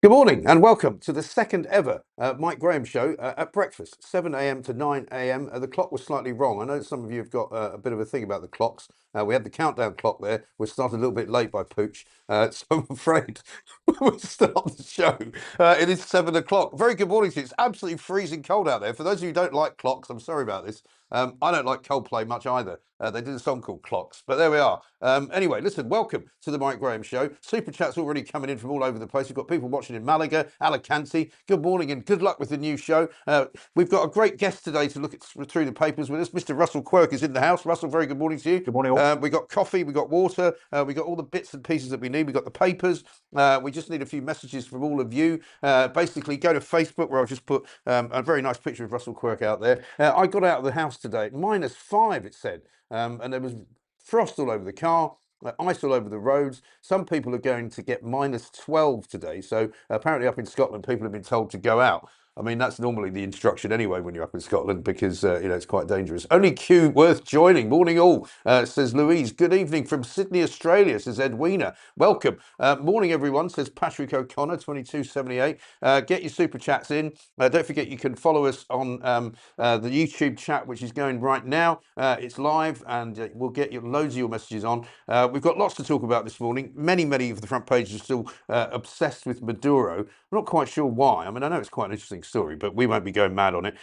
Good morning and welcome to the second ever Mike Graham show at breakfast, 7 a.m. to 9 a.m. The clock was slightly wrong. I know some of you have got a bit of a thing about the clocks. We had the countdown clock there. We're started a little bit late by Pooch, so I'm afraid we'll start the show. It is 7 o'clock. Very good morning to you. It's absolutely freezing cold out there. For those of you who don't like clocks, I'm sorry about this. I don't like Coldplay much either. They did a song called Clocks, but there we are. Anyway, listen, welcome to the Mike Graham Show. Super chat's already coming in from all over the place. We've got people watching in Malaga, Alicante. Good morning and good luck with the new show. We've got a great guest today to look through the papers with us. Mr. Russell Quirk is in the house. Russell, very good morning to you. Good morning, all. We got coffee, we got water, we got all the bits and pieces that we need. We got the papers. We just need a few messages from all of you. Basically, go to Facebook where I've just put a very nice picture of Russell Quirk out there. I got out of the house today at -5, it said. And there was frost all over the car, ice all over the roads. Some people are going to get -12 today. So apparently up in Scotland, people have been told to go out. I mean, that's normally the instruction anyway when you're up in Scotland because, it's quite dangerous. Only Q worth joining. Morning all, says Louise. Good evening from Sydney, Australia, says Edwina. Welcome. Morning, everyone, says Patrick O'Connor, 2278. Get your super chats in. Don't forget you can follow us on the YouTube chat, which is going right now. It's live and we'll get you loads of your messages on. We've got lots to talk about this morning. Many of the front pages are still obsessed with Maduro. I'm not quite sure why. I mean, I know it's quite an interesting story, but we won't be going mad on it.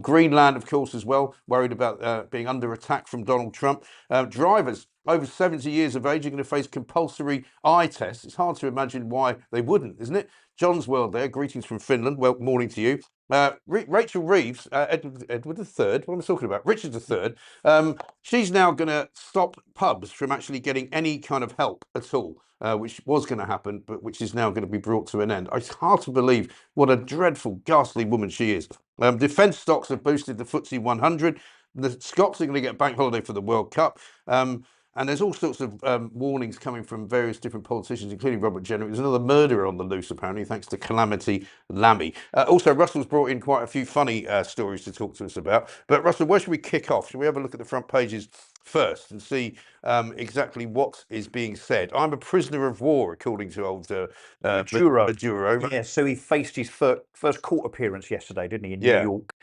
Greenland, of course, as well, worried about being under attack from Donald Trump. Drivers over 70 years of age are going to face compulsory eye tests. It's hard to imagine why they wouldn't, isn't it? John's World there. Greetings from Finland. Well, morning to you. Rachel Reeves, Edward III, what am I talking about? Richard III. She's now going to stop pubs from actually getting any kind of help at all, which was going to happen, but which is now going to be brought to an end. It's hard to believe what a dreadful, ghastly woman she is. Defence stocks have boosted the FTSE 100. The Scots are going to get a bank holiday for the World Cup. And there's all sorts of warnings coming from various different politicians, including Robert Jenner. There's another murderer on the loose, apparently, thanks to Calamity Lammy. Also, Russell's brought in quite a few funny stories to talk to us about. But Russell, where should we kick off? Should we have a look at the front pages first and see exactly what is being said? I'm a prisoner of war, according to old Maduro. Yeah, so he faced his first court appearance yesterday, didn't he, in New York,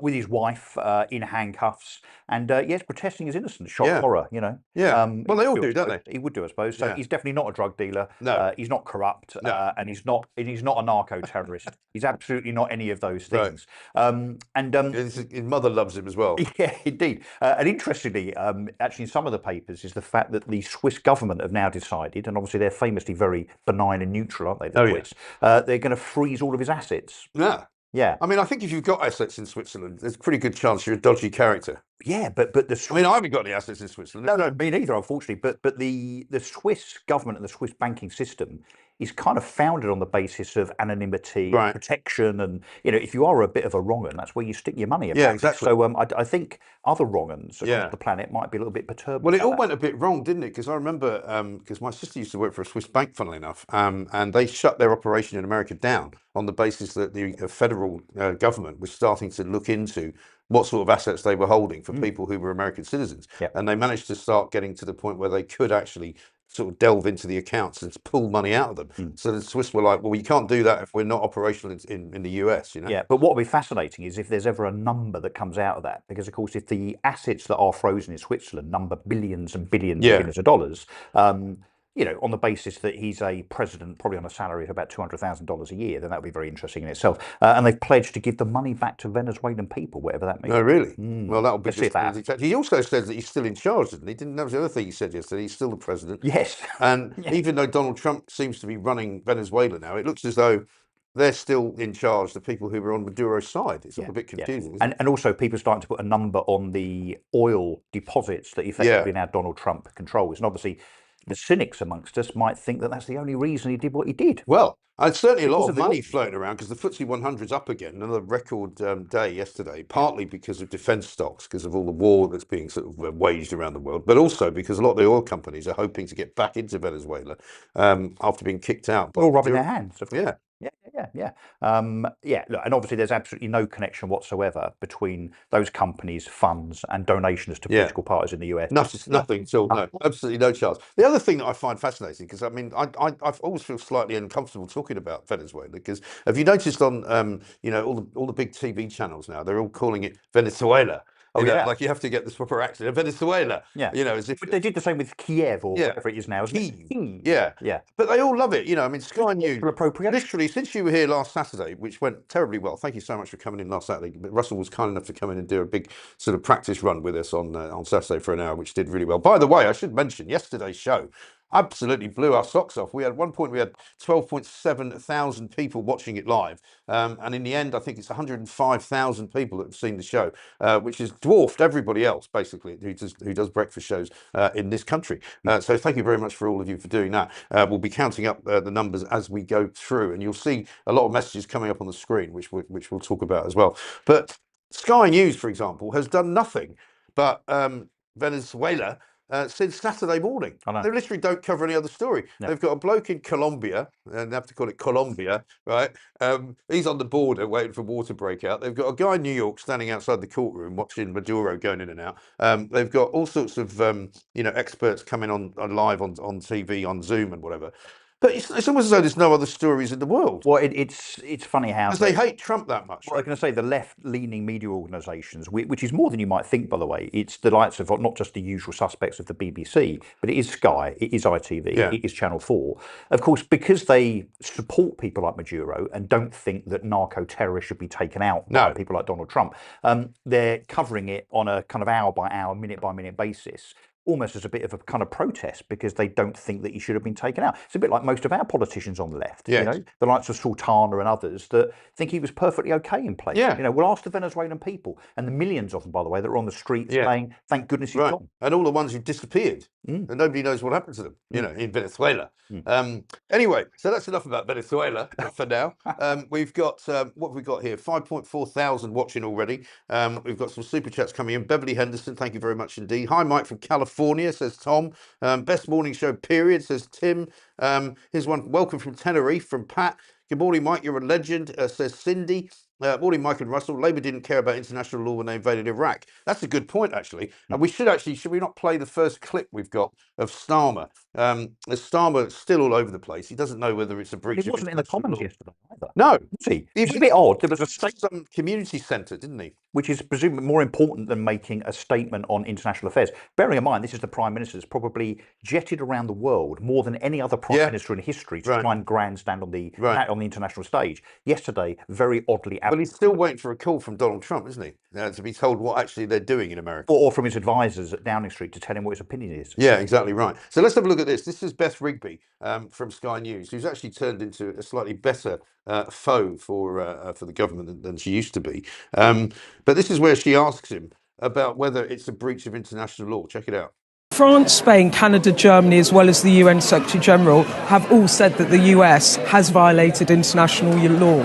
with his wife in handcuffs, and yes, protesting his innocence. Shock horror, you know. Yeah. Well, they all do, don't they? He would do, I suppose. So he's definitely not a drug dealer. No. He's not corrupt, No. and he's not a narco terrorist. He's absolutely not any of those things. His mother loves him as well. Yeah, indeed. And interestingly, actually, in some of the papers, is the fact that the Swiss government have now decided, and obviously they're famously very benign and neutral, aren't they? The Swiss. They're going to freeze all of his assets. Yeah. Yeah. I mean, I think if you've got assets in Switzerland, there's a pretty good chance you're a dodgy character. Yeah, but the I mean, I haven't got any assets in Switzerland. No, me neither, unfortunately. But the Swiss government and the Swiss banking system is kind of founded on the basis of anonymity, Right. protection, and if you are a bit of a wrong 'un, that's where you stick your money. Yeah, exactly. So I think other wrong 'uns across Yeah. the planet might be a little bit perturbed. Well, it about all that. went a bit wrong, didn't it? Because I remember, because my sister used to work for a Swiss bank, funnily enough, and they shut their operation in America down on the basis that the federal government was starting to look into what sort of assets they were holding for people who were American citizens. Yep. And they managed to start getting to the point where they could actually sort of delve into the accounts and pull money out of them. So the Swiss were like, well, you can't do that if we're not operational in the US, you know? Yeah, but what will be fascinating is if there's ever a number that comes out of that, because of course, if the assets that are frozen in Switzerland number billions and billions of dollars, on the basis that he's a president, probably on a salary of about $200,000 a year, then that would be very interesting in itself. And they've pledged to give the money back to Venezuelan people, whatever that means. Oh, really? Well, that'll be Let's see if that happens. He also says that he's still in charge, didn't he? That was the other thing he said yesterday. He's still the president. Yes. And even though Donald Trump seems to be running Venezuela now, it looks as though they're still in charge, the people who were on Maduro's side. It's all a bit confusing. And also people are starting to put a number on the oil deposits that effectively now Donald Trump controls. And obviously the cynics amongst us might think that that's the only reason he did what he did. Well, certainly a lot of money floating around because the FTSE 100's up again, another record day yesterday, partly because of defence stocks, because of all the war that's being sort of waged around the world, but also because a lot of the oil companies are hoping to get back into Venezuela after being kicked out. They're all rubbing their hands. Yeah. Yeah. Look, and obviously there's absolutely no connection whatsoever between those companies' funds and donations to political parties in the US. Nothing at all. No, absolutely no chance. The other thing that I find fascinating, because I mean, I've always feel slightly uncomfortable talking about Venezuela, because have you noticed on all the big TV channels now, they're all calling it Venezuela. Like you have to get this proper accent, Venezuela. Yeah. As if But they did the same with Kiev or whatever it is now, isn't it? Kyiv. Yeah. Yeah. But they all love it. I mean, Sky News, Appropriate. literally, since you were here last Saturday, which went terribly well. Thank you so much for coming in last Saturday. But Russell was kind enough to come in and do a big sort of practice run with us on Saturday for an hour, which did really well. By the way, I should mention yesterday's show absolutely blew our socks off. We had 12.7 thousand people watching it live, and in the end, I think it's 105,000 people that have seen the show, which has dwarfed everybody else basically who does breakfast shows in this country. So thank you very much for all of you for doing that. We'll be counting up the numbers as we go through, and you'll see a lot of messages coming up on the screen, which we'll talk about as well. But Sky News, for example, has done nothing but Venezuela since Saturday morning. They literally don't cover any other story. No. They've got a bloke in Colombia, and they have to call it Colombia, right? He's on the border waiting for war to break out. They've got a guy in New York standing outside the courtrum watching Maduro going in and out. They've got all sorts of experts coming on live on TV, on Zoom and whatever. But it's almost as though there's no other stories in the world. Well, it's funny how they hate Trump that much. Well, I was going to say the left-leaning media organisations, which is more than you might think, by the way. It's the likes of not just the usual suspects of the BBC, but it is Sky, it is ITV, it is Channel 4. Of course, because they support people like Maduro and don't think that narco-terrorists should be taken out by people like Donald Trump, they're covering it on a kind of hour-by-hour, minute-by-minute basis, almost as a bit of a kind of protest, because they don't think that he should have been taken out. It's a bit like most of our politicians on the left, the likes of Sultana and others that think he was perfectly okay in place. We'll ask the Venezuelan people, and the millions of them, by the way, that are on the streets saying, thank goodness he's gone. And all the ones who disappeared, and nobody knows what happened to them, in Venezuela. Anyway, so that's enough about Venezuela for now. We've got, what have we got here? 5.4 thousand watching already. We've got some super chats coming in. Beverly Henderson, thank you very much indeed. Hi, Mike from California, says Tom. Best morning show, period, says Tim. Here's one, welcome from Tenerife, from Pat. Good morning, Mike, you're a legend, says Cindy. Morning, Mike and Russell. Labour didn't care about international law when they invaded Iraq. That's a good point, actually. And we should we not play the first clip we've got of Starmer? Starmer's still all over the place. He doesn't know whether it's a breach of international law. He wasn't in the Commons yesterday either. No. Was he? It was a bit odd. There was some community centre, didn't he? Which is presumably more important than making a statement on international affairs. Bearing in mind, this is the Prime Minister that's probably jetted around the world more than any other Prime Minister in history to try and grandstand on the international stage. Yesterday, very oddly... Well, he's still waiting for a call from Donald Trump, isn't he? To be told what actually they're doing in America. Or from his advisors at Downing Street to tell him what his opinion is. Yeah, exactly right. So let's have a look at this. This is Beth Rigby from Sky News, who's actually turned into a slightly better foe for the government than she used to be. But this is where she asks him about whether it's a breach of international law. Check it out. France, Spain, Canada, Germany, as well as the UN Secretary General, have all said that the US has violated international law.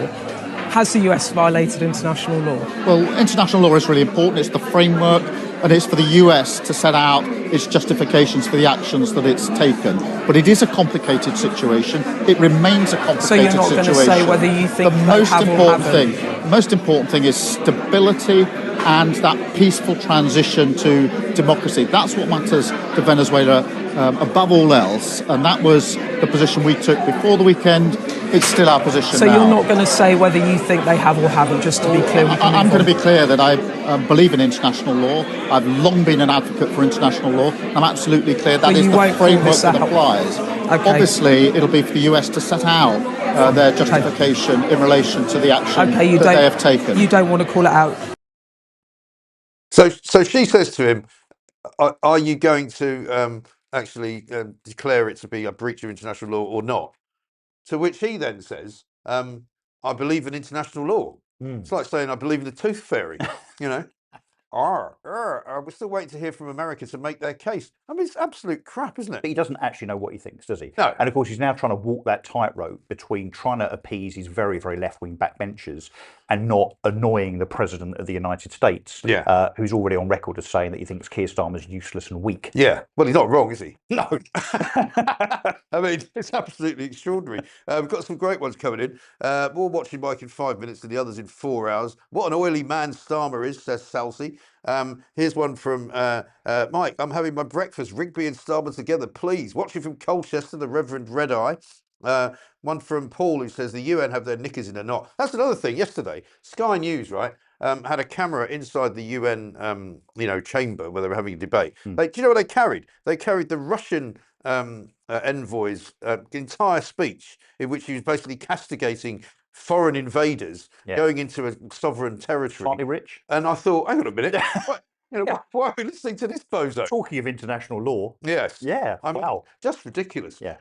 Has the US violated international law? Well, international law is really important. It's the framework, and it's for the US to set out its justifications for the actions that it's taken. But it is a complicated situation. It remains a complicated situation. So you're not going to say whether you think the most important thing is stability and that peaceful transition to democracy. That's what matters to Venezuela above all else, and that was the position we took before the weekend. It's still our position so now. You're not going to say whether you think they have or haven't, just to be clear? I'm going to be clear that I believe in international law. I've long been an advocate for international law. I'm absolutely clear that is the framework that applies. Okay. Obviously, it'll be for the US to set out their justification in relation to the action that they have taken. You don't want to call it out. So she says to him, are you going to actually declare it to be a breach of international law or not? To which he then says, I believe in international law. It's like saying I believe in the tooth fairy, we're still waiting to hear from America to make their case. I mean, it's absolute crap, isn't it? But he doesn't actually know what he thinks, does he? No. And of course, he's now trying to walk that tightrope between trying to appease his very, very left-wing backbenchers and not annoying the President of the United States, who's already on record as saying that he thinks Keir Starmer's useless and weak. Yeah. Well, he's not wrong, is he? No. I mean, it's absolutely extraordinary. We've got some great ones coming in. More watching Mike in 5 minutes and the others in 4 hours. What an oily man Starmer is, says Salsey. Here's one from Mike. I'm having my breakfast, Rigby and Starmer together, please. Watching from Colchester, the Reverend Red Eye. One from Paul who says the UN have their knickers in a knot. That's another thing. Yesterday, Sky News, right, had a camera inside the UN, chamber where they were having a debate. Do you know what they carried? They carried the Russian envoy's entire speech, in which he was basically castigating foreign invaders going into a sovereign territory. Slightly rich. And I thought, hang on a minute. Why are we listening to this bozo? Talking of international law. Yes. Yeah. I mean, wow. Just ridiculous. Yeah.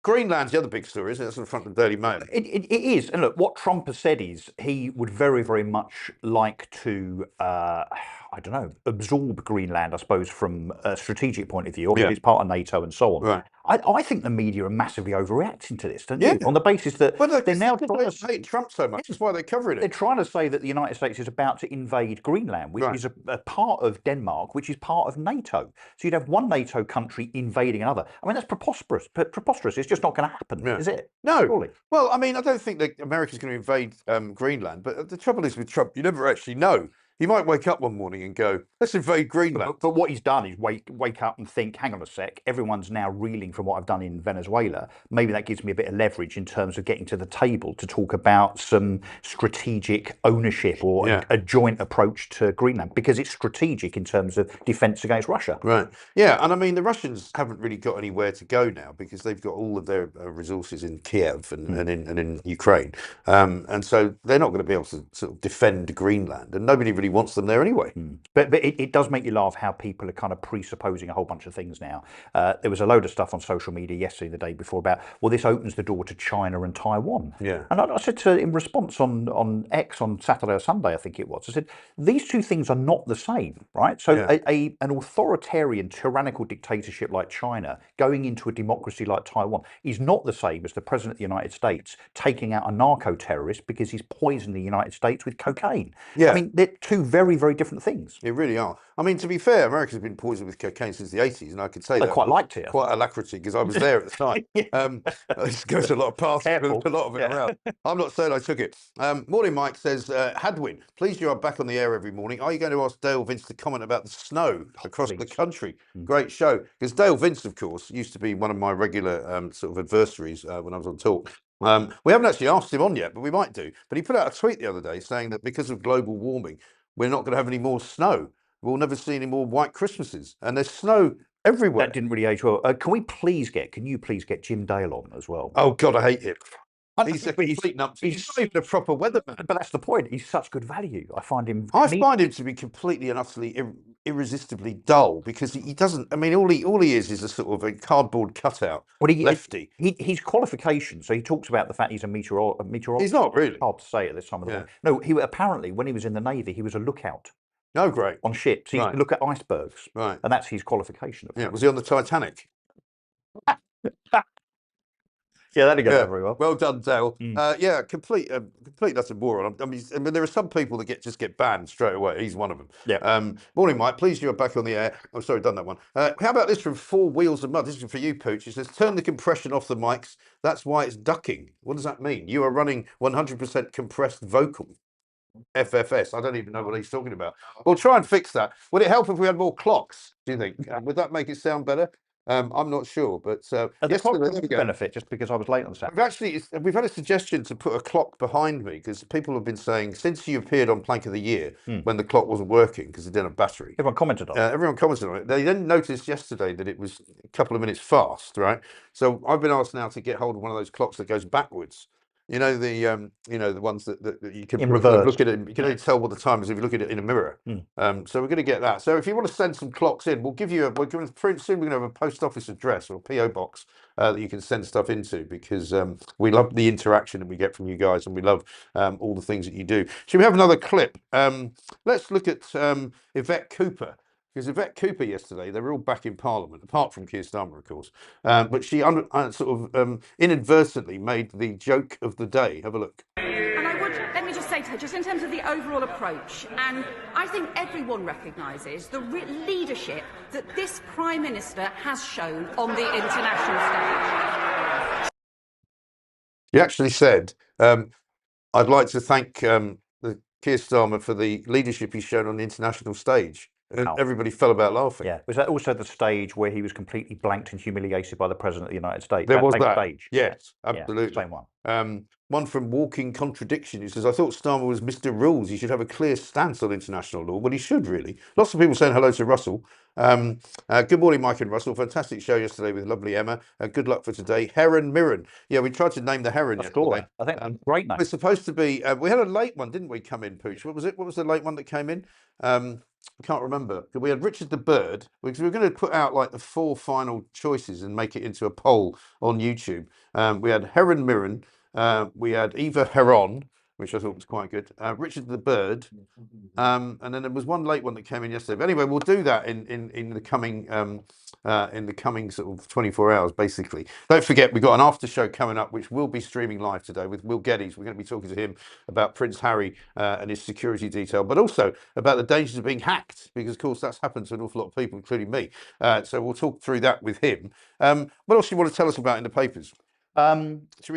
Greenland's the other big story, isn't it? That's on the front of the Daily Mail. It is. And look, what Trump has said is he would very, very much like to, absorb Greenland, I suppose, from a strategic point of view, or if it's part of NATO and so on. Right. I think the media are massively overreacting to this, don't you? On the basis that they're now trying to hate Trump so much. That's why they're covering it. They're trying to say that the United States is about to invade Greenland, which is a part of Denmark, which is part of NATO. So you'd have one NATO country invading another. I mean, that's preposterous. It's just not going to happen, is it? No. Surely. Well, I mean, I don't think that America's going to invade Greenland. But the trouble is with Trump, you never actually know. He might wake up one morning and go, let's invade Greenland. But what he's done is wake up and think, hang on a sec, everyone's now reeling from what I've done in Venezuela. Maybe that gives me a bit of leverage in terms of getting to the table to talk about some strategic ownership or a joint approach to Greenland, because it's strategic in terms of defence against Russia. Right. Yeah. And I mean, the Russians haven't really got anywhere to go now because they've got all of their resources in Kiev and in Ukraine. And so they're not going to be able to sort of defend Greenland. And nobody really wants them there anyway. But it does make you laugh how people are kind of presupposing a whole bunch of things now. There was a load of stuff on social media yesterday, the day before, about, well, this opens the door to China and Taiwan. Yeah. And I said in response on X on Saturday or Sunday, I think it was, I said, these two things are not the same, right? So an authoritarian, tyrannical dictatorship like China going into a democracy like Taiwan is not the same as the President of the United States taking out a narco-terrorist because he's poisoned the United States with cocaine. Yeah. I mean, they're two very, very different things. They really are. I mean, to be fair, America's been poisoned with cocaine since the 80s, and I could say I that quite liked it. Quite alacrity, because I was there at the time. This goes a lot of paths, a lot of it around. I'm not saying I took it. Morning Mike says, Hadwin, pleased you are back on the air every morning. Are you going to ask Dale Vince to comment about the snow across the country? Great show. Because Dale Vince, of course, used to be one of my regular sort of adversaries when I was on Talk. We haven't actually asked him on yet, but we might do. But he put out a tweet the other day saying that because of global warming, we're not going to have any more snow. We'll never see any more white Christmases. And there's snow everywhere. That didn't really age well. Can you please get Jim Dale on as well? Oh, God, I hate him. He's a complete numpty. He's not even a proper weatherman. But that's the point. He's such good value. I find him to be completely and utterly irresistibly dull, because he doesn't. I mean, all he is a sort of a cardboard cutout lefty. His qualifications. So he talks about the fact he's a meteorologist. He's not really. Hard to say at this time of the morning. No, he apparently, when he was in the Navy, he was a lookout. Oh, great. On ships. He used to look at icebergs. Right. And that's his qualification. Yeah. Was he on the Titanic? Yeah, that didn't go very well. Well done, Dale. Complete utter moron. I mean, there are some people that just get banned straight away. He's one of them. Yeah. Morning, Mike. Pleased you're back on the air. I'm sorry, done that one. How about this from Four Wheels of Mud? This is for you, Pooch. It says, turn the compression off the mics. That's why it's ducking. What does that mean? You are running 100% compressed vocal. FFS. I don't even know what he's talking about. We'll try and fix that. Would it help if we had more clocks, do you think? Would that make it sound better? I'm not sure, but yesterday, benefit just because I was late on Saturday. We've had a suggestion to put a clock behind me, because people have been saying since you appeared on Plank of the Year when the clock wasn't working because it didn't have battery. Everyone commented on it. They then noticed yesterday that it was a couple of minutes fast, right? So I've been asked now to get hold of one of those clocks that goes backwards. You know the ones that you can In reverse. look at it. You can only tell what the time is if you look at it in a mirror. So we're going to get that. So if you want to send some clocks in, we'll give you we're going to print soon. We're going to have a post office address or a PO box that you can send stuff into, because we love the interaction that we get from you guys, and we love all the things that you do. Should we have another clip? Let's look at Yvette Cooper. Because Yvette Cooper yesterday, they were all back in Parliament, apart from Keir Starmer, of course. But she sort of inadvertently made the joke of the day. Have a look. And I would, let me just say to her, just in terms of the overall approach, and I think everyone recognises the leadership that this Prime Minister has shown on the international stage. He actually said, I'd like to thank the Keir Starmer for the leadership he's shown on the international stage. And everybody fell about laughing. Yeah. Was that also the stage where he was completely blanked and humiliated by the President of the United States? There was that. Stage. Yes, absolutely. Yeah, same one. One from Walking Contradiction, who says, I thought Starmer was Mr. Rules. He should have a clear stance on international law. Well, he should, really. Lots of people saying hello to Russell. Good morning, Mike and Russell. Fantastic show yesterday with lovely Emma. Good luck for today. Heron Mirren. Yeah, we tried to name the Heron yesterday. I think great name. It's supposed to be, we had a late one, didn't we, come in, Pooch? What was it? What was the late one that came in? I can't remember. We had Richard the Bird, because we were going to put out like the 4 final choices and make it into a poll on YouTube. We had Heron Mirren, we had Eva Heron, which I thought was quite good. Richard the Bird, and then there was one late one that came in yesterday. But anyway, we'll do that in the coming sort of 24 hours, basically. Don't forget, we've got an after show coming up, which will be streaming live today with Will Geddes. We're going to be talking to him about Prince Harry and his security detail, but also about the dangers of being hacked, because of course that's happened to an awful lot of people, including me. So we'll talk through that with him. What else do you want to tell us about in the papers? Should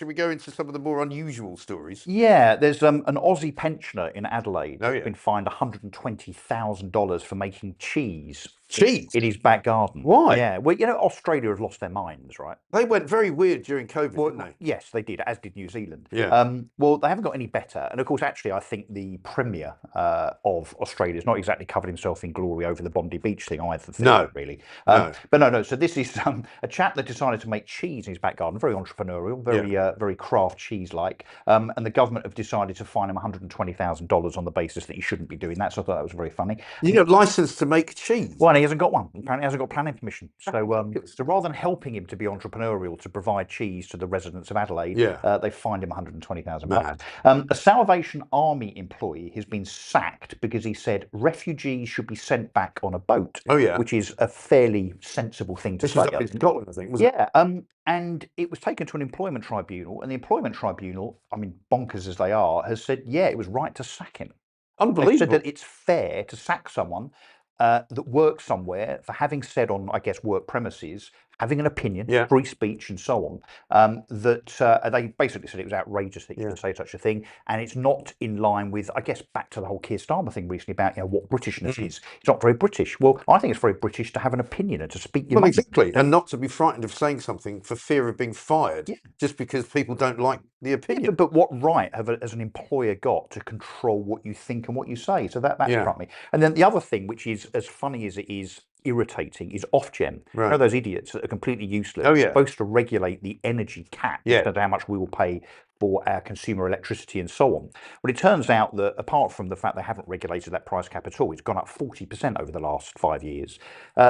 we go into some of the more unusual stories? Yeah, there's an Aussie pensioner in Adelaide who's been fined $120,000 for making cheese in his back garden. Why? Yeah, well, you know, Australia have lost their minds, right? They went very weird during COVID, didn't they? Yes, they did, as did New Zealand. Yeah. Well, they haven't got any better. And of course, actually, I think the Premier of Australia has not exactly covered himself in glory over the Bondi Beach thing either. No. Really. No. But no. So this is a chap that decided to make cheese in his back garden, very entrepreneurial, very craft cheese-like. And the government have decided to fine him $120,000 on the basis that he shouldn't be doing that. So I thought that was very funny. You got licensed to make cheese? Well, he hasn't got one. Apparently, he hasn't got planning permission. So rather than helping him to be entrepreneurial to provide cheese to the residents of Adelaide, they fined him £120,000. A Salvation Army employee has been sacked because he said refugees should be sent back on a boat. Oh yeah, which is a fairly sensible thing to say. This was up in Scotland, I think, wasn't it? And it was taken to an employment tribunal, and the employment tribunal, I mean, bonkers as they are, has said, yeah, it was right to sack him. Unbelievable. They said that it's fair to sack someone that works somewhere for having said on, I guess, work premises, having an opinion, free speech, and so on. They basically said it was outrageous that you could say such a thing, and it's not in line with, I guess, back to the whole Keir Starmer thing recently about what Britishness is. It's not very British. Well, I think it's very British to have an opinion and to speak your mind. Exactly, and not to be frightened of saying something for fear of being fired, just because people don't like the opinion. But what right has an employer got to control what you think and what you say? So that struck me. And then the other thing, which is as funny as it is irritating, is Ofgem. You know, those idiots that are completely useless. They're supposed to regulate the energy cap as to how much we will pay for our consumer electricity and so on. Well, it turns out that apart from the fact they haven't regulated that price cap at all, it's gone up 40% over the last 5 years.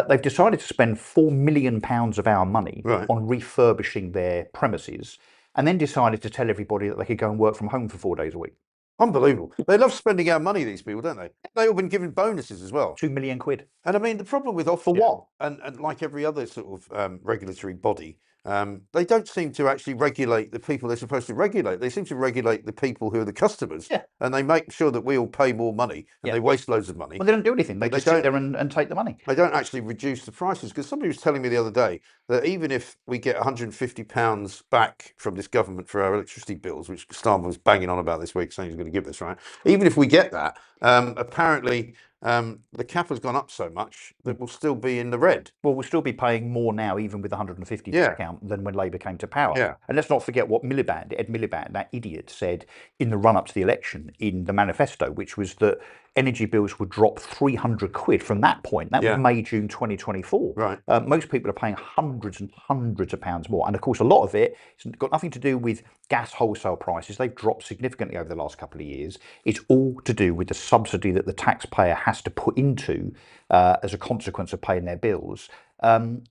They've decided to spend £4 million of our money on refurbishing their premises, and then decided to tell everybody that they could go and work from home for 4 days a week. Unbelievable. They love spending our money, these people, don't they? They've all been given bonuses as well. £2 million. And I mean, the problem with Ofgem, for what? And like every other sort of regulatory body, they don't seem to actually regulate the people they're supposed to regulate. They seem to regulate the people who are the customers. And they make sure that we all pay more money, and they waste loads of money. Well, they don't do anything. They just sit there and take the money. They don't actually reduce the prices, because somebody was telling me the other day that even if we get £150 back from this government for our electricity bills, which Starmer was banging on about this week, saying he's going to give us, right? Even if we get that, apparently the cap has gone up so much that we'll still be in the red. Well, we'll still be paying more now, even with the 150 discount, than when Labour came to power. Yeah. And let's not forget what Ed Miliband, that idiot, said in the run-up to the election in the manifesto, which was that energy bills would drop 300 quid from that point. That was May, June 2024. Right. Most people are paying hundreds and hundreds of pounds more. And of course, a lot of it has got nothing to do with gas wholesale prices. They've dropped significantly over the last couple of years. It's all to do with the subsidy that the taxpayer has to put into as a consequence of paying their bills,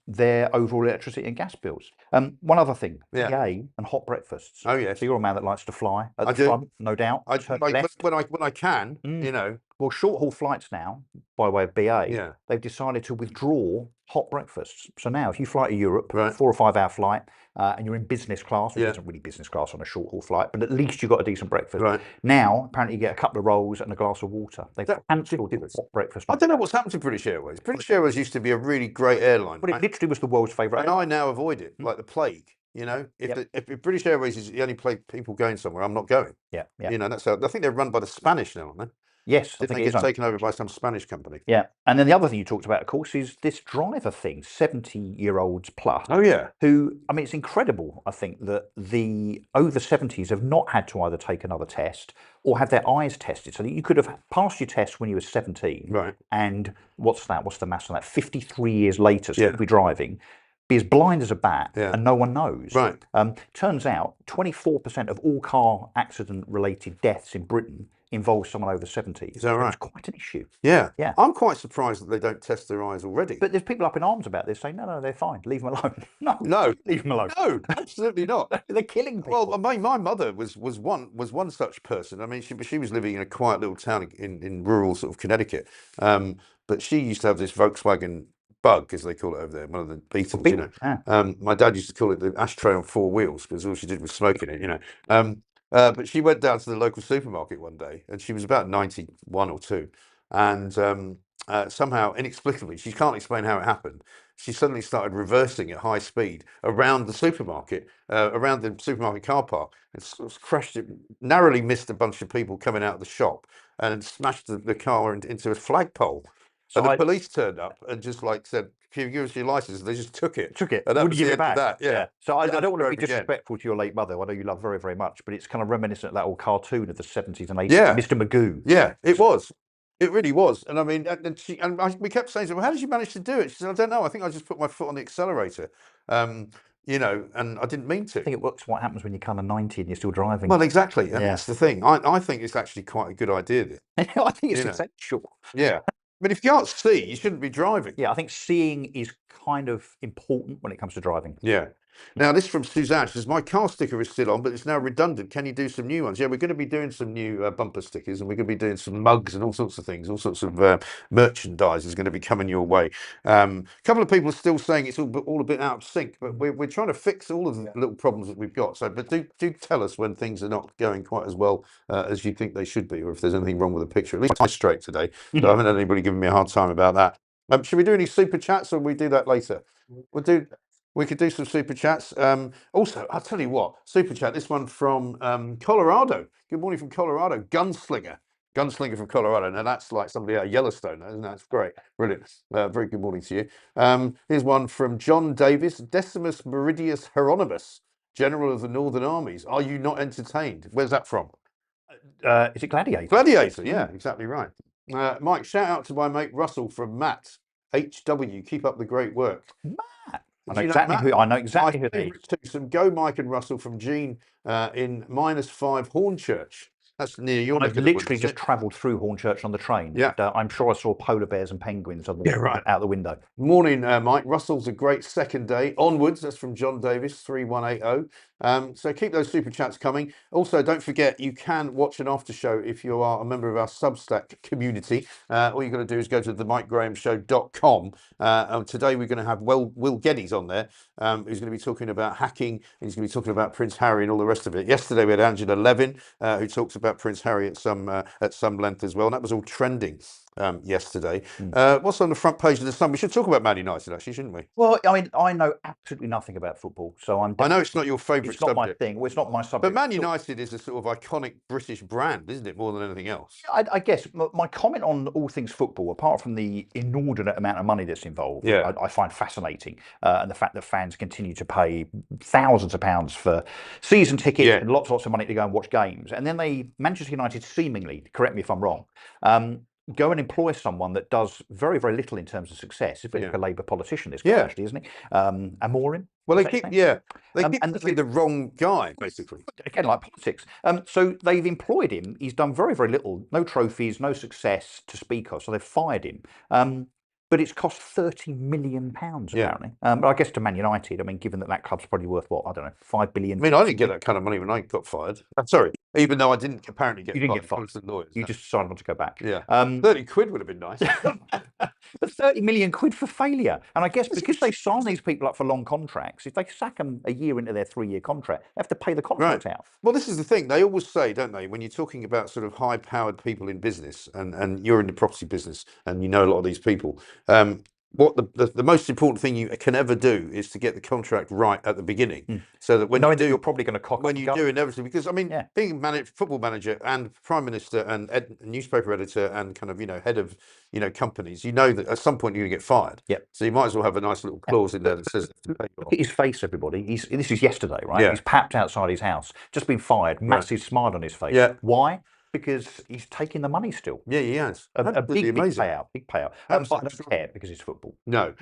their overall electricity and gas bills. One other thing, BA and hot breakfasts. Oh yes. So you're a man that likes to fly at the do. front, no doubt. When I can, you know. Well, short haul flights now, by way of BA, they've decided to withdraw hot breakfasts. So now, if you fly to Europe, 4 or 5 hour flight, and you're in business class, which isn't really business class on a short haul flight, but at least you've got a decent breakfast. Right. Now, apparently, you get a couple of rolls and a glass of water. They've cancelled the hot breakfast. I don't know what's happened to British Airways. British Airways used to be a really great airline. But it literally was the world's favourite. And I now avoid it, like the plague. You know, if British Airways is the only people going somewhere, I'm not going. Yeah. You know, that's how I think they're run by the Spanish now, aren't they? Yes, I think they get taken over by some Spanish company. Yeah, and then the other thing you talked about, of course, is this driver thing, 70-year-olds plus. Oh, yeah. Who, I mean, it's incredible, I think, that the over 70s have not had to either take another test or have their eyes tested. So that you could have passed your test when you were 17. Right. And what's that? What's the maths on that? 53 years later, still be driving. Be as blind as a bat, and no one knows. Right. Turns out 24% of all car accident-related deaths in Britain involves someone over 70. Is that right? It's quite an issue. Yeah. Yeah. I'm quite surprised that they don't test their eyes already. But there's people up in arms about this saying, no, they're fine. Leave them alone. No. Leave them alone. No, absolutely not. They're killing people. Well, my mother was one such person. I mean, she was living in a quiet little town in rural sort of Connecticut. But she used to have this Volkswagen Bug, as they call it over there, one of the Beetles, you know. My dad used to call it the ashtray on 4 wheels because all she did was smoke in it, you know. But she went down to the local supermarket one day, and she was about 91 or 2, and somehow, inexplicably, she can't explain how it happened, she suddenly started reversing at high speed around the supermarket, car park, and sort of crashed it, narrowly missed a bunch of people coming out of the shop, and smashed the car into a flagpole. So the police turned up and just like said, "Can you give us your license?" They just took it. And that was give the it end back. of that. Yeah. So I don't want to be disrespectful to your late mother. I know you love very, very much, but it's kind of reminiscent of that old cartoon of the 70s and 80s, Mr. Magoo. Yeah, it was. It really was. And I mean, we kept saying to her, "Well, how did you manage to do it?" She said, "I don't know. I think I just put my foot on the accelerator." You know, and I didn't mean to. I think it works what happens when you're kind of 90 and you're still driving. Well, exactly. And that's the thing. I think it's actually quite a good idea. I think it's essential. Yeah. I mean, if you can't see, you shouldn't be driving. Yeah, I think seeing is kind of important when it comes to driving. Yeah. Now, this from Suzanne. She says, my car sticker is still on, but it's now redundant. Can you do some new ones? Yeah, we're going to be doing some new bumper stickers, and we're going to be doing some mugs and all sorts of things. All sorts of merchandise is going to be coming your way. A couple of people are still saying it's all a bit out of sync, but we're trying to fix all of the little problems that we've got. So, but do tell us when things are not going quite as well as you think they should be, or if there's anything wrong with the picture. At least I'm straight today, so I haven't had anybody giving me a hard time about that. Should we do any super chats, or we do that later? We could do some super chats. Also, I'll tell you what, super chat, this one from Colorado. Good morning from Colorado. Gunslinger from Colorado. Now that's like somebody out of Yellowstone, isn't that? That's great. Brilliant. Very good morning to you. Here's one from John Davis. Decimus Meridius Hieronymus, General of the Northern Armies. Are you not entertained? Where's that from? Is it Gladiator? Gladiator, yeah, exactly right. Mike, shout out to my mate Russell from Matt. HW, keep up the great work. Matt. I know exactly who they are. Some Go Mike and Russell from Gene in -5 Hornchurch. That's near your. I've literally just travelled through Hornchurch on the train. Yeah, I'm sure I saw polar bears and penguins out the window. Morning, Mike. Russell's a great second day. Onwards. That's from John Davis 3180. So keep those super chats coming. Also, don't forget you can watch an after show if you are a member of our Substack community. All you've got to do is go to themikegrahamshow.com. Today we're going to have Will Geddes on there, who's going to be talking about hacking, and he's going to be talking about Prince Harry and all the rest of it. Yesterday we had Angela Levin, who talks about Prince Harry at some length as well, and that was all trending yesterday. What's on the front page of the Sun? We should talk about Man United, actually, shouldn't we? Well, I mean, I know absolutely nothing about football, so I know it's not your favourite subject. It's not my thing. Well, it's not my subject. But Man United is a sort of iconic British brand, isn't it, more than anything else? I guess my comment on all things football, apart from the inordinate amount of money that's involved, I find fascinating, and the fact that fans continue to pay thousands of pounds for season tickets and lots of money to go and watch games, and then Manchester United seemingly, correct me if I'm wrong, go and employ someone that does very, very little in terms of success. It's like a Labour politician, this guy, actually, isn't he? Amorim. Well, they keep, they keep picking the wrong guy, basically. Again, like politics. So they've employed him. He's done very, very little. No trophies, no success to speak of. So they've fired him. But it's cost £30 million, apparently. But I guess to Man United, I mean, given that club's probably worth, what, I don't know, £5 billion. I mean, I didn't get that kind of money when I got fired. I'm sorry, even though I didn't apparently get fired. You didn't get fired. Lawyers, you just decided not to go back. Yeah. 30 quid would have been nice. But 30 million quid for failure. And I guess because they sign these people up for long contracts, if they sack them a year into their 3-year contract, they have to pay the contract out. Well, this is the thing. They always say, don't they, when you're talking about sort of high-powered people in business, and you're in the property business, and you know a lot of these people, what the most important thing you can ever do is to get the contract right at the beginning, so that when knowing that you're probably going to cock when you do inevitably, because I mean, being football manager and prime minister and newspaper editor and kind of head of companies, you know that at some point you're going to get fired. Yep. So you might as well have a nice little clause in there that says. Look at his face, everybody. This is yesterday, right? Yeah. He's papped outside his house, just been fired, massive smile on his face. Yeah. Why? Because he's taking the money still. Yeah, he has. A big payout. Big payout. But I don't care because it's football. No.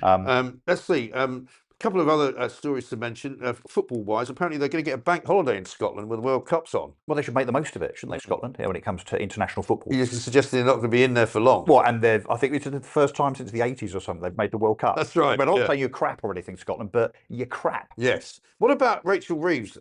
Let's see. A couple of other stories to mention, football-wise. Apparently, they're going to get a bank holiday in Scotland when the World Cup's on. Well, they should make the most of it, shouldn't they, Scotland? When it comes to international football. You're suggesting they're not going to be in there for long. Well, and I think it's the first time since the 80s or something they've made the World Cup. That's right. We're not saying you're crap or anything, Scotland, but you're crap. Yes. What about Rachel Reeves,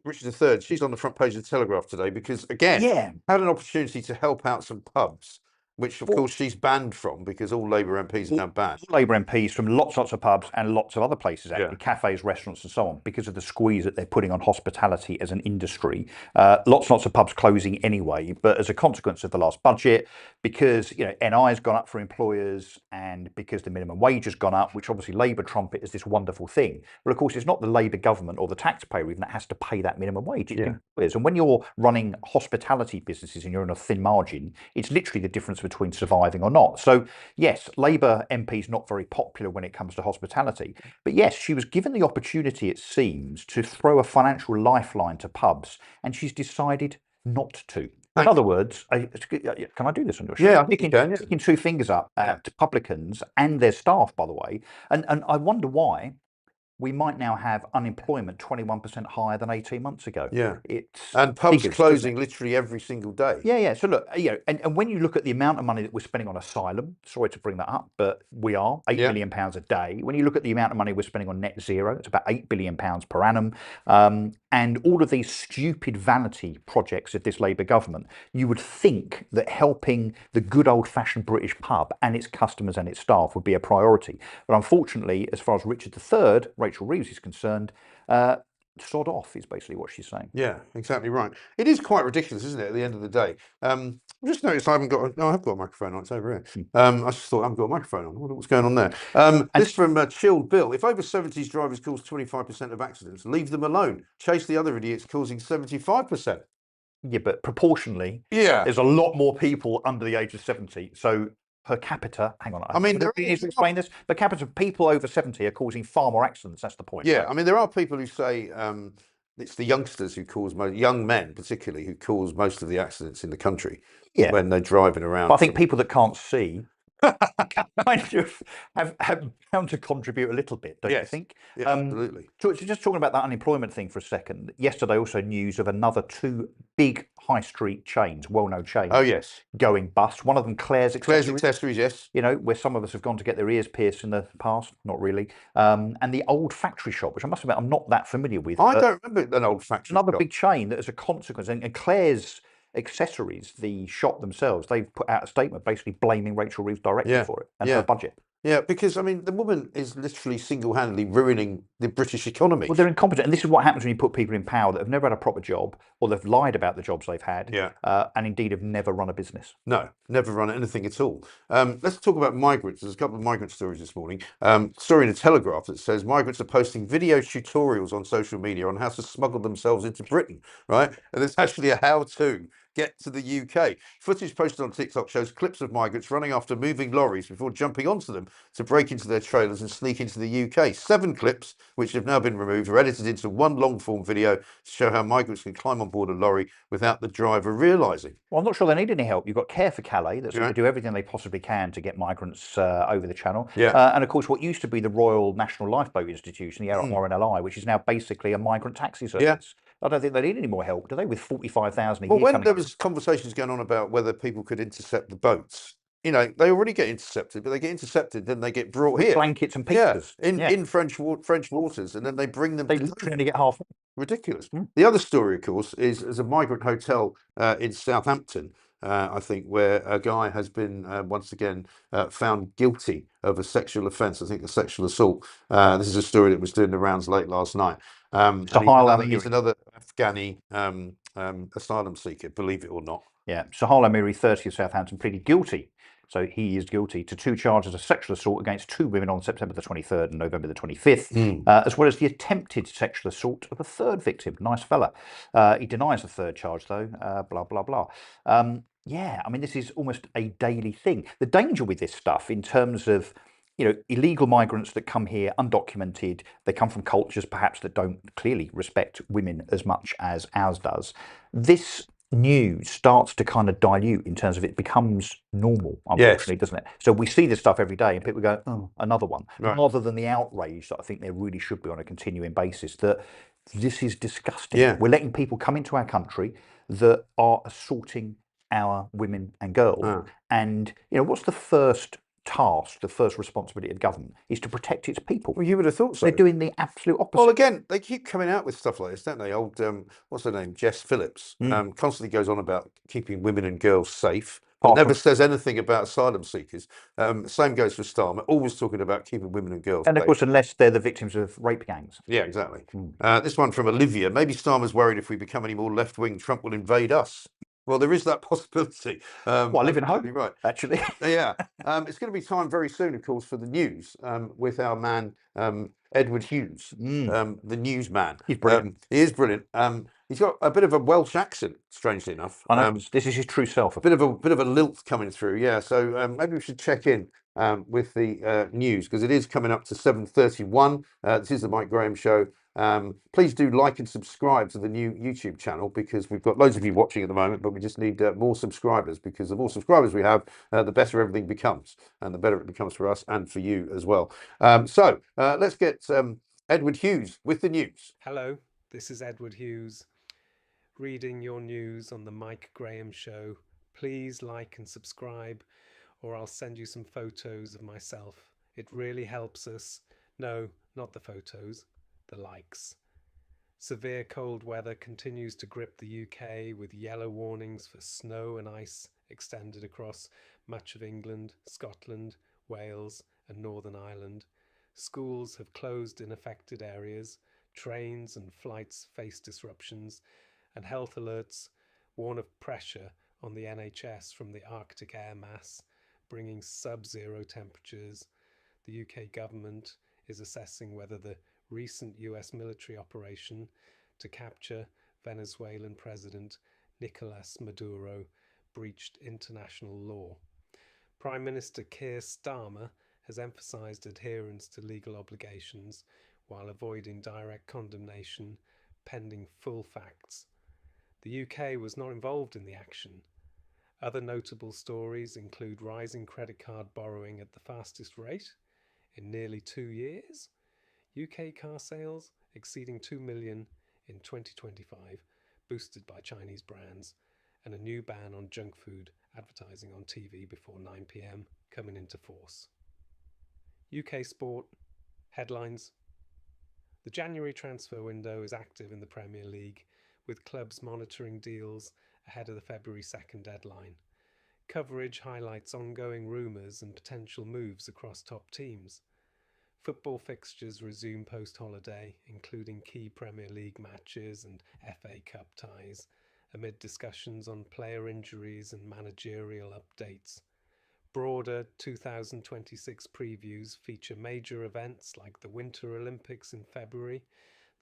Richard III? She's on the front page of the Telegraph today because, again, had an opportunity to help out some pubs, which, of course, she's banned from because all Labour MPs are now banned. Labour MPs from lots of pubs and lots of other places, actually, cafes, restaurants and so on, because of the squeeze that they're putting on hospitality as an industry. Lots of pubs closing anyway, but as a consequence of the last budget, because NI has gone up for employers and because the minimum wage has gone up, which obviously Labour trumpet as this wonderful thing. But of course, it's not the Labour government or the taxpayer even that has to pay that minimum wage. It's employers. And when you're running hospitality businesses and you're on a thin margin, it's literally the difference between surviving or not. So yes, Labour MP's not very popular when it comes to hospitality, but yes, she was given the opportunity, it seems, to throw a financial lifeline to pubs, and she's decided not to. In other words, can I do this on your show? Yeah, I think you can. Sticking two fingers up to publicans and their staff, by the way, and I wonder why. We might now have unemployment 21% higher than 18 months ago. Yeah. It's and pubs closing literally every single day. Yeah. So look, and when you look at the amount of money that we're spending on asylum, sorry to bring that up, but we are £8 million a day. When you look at the amount of money we're spending on net zero, it's about £8 billion per annum. And all of these stupid vanity projects of this Labour government, you would think that helping the good old-fashioned British pub and its customers and its staff would be a priority. But unfortunately, as far as Richard III, Rachel Reeves is concerned, sod off is basically what she's saying. Yeah, exactly right. It is quite ridiculous, isn't it, at the end of the day? I just noticed I haven't got... No, I have got a microphone on. It's over here. I just thought I haven't got a microphone on. What's going on there? This from Chilled Bill. If over 70s drivers cause 25% of accidents, leave them alone. Chase the other idiots causing 75%. Yeah, but proportionally, there's a lot more people under the age of 70. So per capita, hang on, I mean, there is to explain this. Per capita, people over 70 are causing far more accidents. That's the point. Yeah, right? I mean, there are people who say it's the youngsters who cause young men, particularly, who cause most of the accidents in the country when they're driving around. But I think people that can't see kind of have bound to contribute a little bit, don't you think? Yeah, absolutely. So just talking about that unemployment thing for a second. Yesterday, also news of another two big high street chains, well-known chains. Oh yes, going bust. One of them, Claire's Accessories, yes. Where some of us have gone to get their ears pierced in the past, not really. And the Old Factory Shop, which I must admit I'm not that familiar with. I don't remember an Old Factory Another shop. big chain that as a consequence, and Claire's Accessories, the shop themselves, they've put out a statement basically blaming Rachel Reeves directly for it and her budget. Yeah, because I mean, the woman is literally single-handedly ruining the British economy. Well, they're incompetent, and this is what happens when you put people in power that have never had a proper job, or they've lied about the jobs they've had, and indeed have never run a business. No, never run anything at all. Let's talk about migrants. There's a couple of migrant stories this morning. Story in the Telegraph that says migrants are posting video tutorials on social media on how to smuggle themselves into Britain, right? And there's actually a how-to get to the UK. Footage posted on TikTok shows clips of migrants running after moving lorries before jumping onto them to break into their trailers and sneak into the UK. 7 clips, which have now been removed, are edited into one long-form video to show how migrants can climb on board a lorry without the driver realising. Well, I'm not sure they need any help. You've got Care for Calais that's going to do everything they possibly can to get migrants over the channel. And of course, what used to be the Royal National Lifeboat Institution, the RNLI, which is now basically a migrant taxi service. I don't think they need any more help, do they, with 45,000 a year? Well, when there was conversations going on about whether people could intercept the boats, you know, they already get intercepted, but they get intercepted, then they get brought with here. Blankets and pizzas. In French waters, and then they bring them. They literally only get half. Ridiculous. The other story, of course, is a migrant hotel in Southampton, I think, where a guy has been once again found guilty of a sexual offence. I think a sexual assault. This is a story that was doing the rounds late last night. He's another Afghani asylum seeker, believe it or not. Yeah, Sahal Amiri, 30 of Southampton, pleaded guilty. So he is guilty to 2 charges of sexual assault against 2 women on September the 23rd and November the 25th, as well as the attempted sexual assault of a 3rd victim. Nice fella. He denies the 3rd charge, though. Blah, blah, blah. Yeah, I mean, this is almost a daily thing. The danger with this stuff in terms of, you know, illegal migrants that come here undocumented, they come from cultures perhaps that don't clearly respect women as much as ours does. This news starts to kind of dilute in terms of it becomes normal, unfortunately, doesn't it? So we see this stuff every day and people go, oh, another one, rather than the outrage that I think there really should be on a continuing basis that this is disgusting. We're letting people come into our country that are assaulting our women and girls. And, you know, what's the first task, the first responsibility of government is to protect its people? Well, you would have thought so. They're doing the absolute opposite. Well, again, they keep coming out with stuff like this, don't they? Old, what's her name? Jess Phillips constantly goes on about keeping women and girls safe. But never says anything about asylum seekers. Same goes for Starmer, always talking about keeping women and girls safe. Of course, unless they're the victims of rape gangs. Yeah, exactly. This one from Olivia. Maybe Starmer's worried if we become any more left-wing, Trump will invade us. Well, there is that possibility. Well, I live in hope, right. actually. Yeah. It's going to be time very soon, of course, for the news with our man, Edward Hughes, the newsman. He's brilliant. He is brilliant. He's got a bit of a Welsh accent, strangely enough. I know. This is his true self. A bit of a lilt coming through, yeah. So maybe we should check in with the news, because it is coming up to 7:31. This is the Mike Graham Show. Please do like and subscribe to the new YouTube channel, because we've got loads of you watching at the moment, but we just need more subscribers, because the more subscribers we have, the better everything becomes, and the better it becomes for us and for you as well. So let's get Edward Hughes with the news. Hello, this is Edward Hughes, reading your news on the Mike Graham Show. Please like and subscribe, or I'll send you some photos of myself. It really helps us. No, not the photos. The likes. Severe cold weather continues to grip the UK, with yellow warnings for snow and ice extended across much of England, Scotland, Wales and Northern Ireland. Schools have closed in affected areas, trains and flights face disruptions, and health alerts warn of pressure on the NHS from the Arctic air mass, bringing sub-zero temperatures. The UK government is assessing whether the recent US military operation to capture Venezuelan President Nicolas Maduro breached international law. Prime Minister Keir Starmer has emphasised adherence to legal obligations while avoiding direct condemnation pending full facts. The UK was not involved in the action. Other notable stories include rising credit card borrowing at the fastest rate in nearly 2 years, UK car sales exceeding 2 million in 2025, boosted by Chinese brands, and a new ban on junk food advertising on TV before 9 p.m. coming into force. UK sport headlines. The January transfer window is active in the Premier League, with clubs monitoring deals ahead of the February 2nd deadline. Coverage highlights ongoing rumours and potential moves across top teams. Football fixtures resume post-holiday, including key Premier League matches and FA Cup ties, amid discussions on player injuries and managerial updates. Broader 2026 previews feature major events like the Winter Olympics in February,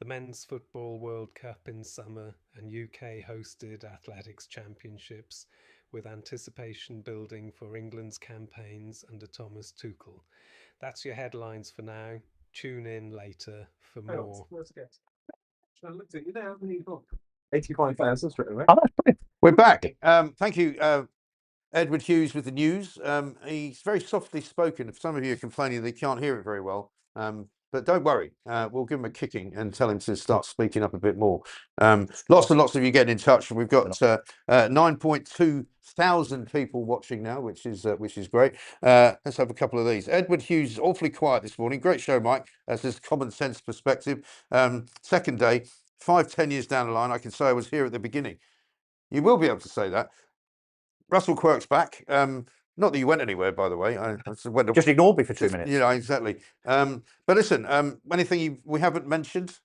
The Men's Football World Cup in summer and UK hosted athletics championships, with anticipation building for England's campaigns under Thomas Tuchel. That's your headlines for now. Tune in later for more. I looked at you now. 85,000 straight away. Oh, that's brilliant. We're back. Thank you, Edward Hughes with the news. He's very softly spoken. If some of you are complaining they can't hear it very well, but don't worry, we'll give him a kicking and tell him to start speaking up a bit more. Lots and lots of you getting in touch, and we've got 9.2 thousand people watching now, which is great. Let's have a couple of these. Edward Hughes is awfully quiet this morning. Great show, Mike. That's his common sense perspective. Second day, 5-10 years down the line, I can say I was here at the beginning. You will be able to say that. Russell Quirk's back. Not that you went anywhere, by the way. I went Just ignored me for 2 minutes. You know, exactly. But listen, anything we haven't mentioned?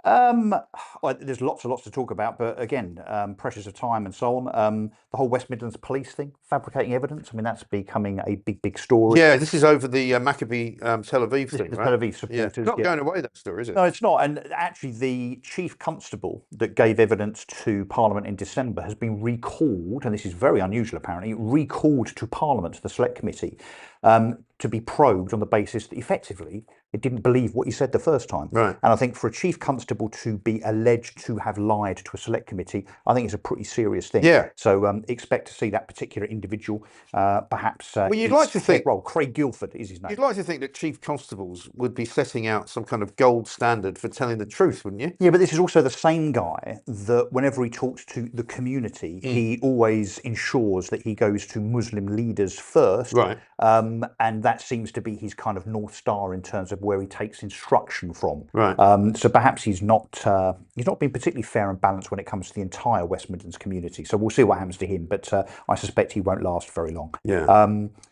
Well, there's lots and lots to talk about, but again, pressures of time and so on. The whole West Midlands police thing, fabricating evidence. I mean, that's becoming a big story. Yeah, this is over the Maccabi Tel Aviv thing, the right? Tel Aviv supporters. It's not going away, that story, is it? No, it's not. And actually, the chief constable that gave evidence to Parliament in December has been recalled, and this is very unusual apparently, recalled to Parliament, to the Select Committee, to be probed on the basis that effectively it didn't believe what he said the first time. Right. And I think for a chief constable to be alleged to have lied to a Select Committee, I think it's a pretty serious thing. Yeah. So expect to see that particular individual perhaps. Well, you'd like to think. Well, Craig Guilford is his name. You'd like to think that chief constables would be setting out some kind of gold standard for telling the truth, wouldn't you? Yeah, but this is also the same guy that whenever he talks to the community, he always ensures that he goes to Muslim leaders first. Right. And that seems to be his kind of North Star in terms of where he takes instruction from. Right. So perhaps he's not been particularly fair and balanced when it comes to the entire West Midlands community. So we'll see what happens to him, but I suspect he won't last very long. Yeah.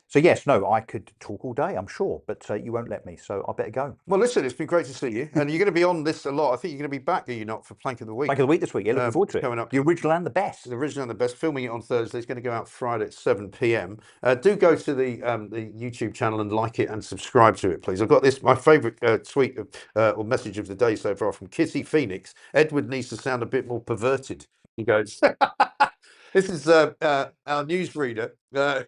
So yes, no, I could talk all day, I'm sure, but you won't let me, so I better go. Well, listen, it's been great to see you, and you're going to be on this a lot. I think you're going to be back, are you not, for Plank of the Week? Plank of the Week this week, yeah, looking forward to it. Coming up. The original and the best. The original and the best. Filming it on Thursday. It's going to go out Friday at 7 p.m. Do go to the YouTube channel and like it and subscribe to it, please. I've got this, my favourite tweet or message of the day so far from Kitty Phoenix. Edward needs to sound a bit more perverted. He goes, this is our newsreader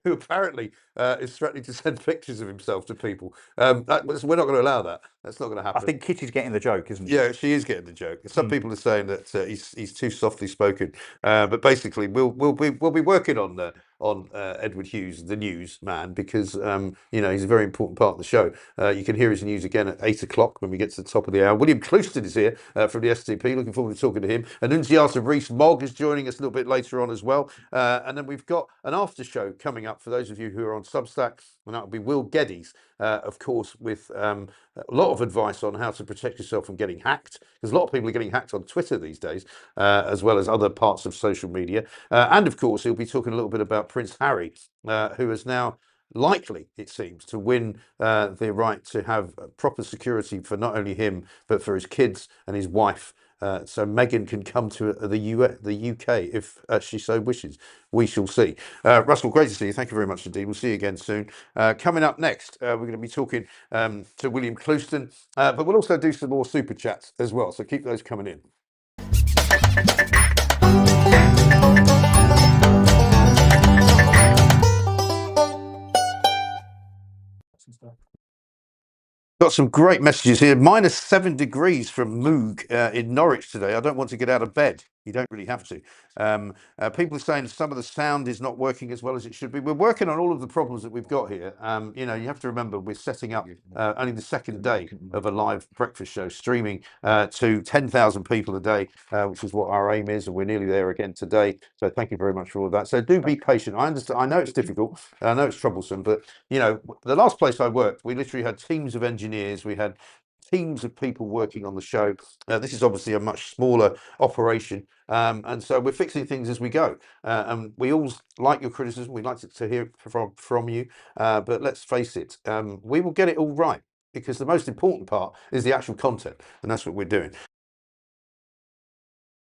who apparently is threatening to send pictures of himself to people. We're not going to allow that. That's not going to happen. I think Kitty's getting the joke, isn't she? Yeah, she is getting the joke. Some people are saying that he's too softly spoken, but basically we'll be working on Edward Hughes, the news man, because he's a very important part of the show. You can hear his news again at 8 o'clock when we get to the top of the hour. William Clouston is here from the STP. Looking forward to talking to him. And Nunziata Rees-Mogg is joining us a little bit later on as well. And then we've got an after show coming up for those of you who are on Substack, and that will be Will Geddes, of course, with a lot of advice on how to protect yourself from getting hacked, because a lot of people are getting hacked on Twitter these days, as well as other parts of social media. And of course, he'll be talking a little bit about Prince Harry, who is now likely, it seems, to win the right to have proper security for not only him, but for his kids and his wife. So Meghan can come to the UK if she so wishes. We shall see. Russell, great to see you. Thank you very much indeed. We'll see you again soon. Coming up next, we're going to be talking to William Clouston, but we'll also do some more super chats as well. So keep those coming in. Got some great messages here. -7 degrees from Moog in Norwich today. I don't want to get out of bed. You don't really have to. People are saying some of the sound is not working as well as it should be. We're working on all of the problems that we've got here. You have to remember we're setting up only the second day of a live breakfast show, streaming to 10,000 people a day, which is what our aim is, and we're nearly there again today. So thank you very much for all of that. So do be patient. I understand. I know it's difficult. I know it's troublesome, but the last place I worked, we literally had teams of engineers. We had teams of people working on the show. This is obviously a much smaller operation, and so we're fixing things as we go. And we all like your criticism. We'd like to hear from you, but let's face it, we will get it all right, because the most important part is the actual content, and that's what we're doing.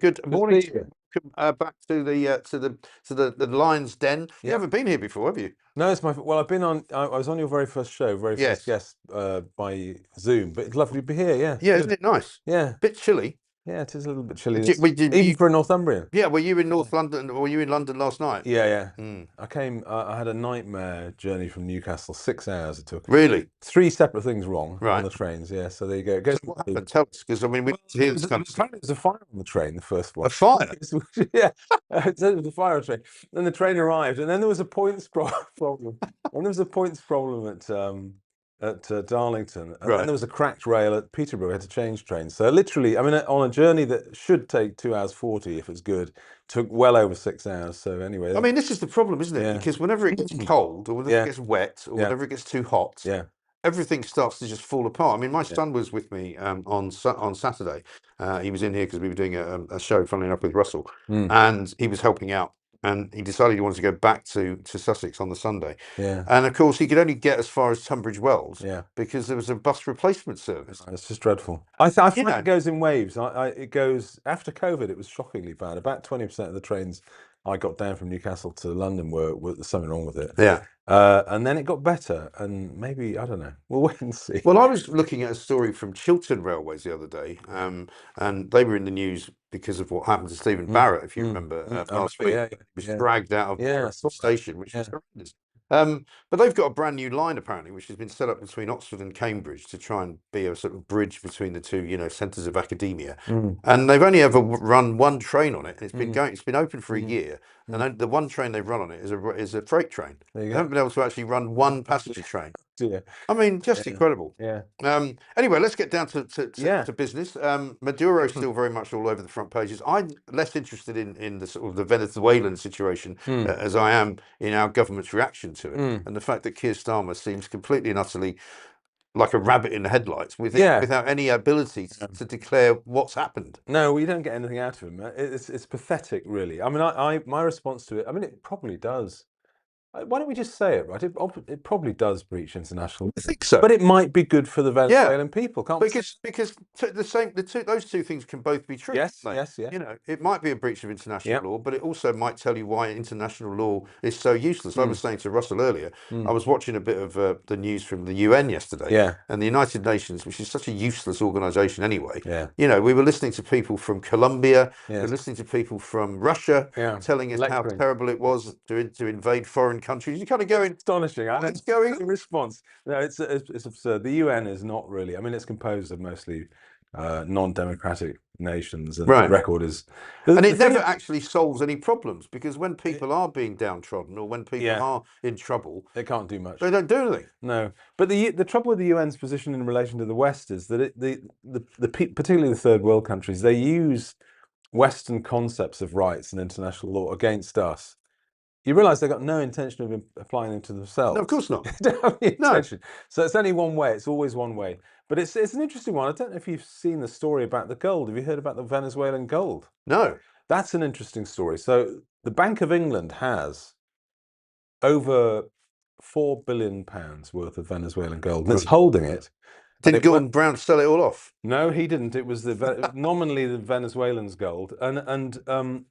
Good morning to you. back to the Lion's Den. You haven't been here before, have you? No, it's well, I've been on. I was on your very first show, very first guest by Zoom. But it's lovely to be here. Yeah. Yeah, isn't it nice? Yeah. Bit chilly. Yeah, it is a little bit chilly. Even for a Northumbrian. Yeah, were you in North London, or were you in London last night? Yeah. I came. I had a nightmare journey from Newcastle. 6 hours it took. Really? 3 separate things wrong on the trains. Yeah, so there you go. So what happened? Tell us, because I mean, apparently there was a fire on the train. The first one. A fire? Yeah, there was a fire on the train. Then the train arrived, and then there was a points problem. And there was a points problem at Darlington, and then there was a cracked rail at Peterborough. We had to change trains. So literally, I mean, on a journey that should take 2 hours 40 if it's good, took well over 6 hours. So anyway, I mean, this is the problem, isn't it? Because whenever it gets cold, or whenever it gets wet, or whenever it gets too hot, everything starts to just fall apart. I mean, my son was with me on Saturday. He was in here because we were doing a show, funnily enough, with Russell, and he was helping out. And he decided he wanted to go back to Sussex on the Sunday. Yeah. And of course, he could only get as far as Tunbridge Wells because there was a bus replacement service. It's just dreadful. I find it goes in waves. It goes after COVID. It was shockingly bad. About 20% of the trains I got down from Newcastle to London were something wrong with it. Yeah. And then it got better, and maybe, I don't know, we'll wait and see. Well, I was looking at a story from Chiltern Railways the other day, and they were in the news because of what happened to Stephen Barrett, if you remember, last week. He was dragged out of the station, which was horrendous. But they've got a brand new line, apparently, which has been set up between Oxford and Cambridge to try and be a sort of bridge between the two, centres of academia. And they've only ever run one train on it. And it's been open for a year. And the one train they've run on it is a freight train. They haven't been able to actually run one passenger train. I mean, just incredible. Anyway, let's get down to business. Maduro's still very much all over the front pages. I'm less interested in the sort of the Venezuelan situation as I am in our government's reaction to it, and the fact that Keir Starmer seems completely and utterly like a rabbit in the headlights without any ability to declare what's happened. No, we don't get anything out of him. It's pathetic, really. I mean, my response to it, I mean, it probably does. Why don't we just say it, right? It probably does breach international law. I think so. But it might be good for the Venezuelan people, can't we? Because those two things can both be true. Yes. It might be a breach of international law, but it also might tell you why international law is so useless. I was saying to Russell earlier, I was watching a bit of the news from the UN yesterday, and the United Nations, which is such a useless organisation anyway. We were listening to people from Colombia, we were listening to people from Russia, telling us how terrible it was to invade foreign countries. You kind of going, astonishing. What's going on? Response. No, it's absurd. The UN is not really. I mean, it's composed of mostly non-democratic nations, and the record is. And it never actually solves any problems, because when people are being downtrodden or when people are in trouble, they can't do much. They don't do anything. No, but the trouble with the UN's position in relation to the West is that particularly the third world countries, they use Western concepts of rights and international law against us. You realise they've got no intention of applying them to themselves. No, of course not. They don't have any intention. So it's only one way. It's always one way. But it's an interesting one. I don't know if you've seen the story about the gold. Have you heard about the Venezuelan gold? No. That's an interesting story. So the Bank of England has over £4 billion worth of Venezuelan gold, and it's holding it. Didn't Gordon Brown sell it all off? No, he didn't. It was nominally the Venezuelans' gold, and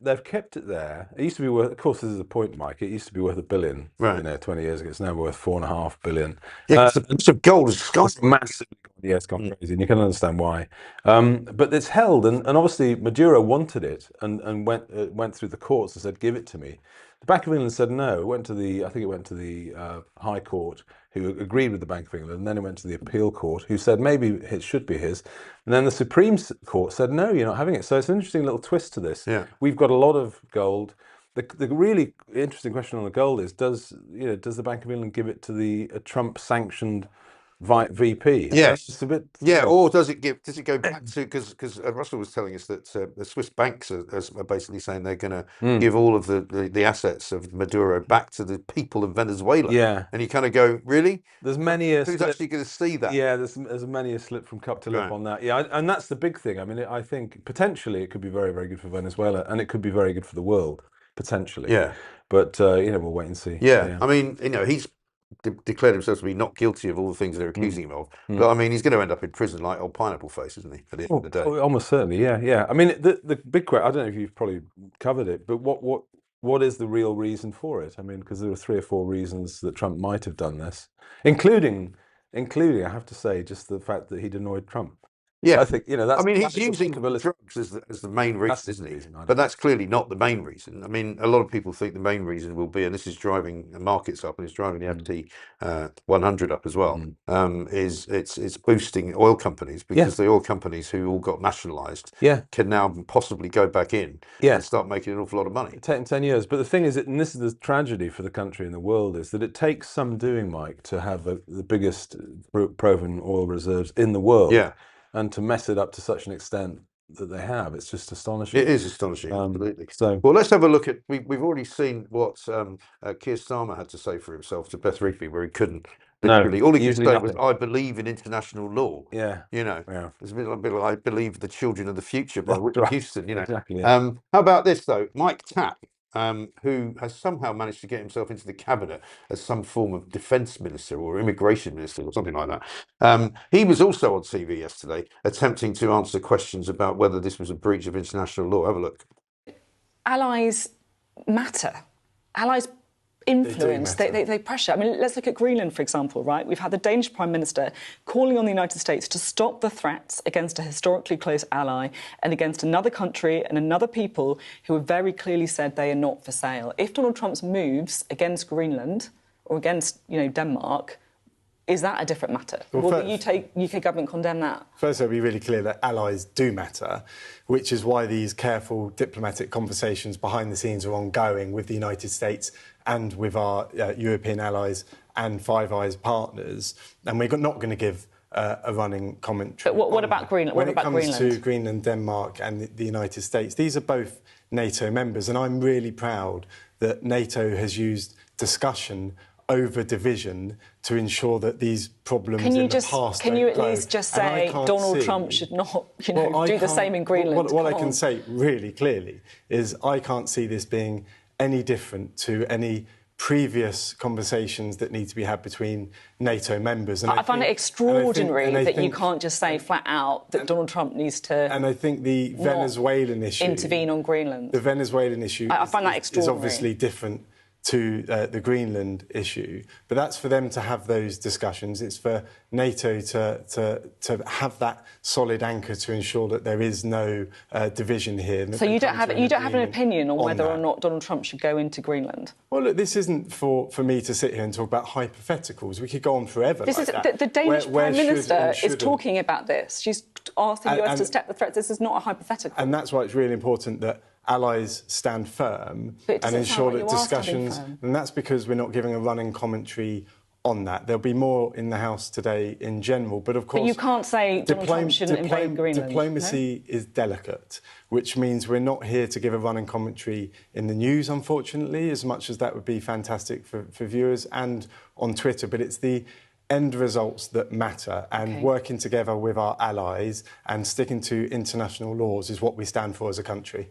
they've kept it there. It used to be worth. Of course, this is a point, Mike. It used to be worth $1 billion. Right. 20 years ago, it's now worth $4.5 billion. Yeah, the price of gold has gone massively. Yeah, it's gone crazy, and you can understand why. But it's held, and obviously Maduro wanted it, and went through the courts and said, "Give it to me." The Bank of England said no. It went to the High Court, who agreed with the Bank of England, and then it went to the Appeal Court, who said maybe it should be his, and then the Supreme Court said no, you're not having it. So it's an interesting little twist to this. Yeah. We've got a lot of gold. The really interesting question on the gold is, does the Bank of England give it to the Trump-sanctioned VP? Yes. It's a bit, or does it go back to, because Russell was telling us that the Swiss banks are basically saying they're going to give all of the assets of Maduro back to the people of Venezuela. Yeah. And you kind of go, really? There's many who's actually going to see that? Yeah, there's many a slip from cup to lip on that. Yeah, and that's the big thing. I mean, I think potentially it could be very, very good for Venezuela, and it could be very good for the world, potentially. Yeah. But we'll wait and see. Yeah. I mean, declared himself to be not guilty of all the things they're accusing him of. But I mean, he's going to end up in prison like old Pineapple Face, isn't he? At the end of the day, almost certainly, yeah. I mean, the big question. I don't know if you've probably covered it, but what is the real reason for it? I mean, because there were 3 or 4 reasons that Trump might have done this, including, I have to say, just the fact that he'd annoyed Trump. yeah, I think that's. I mean, he's using drugs as the main reason, isn't he? But that's clearly not the main reason. I mean, a lot of people think the main reason will be, and this is driving the markets up, and it's driving the FT 100 up as well. Is it's boosting oil companies, because the oil companies who all got nationalised can now possibly go back in and start making an awful lot of money. 10 years. But the thing is, and this is the tragedy for the country and the world, is that it takes some doing, Mike, to have the biggest proven oil reserves in the world. Yeah. And to mess it up to such an extent that they have, it's just astonishing. It is astonishing, absolutely. So, well, let's have a look at. We've already seen what Keir Starmer had to say for himself to Beth Rigby, where he couldn't. Literally, all he could say was, "I believe in international law." Yeah, it's a bit like "I believe the children of the future" by Whitney Houston. Exactly. How about this though? Mike Tapp, who has somehow managed to get himself into the cabinet as some form of defence minister or immigration minister or something like that. He was also on TV yesterday attempting to answer questions about whether this was a breach of international law. Have a look. Allies matter. Allies influence, they pressure. I mean, let's look at Greenland, for example, right? We've had the Danish Prime Minister calling on the United States to stop the threats against a historically close ally and against another country and another people who have very clearly said they are not for sale. If Donald Trump's moves against Greenland or against, Denmark, is that a different matter? Will the UK government condemn that? First, it'll be really clear that allies do matter, which is why these careful diplomatic conversations behind the scenes are ongoing with the United States and with our European allies and Five Eyes partners. And we're not going to give a running commentary. But what about Greenland? When it comes to Greenland, Denmark and the United States, these are both NATO members. And I'm really proud that NATO has used discussion over division to ensure that these problems in the past Can you at least just say Donald Trump should not, do the same in Greenland? What I can say really clearly is I can't see this being any different to any previous conversations that need to be had between NATO members. And I find it extraordinary that you can't just say flat out that Donald Trump needs to. And I think the Venezuelan issue intervene on Greenland. The Venezuelan issue I find that extraordinary. Is obviously different to the Greenland issue, but that's for them to have those discussions. It's for NATO to have that solid anchor to ensure that there is no division here. So you don't have an opinion on whether or not Donald Trump should go into Greenland? Well, look, this isn't for me to sit here and talk about hypotheticals. We could go on forever. The Danish Prime Minister is talking about this. She's asked the US to step the threats. This is not a hypothetical. And that's why it's really important that allies stand firm and ensure that discussions, and that's because we're not giving a running commentary on that. There'll be more in the House today in general, but of course... But you can't say Donald Trump shouldn't invade Greenland. Diplomacy is delicate, which means we're not here to give a running commentary in the news, unfortunately, as much as that would be fantastic for viewers, and on Twitter, but it's the end results that matter, and working together with our allies and sticking to international laws is what we stand for as a country.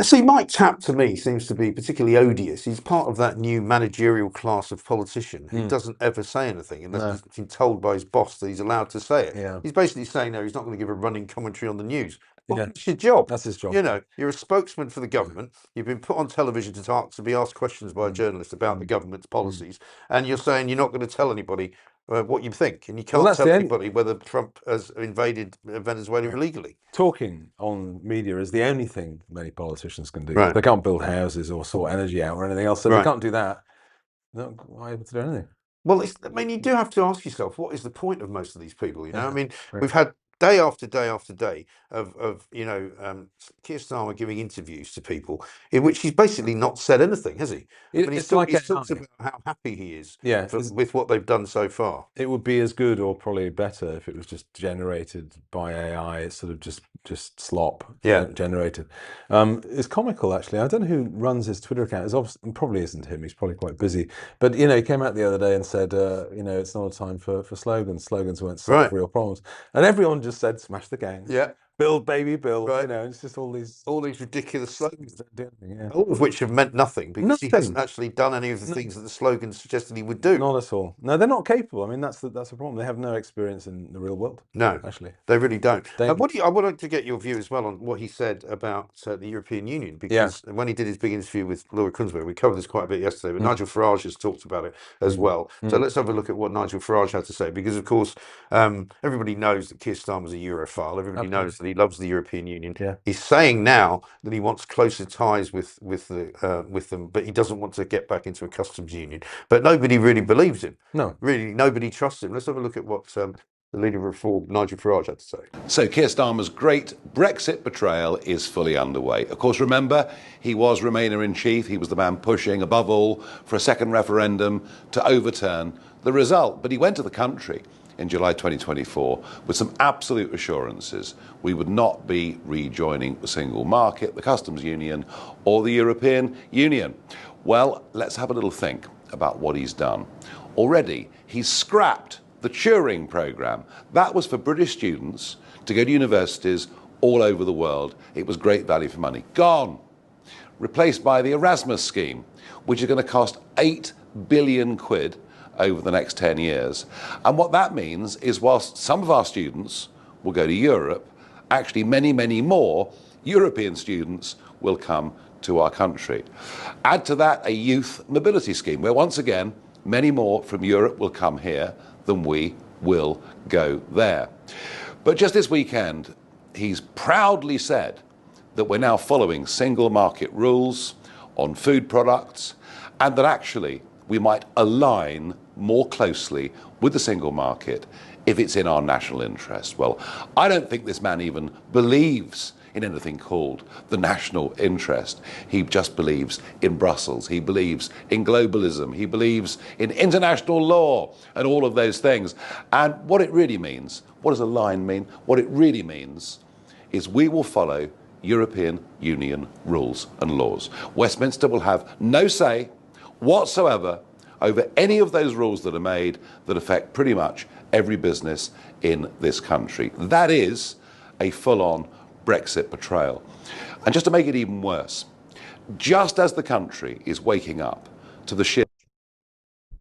See, Mike Tapp to me seems to be particularly odious. He's part of that new managerial class of politician who doesn't ever say anything unless he's been told by his boss that he's allowed to say it. Yeah. He's basically saying, no, he's not going to give a running commentary on the news. Well, it's your job. That's his job. You're a spokesman for the government. You've been put on television to be asked questions by a journalist about the government's policies, and you're saying you're not going to tell anybody what you think, and you can't tell anybody whether Trump has invaded Venezuela illegally. Talking on media is the only thing many politicians can do. Right. They can't build houses or sort energy out or anything else, so they can't do that. They're not able to do anything. Well, you do have to ask yourself, what is the point of most of these people? I mean, we've had day after day after day of Keir Starmer giving interviews to people in which he's basically not said anything, has he? He's talked about how happy he is with what they've done so far. It would be as good or probably better if it was just generated by AI. It's sort of just slop generated. It's comical, actually. I don't know who runs his Twitter account. It probably isn't him. He's probably quite busy. But, he came out the other day and said, it's not a time for slogans. Slogans won't solve real problems. And everyone just said, smash the gangs. Yeah. Build, baby, build. Right. You know, it's just all these ridiculous slogans, yeah. all of which have meant nothing because he hasn't Nothing. actually done any of the things that the slogan suggested he would do. Not at all. No, they're not capable. I mean, that's the problem. They have no experience in the real world. No, actually, they really don't. I Dangerous. wanted to get your view as well on what he said about the European Union, because when he did his big interview with Laura Kunsberg, we covered this quite a bit yesterday, but Nigel Farage has talked about it as well. So let's have a look at what Nigel Farage had to say, because of course everybody knows that Keir Starmer's a Europhile. Everybody knows that he loves the European Union. Yeah. He's saying now that he wants closer ties with them, but he doesn't want to get back into a customs union. But nobody really believes him. No, really, nobody trusts him. Let's have a look at what the leader of Reform, Nigel Farage, had to say. So Keir Starmer's great Brexit betrayal is fully underway. Of course, remember, he was Remainer-in-Chief. He was the man pushing, above all, for a second referendum to overturn the result. But he went to the country in July 2024 with some absolute assurances we would not be rejoining the single market, the customs union, or the European Union. Well, let's have a little think about what he's done. Already, he's scrapped the Turing programme. That was for British students to go to universities all over the world. It was great value for money. Gone. Replaced by the Erasmus scheme, which is going to cost 8 billion quid over the next 10 years. And what that means is, whilst some of our students will go to Europe, actually many, many more European students will come to our country. Add to that a youth mobility scheme, where once again, many more from Europe will come here than we will go there. But just this weekend, he's proudly said that we're now following single market rules on food products, and that actually we might align more closely with the single market if it's in our national interest. Well, I don't think this man even believes in anything called the national interest. He just believes in Brussels. He believes in globalism. He believes in international law and all of those things. And what it really means, what does align mean? What it really means is we will follow European Union rules and laws. Westminster will have no say whatsoever over any of those rules that are made that affect pretty much every business in this country. That is a full-on Brexit betrayal. And just to make it even worse, just as the country is waking up to the sheer...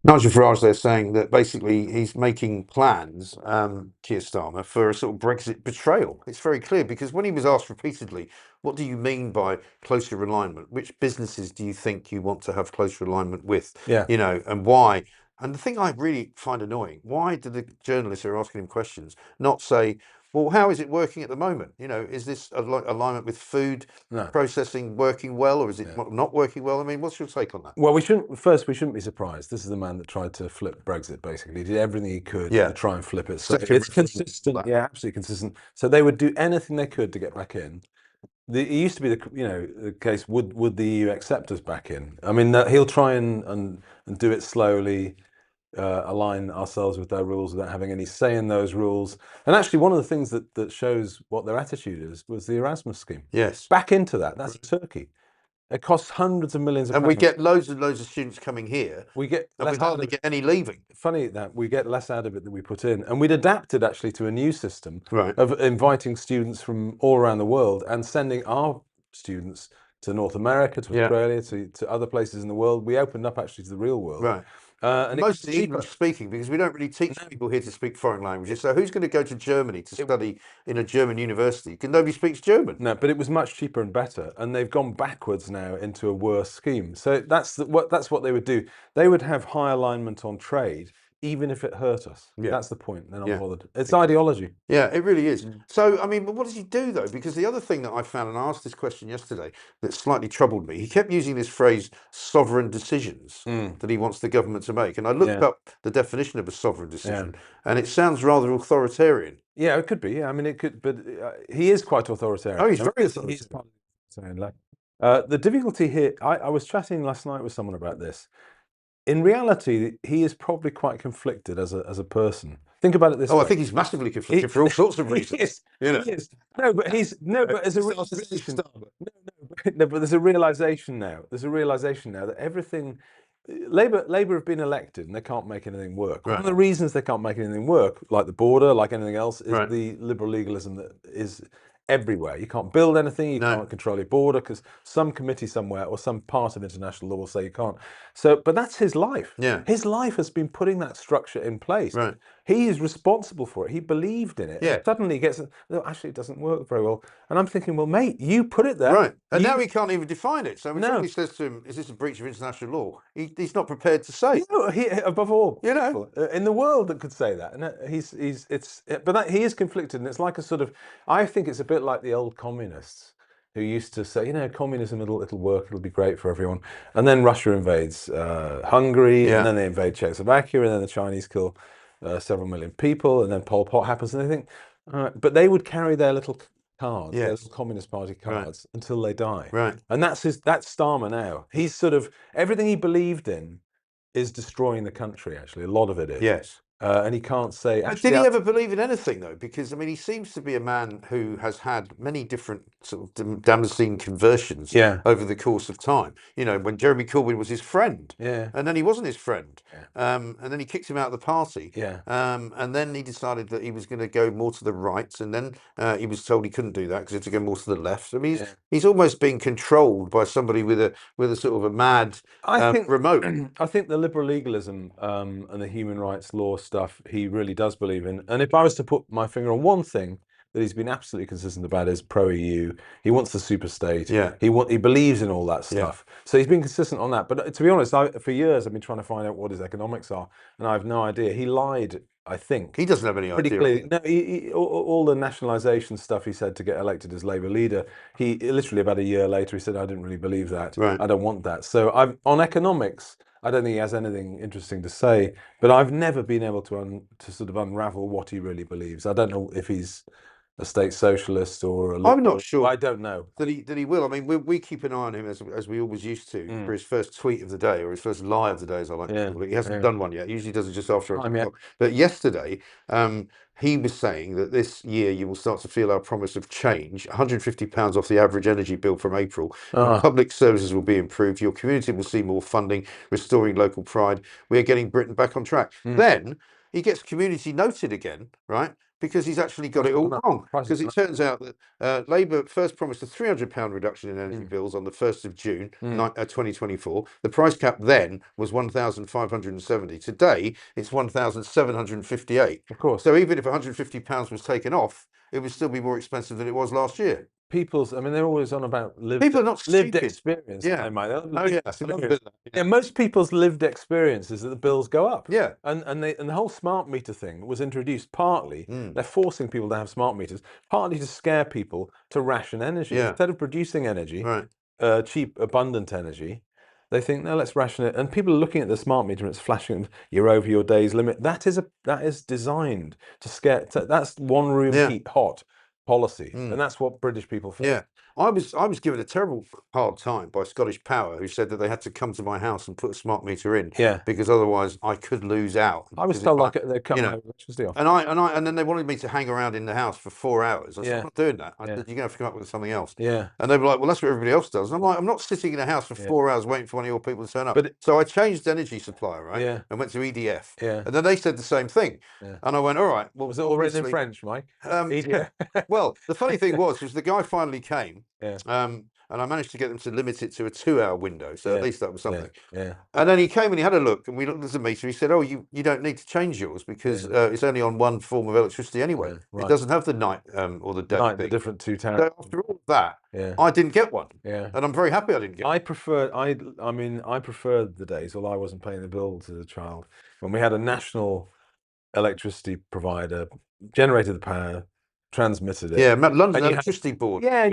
Nigel Farage there saying that basically he's making plans, Keir Starmer, for a sort of Brexit betrayal. It's very clear, because when he was asked repeatedly, what do you mean by closer alignment? Which businesses do you think you want to have closer alignment with? Yeah. You know, and why? And the thing I really find annoying, why do the journalists who are asking him questions not say, well, how is it working at the moment? You know, is this alignment with food processing working well, or is it not working well? I mean, what's your take on that? Well, we shouldn't be surprised. This is the man that tried to flip Brexit, basically. He did everything he could to try and flip it. So it's consistent. Yeah, absolutely consistent. So they would do anything they could to get back in. It used to be the case, would the EU accept us back in? I mean, he'll try and do it slowly, align ourselves with their rules without having any say in those rules. And actually, one of the things that shows what their attitude is was the Erasmus scheme. Yes. Back into that. That's Turkey. It costs hundreds of millions of pounds. And we get loads and loads of students coming here. We hardly get any leaving. Funny that we get less out of it than we put in. And we'd adapted actually to a new system Right. of inviting students from all around the world and sending our students to North America, to Australia, to other places in the world. We opened up actually to the real world. Right. And mostly English speaking, because we don't really teach people here to speak foreign languages. So who's going to go to Germany to study in a German university? Because nobody speaks German. No, but it was much cheaper and better, and they've gone backwards now into a worse scheme. So that's what they would do. They would have high alignment on trade, even if it hurt us. Yeah. That's the point. They're not bothered. It's ideology. Yeah, it really is. So, I mean, but what does he do, though? Because the other thing that I found, and I asked this question yesterday, that slightly troubled me, he kept using this phrase, sovereign decisions, that he wants the government to make. And I looked up the definition of a sovereign decision, and it sounds rather authoritarian. Yeah, it could be. Yeah, I mean, it could, but he is quite authoritarian. Oh, he's very authoritarian. The difficulty here, I was chatting last night with someone about this. In reality, he is probably quite conflicted as a person. Think about it this way. I think he's massively conflicted for all sorts of reasons. He is. No, but as a realization. No, but there's a realization now. There's a realization now that everything. Labour have been elected and they can't make anything work. One of the reasons they can't make anything work, like the border, like anything else, is the liberal legalism that is everywhere. You can't build anything. You can't control your border because some committee somewhere or some part of international law will say you can't. So, but that's his life. Yeah. His life has been putting that structure in place. Right. He is responsible for it. He believed in it. Yeah. And suddenly he gets, no, actually it doesn't work very well. And I'm thinking, well, mate, you put it there. Right. And now he can't even define it. So when somebody says to him, is this a breach of international law? He's not prepared to say. No, he, above all, people in the world that could say that. And he is conflicted. And it's like a sort of, I think it's a bit like the old communists who used to say, communism, it'll work, it'll be great for everyone. And then Russia invades Hungary, and then they invade Czechoslovakia, and then the Chinese kill several million people, and then Pol Pot happens, and they think, but they would carry their little cards, their little Communist Party cards, until they die. Right. And that's Starmer now. He's sort of, everything he believed in is destroying the country, actually. A lot of it is. Yes. And he can't say. Did he ever believe in anything, though? Because, I mean, he seems to be a man who has had many different sort of Damascene conversions over the course of time. You know, when Jeremy Corbyn was his friend. Yeah. And then he wasn't his friend. Yeah. And then he kicked him out of the party. Yeah. And then he decided that he was going to go more to the right. And then he was told he couldn't do that because he had to go more to the left. I mean, he's almost being controlled by somebody with a sort of a mad remote. I think the liberal legalism and the human rights law stuff he really does believe in. And if I was to put my finger on one thing that he's been absolutely consistent about, is pro-EU. He wants the super state. Yeah. He believes in all that stuff. So he's been consistent on that. But to be honest, for years I've been trying to find out what his economics are, and I have no idea. He lied, I think. He doesn't have any idea. Clearly. No, all the nationalisation stuff he said to get elected as Labour leader, he literally about a year later he said, I didn't really believe that. Right. I don't want that. So on economics, I don't think he has anything interesting to say, but I've never been able to sort of unravel what he really believes. I don't know if he's a state socialist or a liberal. I'm not sure. I don't know that he will. I mean, we keep an eye on him as we always used to for his first tweet of the day, or his first lie of the day, as I like to call it. He hasn't done one yet. He usually does it just after a But yesterday, he was saying that this year you will start to feel our promise of change. £150 off the average energy bill from April. Public services will be improved. Your community will see more funding, restoring local pride. We are getting Britain back on track. Then he gets community noted again, right? Because he's actually got it all wrong. Because it turns out that Labour first promised a £300 reduction in energy bills on the 1st of June 2024. The price cap then was 1,570. Today, it's 1,758. Of course. So even if £150 was taken off, it would still be more expensive than it was last year. They're always on about lived experience. Yeah. Most people's lived experience is that the bills go up. Yeah. And the whole smart meter thing was introduced partly, they're forcing people to have smart meters, partly to scare people to ration energy. Yeah. Instead of producing energy, cheap, abundant energy, they think, no, let's ration it. And people are looking at the smart meter and it's flashing, you're over your day's limit. That is designed to scare, that's one room heat hot policy, and that's what British people feel. Yeah, I was given a terrible hard time by Scottish Power, who said that they had to come to my house and put a smart meter in, because otherwise I could lose out. I was told like they're cutting my electricity off. And then they wanted me to hang around in the house for 4 hours. I said, I'm not doing that. I said, you're going to have to come up with something else. Yeah. And they were like, well, that's what everybody else does. And I'm like, I'm not sitting in a house for 4 hours waiting for one of your people to turn up. So I changed energy supplier, right? And went to EDF. Yeah. And then they said the same thing. Yeah. And I went, all right. Well, was it all written in French, Mike? Well, the funny thing was the guy finally came, and I managed to get them to limit it to a 2-hour window, so at least that was something. Yeah. And then he came and he had a look, and we looked at the meter. He said, "Oh, you don't need to change yours because it's only on one form of electricity anyway. It doesn't have the night or the day. The different two tariffs." So after all of that, I didn't get one. Yeah. And I'm very happy I didn't get one. I preferred the days, although I wasn't paying the bills as a child, when we had a national electricity provider, generated the power, transmitted it. Yeah, London Electricity Board. Yeah,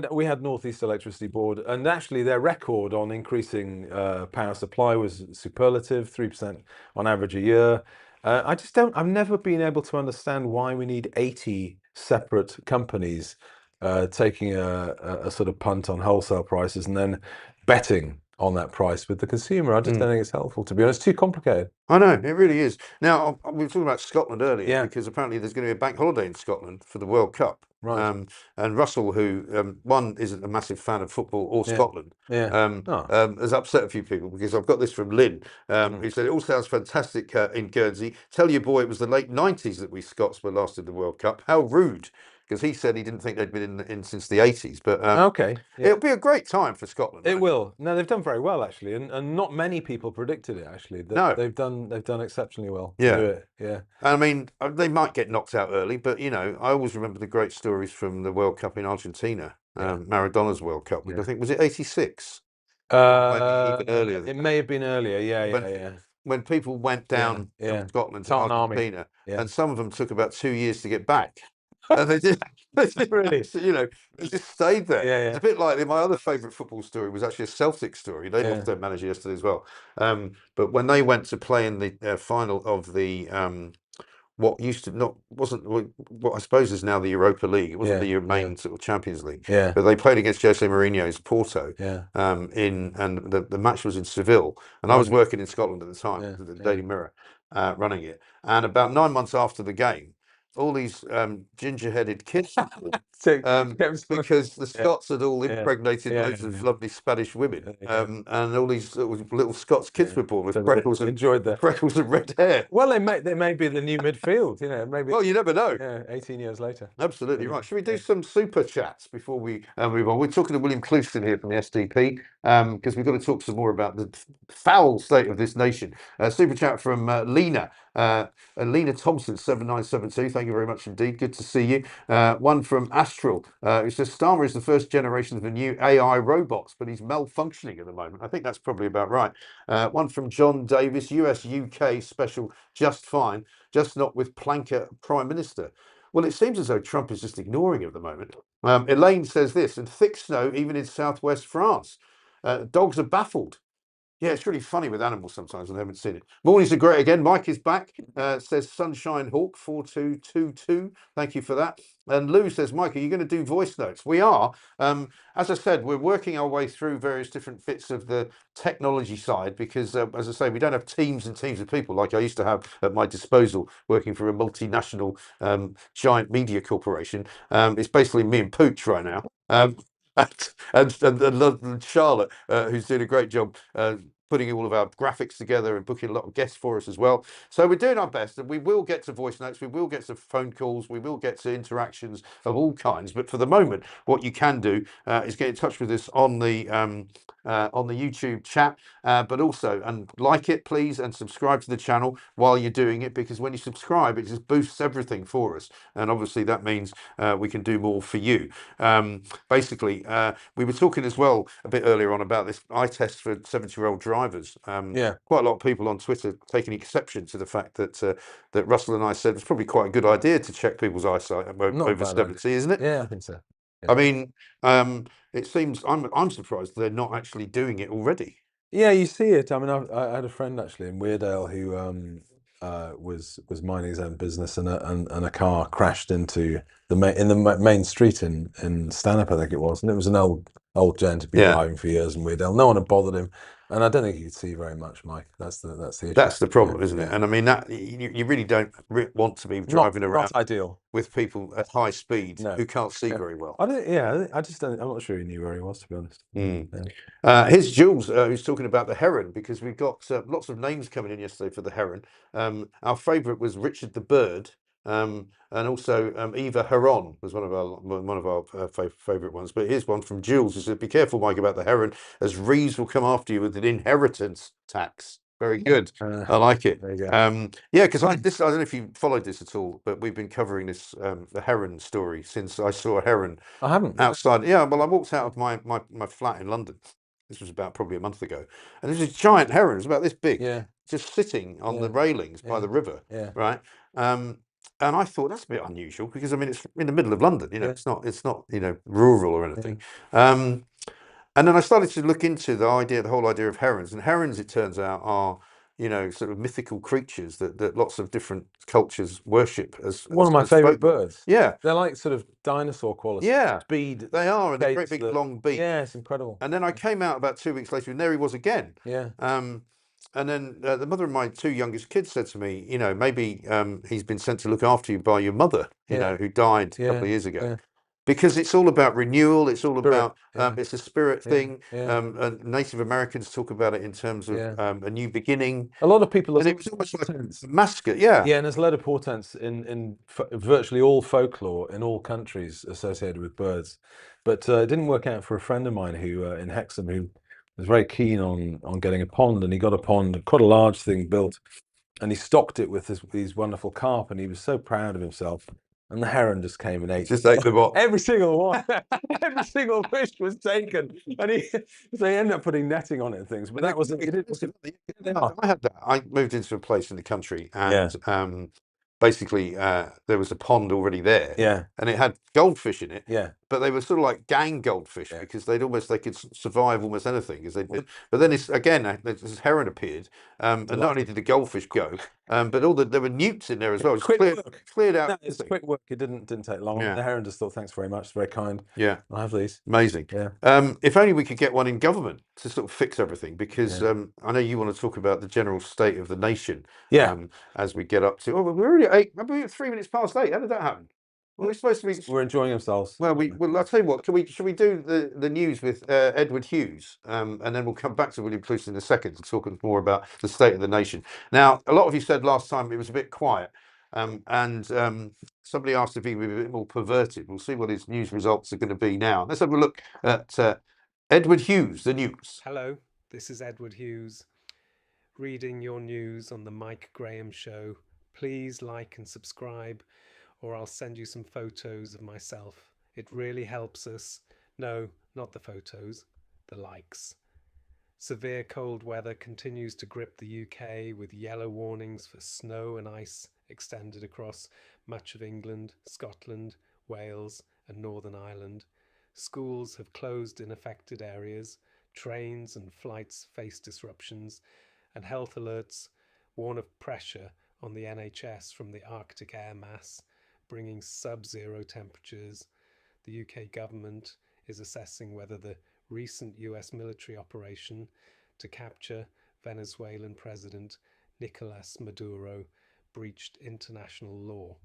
we had North East Electricity Board, and actually their record on increasing power supply was superlative, 3% on average a year. I've never been able to understand why we need 80 separate companies taking a sort of punt on wholesale prices and then betting on that price with the consumer. I just don't think it's helpful, to be honest. It's too complicated. I know, it really is. Now, we were talking about Scotland earlier, because apparently there's going to be a bank holiday in Scotland for the World Cup. Right. And Russell, who one isn't a massive fan of football or Scotland, has upset a few people, because I've got this from Lynn, who said, it all sounds fantastic in Guernsey. Tell your boy it was the late 90s that we Scots were last in the World Cup. How rude. because he said he didn't think they'd been in since the 80s. But okay, yeah. it'll be a great time for Scotland. It will. No, they've done very well actually, and not many people predicted it actually. No, they've done exceptionally well yeah. to do it. Yeah. I mean, they might get knocked out early, but you know, I always remember the great stories from the World Cup in Argentina, Maradona's World Cup, which I think was it 86. Maybe even earlier. It may have been earlier. Yeah, when people went down from Scotland to Argentina, and some of them took about 2 years to get back. And they did really, you know, they just stayed there. Yeah. It's a bit like my other favourite football story was actually a Celtic story. They lost their manager yesterday as well. But when they went to play in the final of the what used to wasn't what I suppose is now the Europa League. It wasn't the main sort of Champions League. Yeah. But they played against Jose Mourinho's Porto. Yeah. And the match was in Seville, and I was working in Scotland at the time, the Daily Mirror, running it. And about 9 months after the game, all these ginger-headed kids, because the Scots had all impregnated loads of lovely Spanish women, and all these little Scots kids were born with freckles and red hair. Well, they may be the new midfield, you know. Maybe. Well, you never know. Yeah, 18 years later. Absolutely right. Should we do some super chats before we move on? We're talking to William Clouston here from the SDP, because we've got to talk some more about the foul state of this nation. Super chat from Lena. Lena Thompson 7972. Thank you very much indeed. Good to see you. One from Astral, who says Starmer is the first generation of the new AI robots, but he's malfunctioning at the moment. I think that's probably about right. One from John Davis, US UK special, just fine, just not with Planker Prime Minister. Well, it seems as though Trump is just ignoring it at the moment. Elaine says this, and thick snow even in southwest France. Dogs are baffled. Yeah, it's really funny with animals sometimes, and I haven't seen it. Mornings are great again. Mike is back, says Sunshine Hawk 4222. Thank you for that. And Lou says, Mike, are you going to do voice notes? We are. As I said, we're working our way through various different bits of the technology side because, as I say, we don't have teams and teams of people like I used to have at my disposal working for a multinational giant media corporation. It's basically me and Pooch right now. And Charlotte, who's doing a great job putting all of our graphics together and booking a lot of guests for us as well. So we're doing our best, and we will get to voice notes, we will get to phone calls, we will get to interactions of all kinds. But for the moment, what you can do is get in touch with us on the YouTube chat, but also and like it, please, and subscribe to the channel while you're doing it, because when you subscribe, it just boosts everything for us, and obviously that means we can do more for you. Basically, we were talking as well a bit earlier on about this eye test for 70-year-old drivers. Quite a lot of people on Twitter taking exception to the fact that that Russell and I said it's probably quite a good idea to check people's eyesight over 70, isn't it? Yeah, I think so. Yeah. I mean, it seems I'm surprised they're not actually doing it already. Yeah, you see it. I mean, I had a friend actually in Weardale who was minding his own business, and a car crashed into the main street in Stanhope, I think it was, and it was an old gent who'd been driving for years in Weardale. No one had bothered him, and I don't think he could see very much, Mike. That's the issue. That's the problem, isn't it? And I mean that you really don't want to be driving around not ideal with people at high speed who can't see very well. I just don't. I'm not sure he knew where he was, to be honest. Here's Jules, who's talking about the heron, because we've got lots of names coming in yesterday for the heron. Our favourite was Richard the Bird, and also Eva Heron was one of our favourite ones. But here's one from Jules, who said, "Be careful, Mike, about the heron, as Reeves will come after you with an inheritance tax." Very good. I like it. There you go. Yeah, because I don't know if you followed this at all, but we've been covering this the heron story since I saw a heron. I haven't. Outside. Yeah, well, I walked out of my flat in London. This was about probably a month ago, and there's a giant heron. It's about this big, just sitting on the railings by the river, right? And I thought that's a bit unusual because I mean it's in the middle of London, you know, it's not you know, rural or anything. And then I started to look into the whole idea of herons, and herons, it turns out, are, you know, sort of mythical creatures that lots of different cultures worship as one of my favourite birds. Yeah, they're like sort of dinosaur quality. Yeah, speed. They are, and a great big long beak. Yeah, it's incredible. And then I came out about 2 weeks later, and there he was again. Yeah. And then the mother of my two youngest kids said to me, you know, maybe he's been sent to look after you by your mother, you know, who died a couple of years ago. Because it's all about renewal. It's all about it's a spirit thing. And Native Americans talk about it in terms of a new beginning. A lot of people, and it was almost like a massacre. Yeah, and there's a lot of portents in virtually all folklore in all countries associated with birds. But it didn't work out for a friend of mine who in Hexham, who was very keen on getting a pond, and he got a pond, quite a large thing built, and he stocked it with these wonderful carp, and he was so proud of himself. And the heron just came and ate them all. Every single one. Every single fish was taken. And they ended up putting netting on it and things. But that wasn't. I had that. I moved into a place in the country, and basically there was a pond already there. Yeah. And it had goldfish in it. Yeah. But they were sort of like gang goldfish because they could survive almost anything. But then this heron appeared, and not only did the goldfish go, but there were newts in there as well. Cleared out. No, it's quick work. It didn't take long. Yeah. The heron just thought, thanks very much. It's very kind. Yeah. I'll have these. Amazing. Yeah. If only we could get one in government to sort of fix everything, because I know you want to talk about the general state of the nation. Yeah. As we get up to, we're already at 8. Maybe we're 3 minutes past 8. How did that happen? Well, we're supposed to be. We're enjoying ourselves. Well, I'll tell you what. Should we do the news with Edward Hughes, and then we'll come back to William Cluse in a second to talk more about the state of the nation. Now, a lot of you said last time it was a bit quiet, and somebody asked if he would be a bit more perverted. We'll see what his news results are going to be now. Let's have a look at Edward Hughes, the news. Hello, this is Edward Hughes, reading your news on the Mike Graham Show. Please like and subscribe, or I'll send you some photos of myself. It really helps us. No, not the photos, the likes. Severe cold weather continues to grip the UK, with yellow warnings for snow and ice extended across much of England, Scotland, Wales and Northern Ireland. Schools have closed in affected areas, trains and flights face disruptions, and health alerts warn of pressure on the NHS from the Arctic air mass, bringing sub-zero temperatures. The UK government is assessing whether the recent US military operation to capture Venezuelan President Nicolas Maduro breached international law.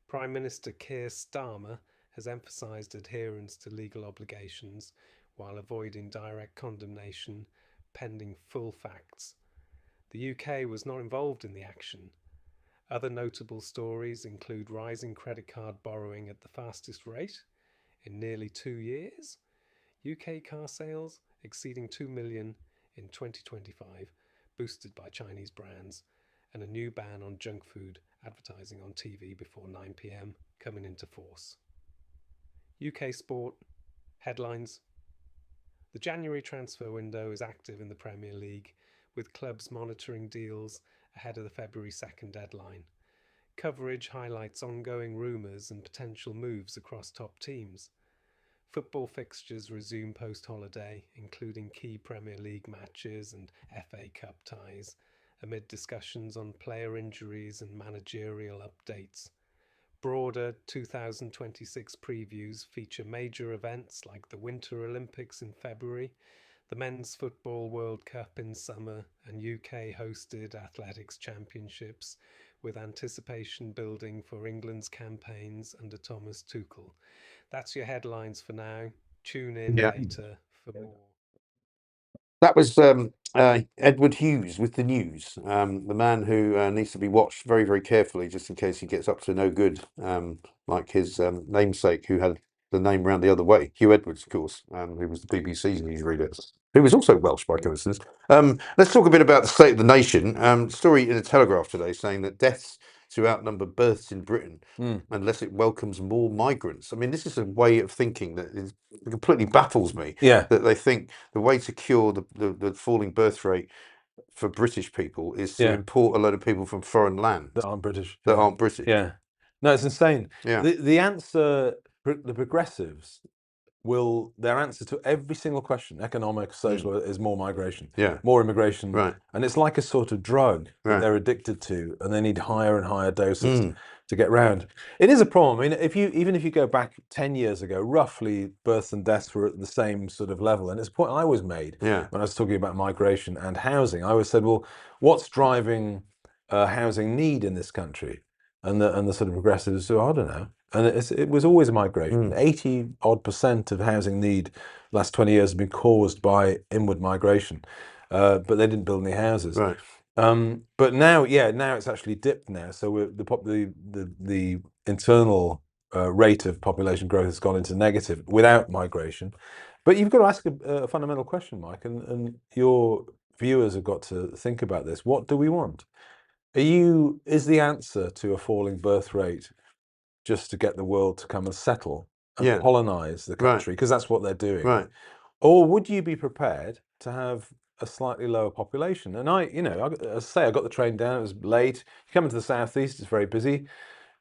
Prime Minister Keir Starmer has emphasised adherence to legal obligations while avoiding direct condemnation pending full facts. The UK was not involved in the action. Other notable stories include rising credit card borrowing at the fastest rate in nearly 2 years, UK car sales exceeding 2 million in 2025, boosted by Chinese brands, and a new ban on junk food advertising on TV before 9 p.m. coming into force. UK sport headlines. The January transfer window is active in the Premier League, with clubs monitoring deals ahead of the February 2nd deadline. Coverage highlights ongoing rumours and potential moves across top teams. Football fixtures resume post-holiday, including key Premier League matches and FA Cup ties, amid discussions on player injuries and managerial updates. Broader 2026 previews feature major events like the Winter Olympics in February, the Men's Football World Cup in summer, and UK-hosted athletics championships, with anticipation building for England's campaigns under Thomas Tuchel. That's your headlines for now. Tune in later for more. That was Edward Hughes with the news, the man who needs to be watched very, very carefully just in case he gets up to no good, like his namesake, who had the name round the other way, Hugh Edwards, of course, who was the BBC's newsreader, who was also Welsh by coincidence. Let's talk a bit about the state of the nation. Story in the Telegraph today saying that deaths to outnumber births in Britain unless it welcomes more migrants. I mean, this is a way of thinking that completely baffles me. Yeah. That they think the way to cure the falling birth rate for British people is to import a load of people from foreign lands that aren't British. Yeah. No, it's insane. Yeah. The answer, the progressives their answer to every single question, economic, social, is more migration, more immigration. Right. And it's like a sort of drug that they're addicted to, and they need higher and higher doses to get round. It is a problem. I mean, even if you go back 10 years ago, roughly births and deaths were at the same sort of level. And it's a point I always made when I was talking about migration and housing. I always said, well, what's driving housing need in this country? And the sort of progressives, so I don't know. And it was always a migration. 80% of housing need last 20 years has been caused by inward migration, but they didn't build any houses. Right. But now, now it's actually dipped now. So the internal rate of population growth has gone into negative without migration. But you've got to ask a fundamental question, Mike, and your viewers have got to think about this. What do we want? Is the answer to a falling birth rate just to get the world to come and settle and colonize the country, because that's what they're doing? Right. Or would you be prepared to have a slightly lower population? And I got the train down, it was late. You come into the southeast, it's very busy.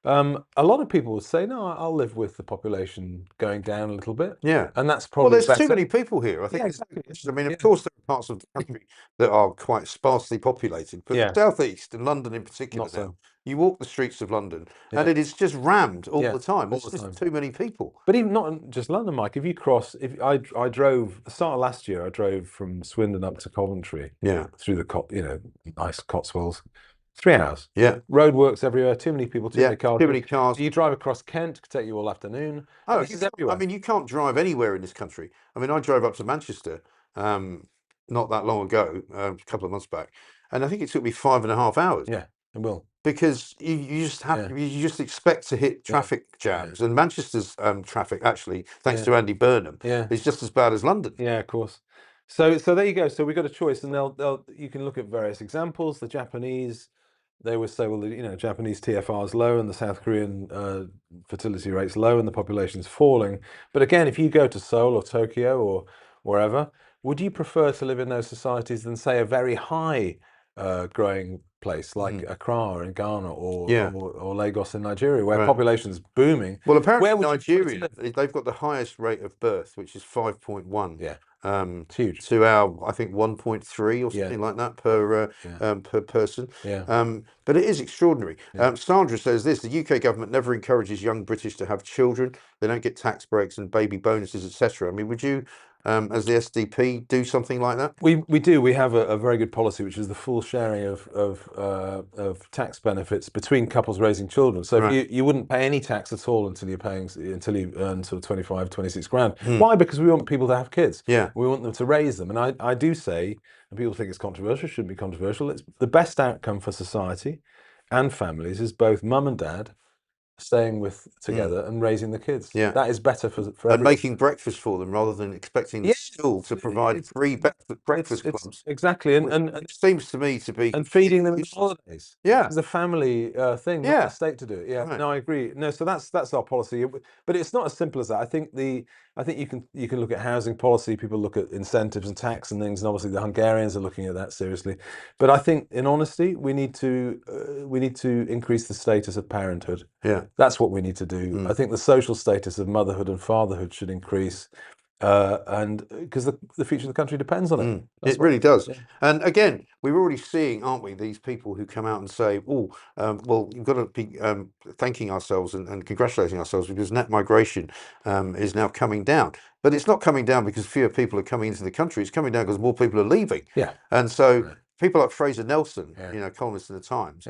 A lot of people would say, no, I'll live with the population going down a little bit. Yeah. And that's probably there's too many people here. I think. Yeah, exactly. I mean, of course, there are parts of the country that are quite sparsely populated, but the southeast and London in particular Not so. you walk the streets of London and it is just rammed all the time. There's just too many people. But even not just London, Mike. If you cross, I drove, the start of last year, I drove from Swindon up to Coventry. Yeah. Through the nice Cotswolds. 3 hours. Yeah. Roadworks everywhere. Too many people. Too many cars. Too many cars. You drive across Kent, could take you all afternoon. Oh, this is everywhere. I mean, you can't drive anywhere in this country. I mean, I drove up to Manchester not that long ago, a couple of months back, and I think it took me 5.5 hours. Yeah, it will. Because you just have you just expect to hit traffic jams, and Manchester's traffic actually, thanks to Andy Burnham, is just as bad as London. Yeah, of course. So there you go. So we've got a choice, and you can look at various examples. The Japanese, they would say, well, Japanese TFR is low and the South Korean fertility rate's low and the population's falling. But again, if you go to Seoul or Tokyo or wherever, would you prefer to live in those societies than, say, a very high growing place like Accra in Ghana or Lagos in Nigeria, where population's booming? Well, apparently Nigeria, they've got the highest rate of birth, which is 5.1. Yeah. It's huge. To our, I think, 1.3 or something like that per person. Yeah. But it is extraordinary. Sandra says this: the UK government never encourages young British to have children. They don't get tax breaks and baby bonuses, etc. I mean, would you, as the SDP, do something like that? We do. We have a very good policy, which is the full sharing of tax benefits between couples raising children. So if you wouldn't pay any tax at all until you earn sort of 25, 26 grand. Why? Because we want people to have kids. Yeah. We want them to raise them. And I do say, and people think it's controversial, shouldn't be controversial, it's the best outcome for society and families is both mum and dad staying together and raising the kids. Yeah, that is better for everyone. And making breakfast for them rather than expecting the school to provide free breakfast clubs. Exactly, and it seems to me to be, and feeding them in holidays. Yeah, it's a family thing, not the state to do it. Yeah, no, I agree. No, so that's our policy, but it's not as simple as that. I think you can look at housing policy. People look at incentives and tax and things, and obviously the Hungarians are looking at that seriously. But I think, in honesty, we need to increase the status of parenthood. Yeah. That's what we need to do. I think the social status of motherhood and fatherhood should increase, and because the future of the country depends on it. It really does. Yeah. And again, we're already seeing, aren't we, these people who come out and say, well, you've got to be thanking ourselves and congratulating ourselves because net migration is now coming down. But it's not coming down because fewer people are coming into the country. It's coming down because more people are leaving. Yeah. And so people like Fraser Nelson, columnist in the Times,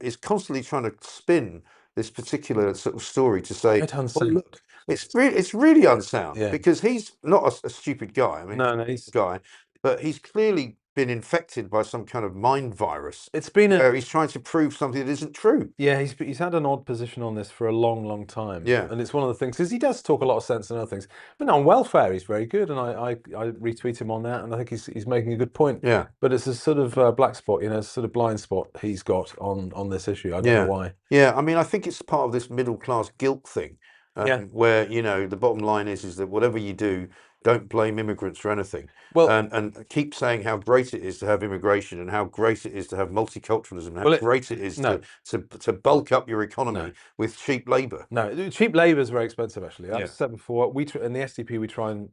is constantly trying to spin this particular sort of story to say, well, look, it's really unsound because he's not a stupid guy. I mean, he's a guy, but he's clearly been infected by some kind of mind virus. It's been where he's trying to prove something that isn't true. Yeah, he's had an odd position on this for a long time. Yeah, and it's one of the things because he does talk a lot of sense and other things. But on welfare, he's very good, and I retweet him on that, and I think he's making a good point. Yeah, but it's a sort of black spot, a sort of blind spot he's got on this issue. I don't know why. Yeah, I mean, I think it's part of this middle class guilt thing, where the bottom line is that whatever you do, don't blame immigrants for anything. Well, and keep saying how great it is to have immigration and how great it is to have multiculturalism, and how great it is to bulk up your economy with cheap labour. No, cheap labour is very expensive, actually. I've said before, in the SDP we try and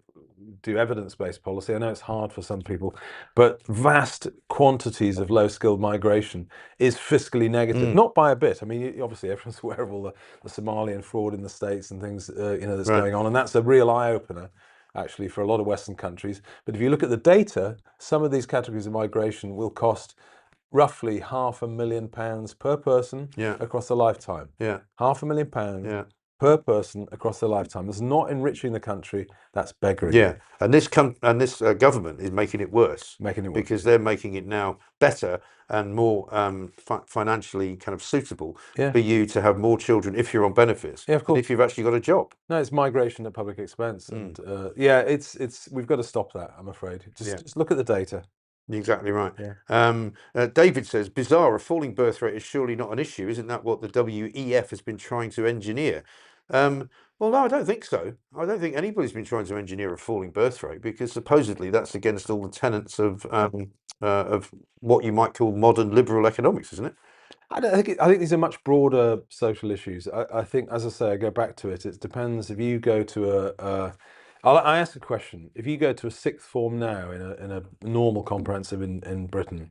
do evidence-based policy. I know it's hard for some people, but vast quantities of low-skilled migration is fiscally negative, not by a bit. I mean, obviously everyone's aware of all the Somalian fraud in the States and things that's going on, and that's a real eye-opener actually for a lot of Western countries. But if you look at the data, some of these categories of migration will cost roughly £500,000 per person across a lifetime. Yeah, £500,000 per person across their lifetime. That's not enriching the country. That's beggary. Yeah, and this government is making it worse. Making it worse. Because they're making it now better and more financially kind of suitable for you to have more children if you're on benefits. Yeah, of course. If you've actually got a job. No, it's migration at public expense, and it's we've got to stop that. I'm afraid. Just look at the data. You're exactly right. Yeah. David says, bizarre, a falling birth rate is surely not an issue. Isn't that what the WEF has been trying to engineer? Well, no, I don't think so. I don't think anybody's been trying to engineer a falling birth rate, because supposedly that's against all the tenets of what you might call modern liberal economics, isn't it? I think these are much broader social issues. I think, as I say, I go back to it. It depends if you go to I ask a question. If you go to a sixth form now in a normal comprehensive in Britain,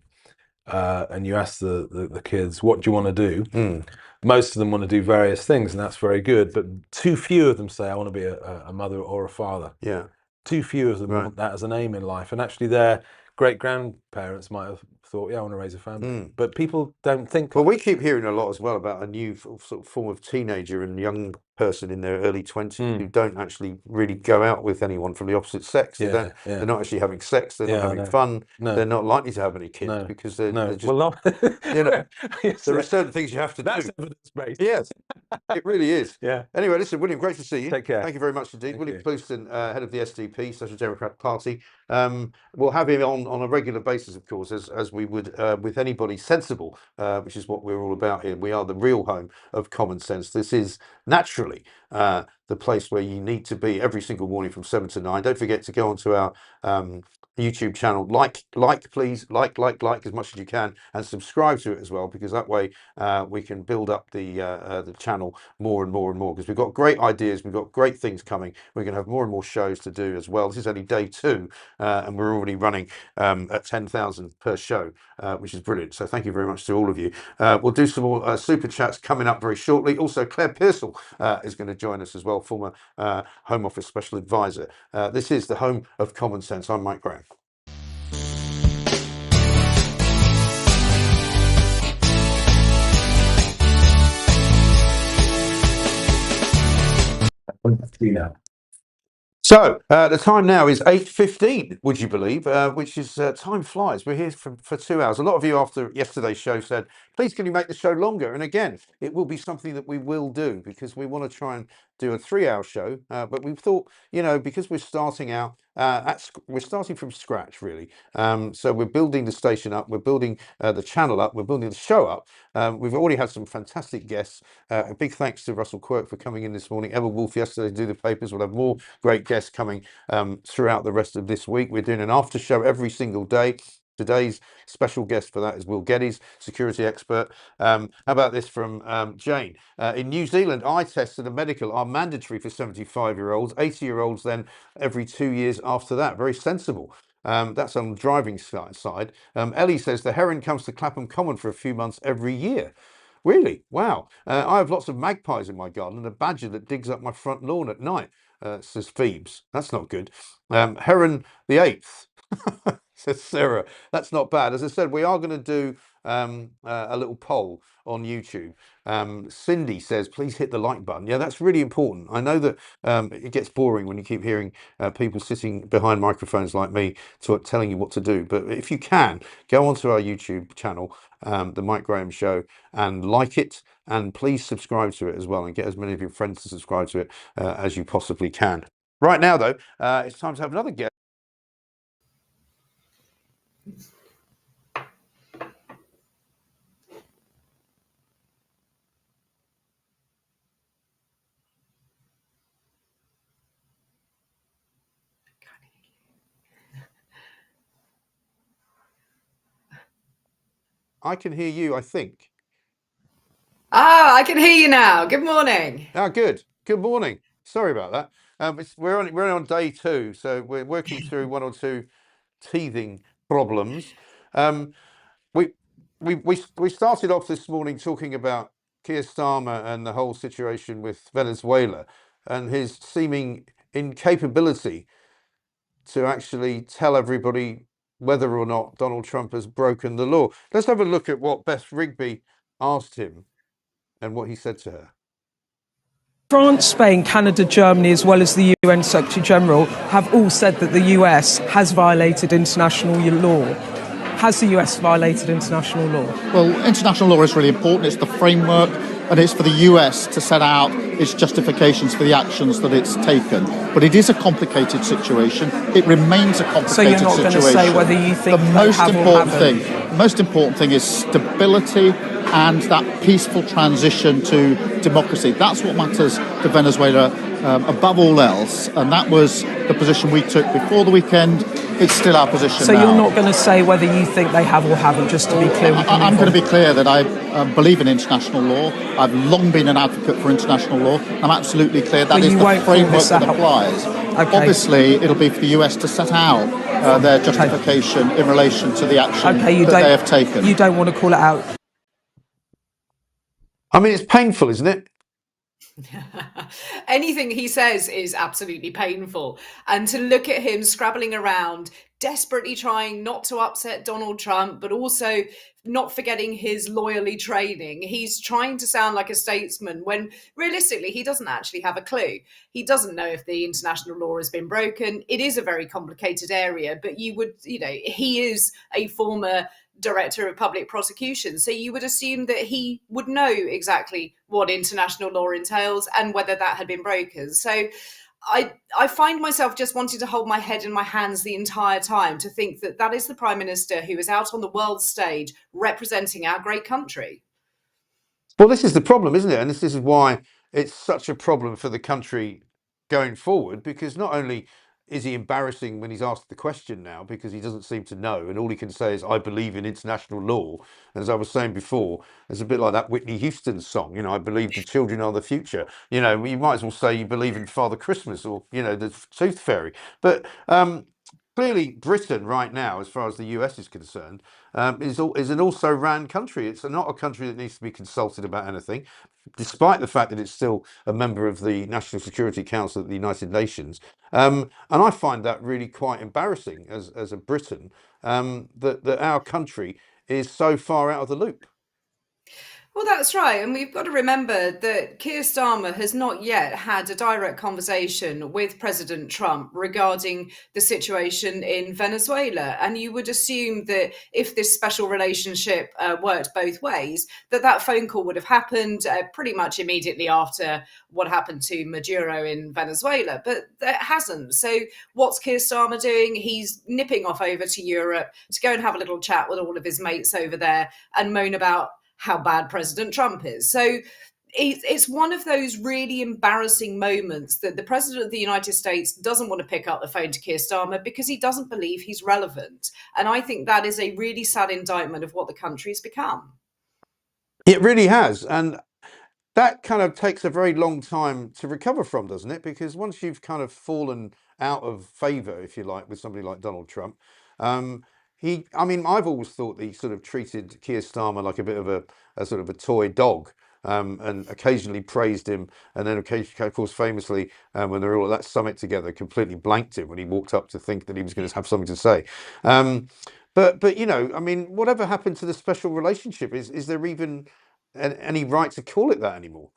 and you ask the kids, what do you want to do? Most of them want to do various things, and that's very good. But too few of them say, I want to be a mother or a father. Yeah. Too few of them want that as an aim in life. And actually their great-grandparents might have thought, yeah, I want to raise a family. But people don't think. Well, we keep hearing a lot as well about a new sort of form of teenager and young person in their early 20s who don't actually really go out with anyone from the opposite sex. They're not actually having sex. They're not having fun. No. They're not likely to have any kids because they're just, you know, there are certain things you have to do. That's evidence-based. Yes, it really is. Yeah. Anyway, listen, William, great to see you. Take care. Thank you very much indeed. Thank William you. Clouston, head of the SDP, Social Democrat Party. We'll have him on a regular basis, of course, as we would with anybody sensible, which is what we're all about here. We are the real home of common sense. This is naturally the place where you need to be every single morning from 7 to 9. Don't forget to go onto our YouTube channel, please, like as much as you can, and subscribe to it as well, because that way we can build up the channel more and more and more, because we've got great ideas, we've got great things coming. We're going to have more and more shows to do as well. This is only day 2, and we're already running at 10,000 per show, which is brilliant. So thank you very much to all of you. We'll do some more super chats coming up very shortly. Also, Claire Pearsall is going to join us as well, former Home Office Special Advisor. This is the home of common sense. I'm Mike Graham. So the time now is 8:15, would you believe, which is time flies. We're here for 2 hours. A lot of you after yesterday's show said, please can you make the show longer? And again, it will be something that we will do, because we want to try and do a 3-hour show. But we thought, you know, because we're starting out, we're starting from scratch, really. So we're building the station up, we're building the channel up, we're building the show up. We've already had some fantastic guests. A big thanks to Russell Quirk for coming in this morning. Emma Wolf yesterday to do the papers. We'll have more great guests coming throughout the rest of this week. We're doing an after show every single day. Today's special guest for that is Will Geddes, security expert. How about this from Jane? In New Zealand, eye tests and a medical are mandatory for 75-year-olds, 80-year-olds then every 2 years after that. Very sensible. That's on the driving side. Ellie says the heron comes to Clapham Common for a few months every year. Really? Wow. I have lots of magpies in my garden and a badger that digs up my front lawn at night, says Phoebes. That's not good. Heron the 8th, says Sarah. That's not bad. As I said, we are going to do a little poll on YouTube. Cindy says, please hit the like button. Yeah, that's really important. I know that it gets boring when you keep hearing people sitting behind microphones like me telling you what to do. But if you can, go onto our YouTube channel, The Mike Graham Show, and like it. And please subscribe to it as well, and get as many of your friends to subscribe to it as you possibly can. Right now, though, it's time to have another guest. I can hear you, I think. Ah, I can hear you now. Good morning. Ah, good. Good morning. Sorry about that. We're on day 2, so we're working through 1 or 2 teething problems. We started off this morning talking about Keir Starmer and the whole situation with Venezuela and his seeming incapability to actually tell everybody whether or not Donald Trump has broken the law. Let's have a look at what Beth Rigby asked him and what he said to her. France, Spain, Canada, Germany, as well as the UN Secretary General, have all said that the US has violated international law. Has the US violated international law? Well, international law is really important. It's the framework, and it's for the US to set out its justifications for the actions that it's taken. But it is a complicated situation. It remains a complicated situation. So you're not going to say whether you think the most important thing is stability and that peaceful transition to democracy. That's what matters to Venezuela above all else. And that was the position we took before the weekend. It's still our position so now. You're not going to say whether you think they have or haven't, just to be clear? I'm going to be clear that I believe in international law. I've long been an advocate for international law. I'm absolutely clear that is the framework that applies. Okay. Obviously, it'll be for the US to set out their justification in relation to the action that they have taken. You don't want to call it out? I mean, it's painful, isn't it? Anything he says is absolutely painful. And to look at him scrabbling around, desperately trying not to upset Donald Trump, but also not forgetting his lawyerly training. He's trying to sound like a statesman when realistically he doesn't actually have a clue. He doesn't know if the international law has been broken. It is a very complicated area, but he is a former director of public prosecution. So you would assume that he would know exactly what international law entails and whether that had been broken. So I find myself just wanting to hold my head in my hands the entire time to think that that is the Prime Minister who is out on the world stage representing our great country. Well, this is the problem, isn't it? And this is why it's such a problem for the country going forward, because not only is he embarrassing when he's asked the question now because he doesn't seem to know, and all he can say is, I believe in international law. As I was saying before, it's a bit like that Whitney Houston song, I believe the children are the future. You might as well say you believe in Father Christmas or, the Tooth Fairy. But clearly Britain right now, as far as the US is concerned, is an also-ran country. It's not a country that needs to be consulted about anything, despite the fact that it's still a member of the National Security Council of the United Nations. And I find that really quite embarrassing as a Briton, that our country is so far out of the loop. Well, that's right. And we've got to remember that Keir Starmer has not yet had a direct conversation with President Trump regarding the situation in Venezuela. And you would assume that if this special relationship worked both ways, that phone call would have happened pretty much immediately after what happened to Maduro in Venezuela. But that hasn't. So what's Keir Starmer doing? He's nipping off over to Europe to go and have a little chat with all of his mates over there and moan about how bad President Trump is. So it's one of those really embarrassing moments that the President of the United States doesn't want to pick up the phone to Keir Starmer because he doesn't believe he's relevant. And I think that is a really sad indictment of what the country's become. It really has. And that kind of takes a very long time to recover from, doesn't it? Because once you've kind of fallen out of favour, if you like, with somebody like Donald Trump, I've always thought that he sort of treated Keir Starmer like a bit of a sort of a toy dog, and occasionally praised him, and then occasionally, of course, famously, when they were all at that summit together, completely blanked him when he walked up to think that he was going to have something to say. But whatever happened to the special relationship? Is there even any right to call it that anymore?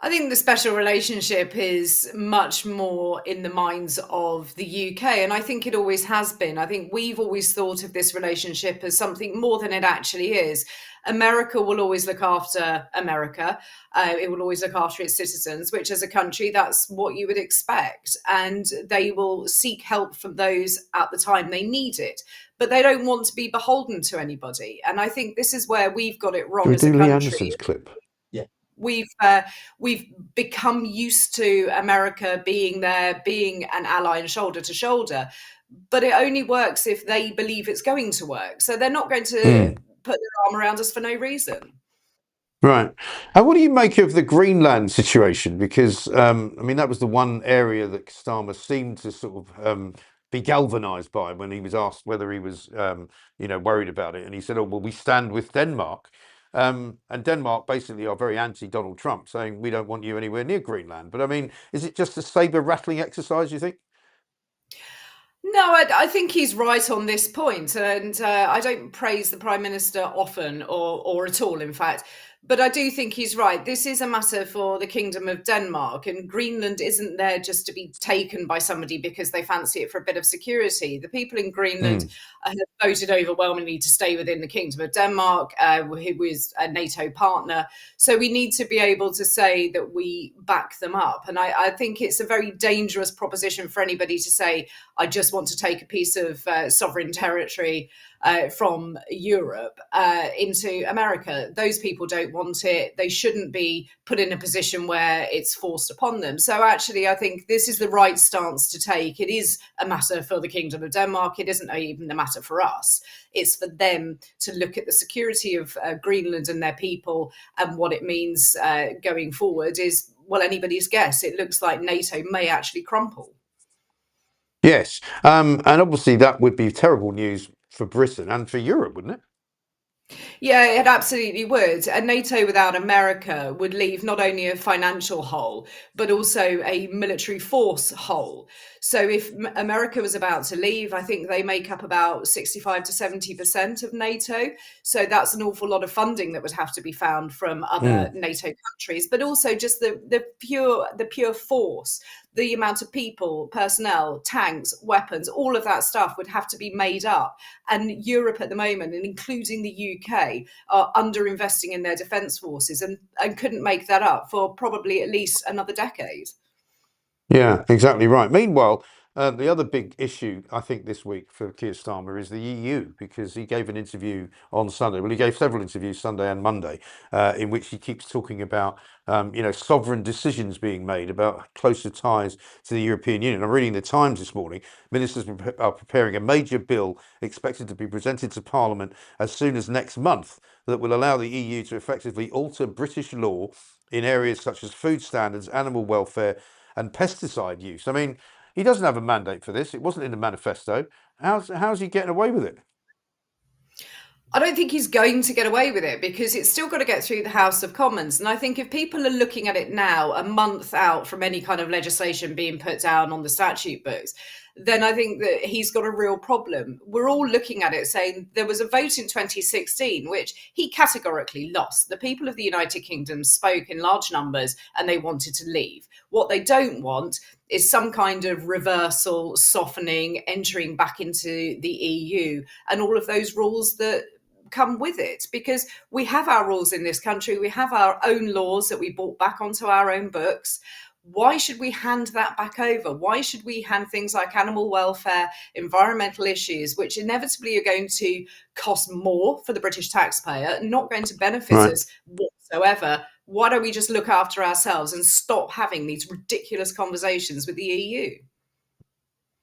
I think the special relationship is much more in the minds of the UK, and I think it always has been. I think we've always thought of this relationship as something more than it actually is. America will always look after America. It will always look after its citizens, which as a country, that's what you would expect. And they will seek help from those at the time they need it. But they don't want to be beholden to anybody. And I think this is where we've got it wrong as a country. Lee Anderson's clip. We've become used to America being there, being an ally and shoulder to shoulder, but it only works if they believe it's going to work. So they're not going to put their arm around us for no reason. Right. And what do you make of the Greenland situation? Because, that was the one area that Starmer seemed to sort of be galvanized by when he was asked whether he was, worried about it. And he said, we stand with Denmark. And Denmark basically are very anti-Donald Trump, saying we don't want you anywhere near Greenland. But is it just a saber rattling exercise, you think? No, I think he's right on this point, and I don't praise the Prime Minister often or at all, in fact. But I do think he's right. This is a matter for the Kingdom of Denmark, and Greenland isn't there just to be taken by somebody because they fancy it for a bit of security. The people in Greenland have voted overwhelmingly to stay within the Kingdom of Denmark, who is a NATO partner. So we need to be able to say that we back them up. And I think it's a very dangerous proposition for anybody to say, I just want to take a piece of sovereign territory from Europe into America. Those people don't want it. They shouldn't be put in a position where it's forced upon them. So actually, I think this is the right stance to take. It is a matter for the Kingdom of Denmark. It isn't even a matter for us. It's for them to look at the security of Greenland and their people, and what it means going forward is, well, anybody's guess. It looks like NATO may actually crumple. Yes, and obviously that would be terrible news for Britain and for Europe, wouldn't it? Yeah, it absolutely would. And NATO without America would leave not only a financial hole, but also a military force hole. So if America was about to leave, I think they make up about 65 to 70% of NATO. So that's an awful lot of funding that would have to be found from other NATO countries, but also just the pure force. The amount of people, personnel, tanks, weapons, all of that stuff would have to be made up. And Europe at the moment, and including the UK, are underinvesting in their defence forces and couldn't make that up for probably at least another decade. Yeah, exactly right. Meanwhile, the other big issue, I think, this week for Keir Starmer is the EU, because he gave an interview on Sunday. Well, he gave several interviews Sunday and Monday, in which he keeps talking about, sovereign decisions being made about closer ties to the European Union. I'm reading the Times this morning. Ministers are preparing a major bill expected to be presented to Parliament as soon as next month that will allow the EU to effectively alter British law in areas such as food standards, animal welfare, and pesticide use. I mean, he doesn't have a mandate for this. It wasn't in the manifesto. How's he getting away with it? I don't think he's going to get away with it, because it's still got to get through the House of Commons. And I think if people are looking at it now, a month out from any kind of legislation being put down on the statute books, then I think that he's got a real problem. We're all looking at it saying there was a vote in 2016, which he categorically lost. The people of the United Kingdom spoke in large numbers and they wanted to leave. What they don't want is some kind of reversal, softening, entering back into the EU, and all of those rules that come with it, because we have our rules in this country. We have our own laws that we brought back onto our own books. Why should we hand that back over? Why should we hand things like animal welfare, environmental issues, which inevitably are going to cost more for the British taxpayer, not going to benefit us whatsoever? Why don't we just look after ourselves and stop having these ridiculous conversations with the EU?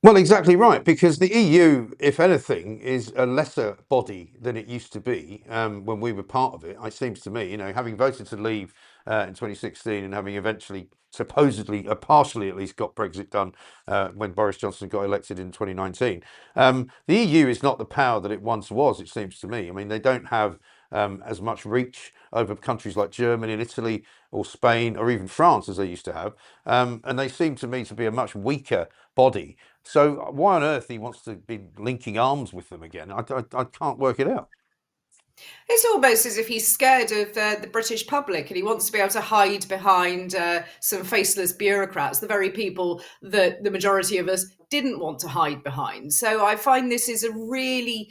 Well, exactly right, because the EU, if anything, is a lesser body than it used to be when we were part of it. It seems to me, having voted to leave in 2016 and having eventually, supposedly, partially at least, got Brexit done when Boris Johnson got elected in 2019. The EU is not the power that it once was, it seems to me. I mean, they don't have as much reach over countries like Germany and Italy or Spain or even France as they used to have. And they seem to me to be a much weaker body. So why on earth he wants to be linking arms with them again? I can't work it out. It's almost as if he's scared of the British public, and he wants to be able to hide behind some faceless bureaucrats, the very people that the majority of us didn't want to hide behind. So I find this is a really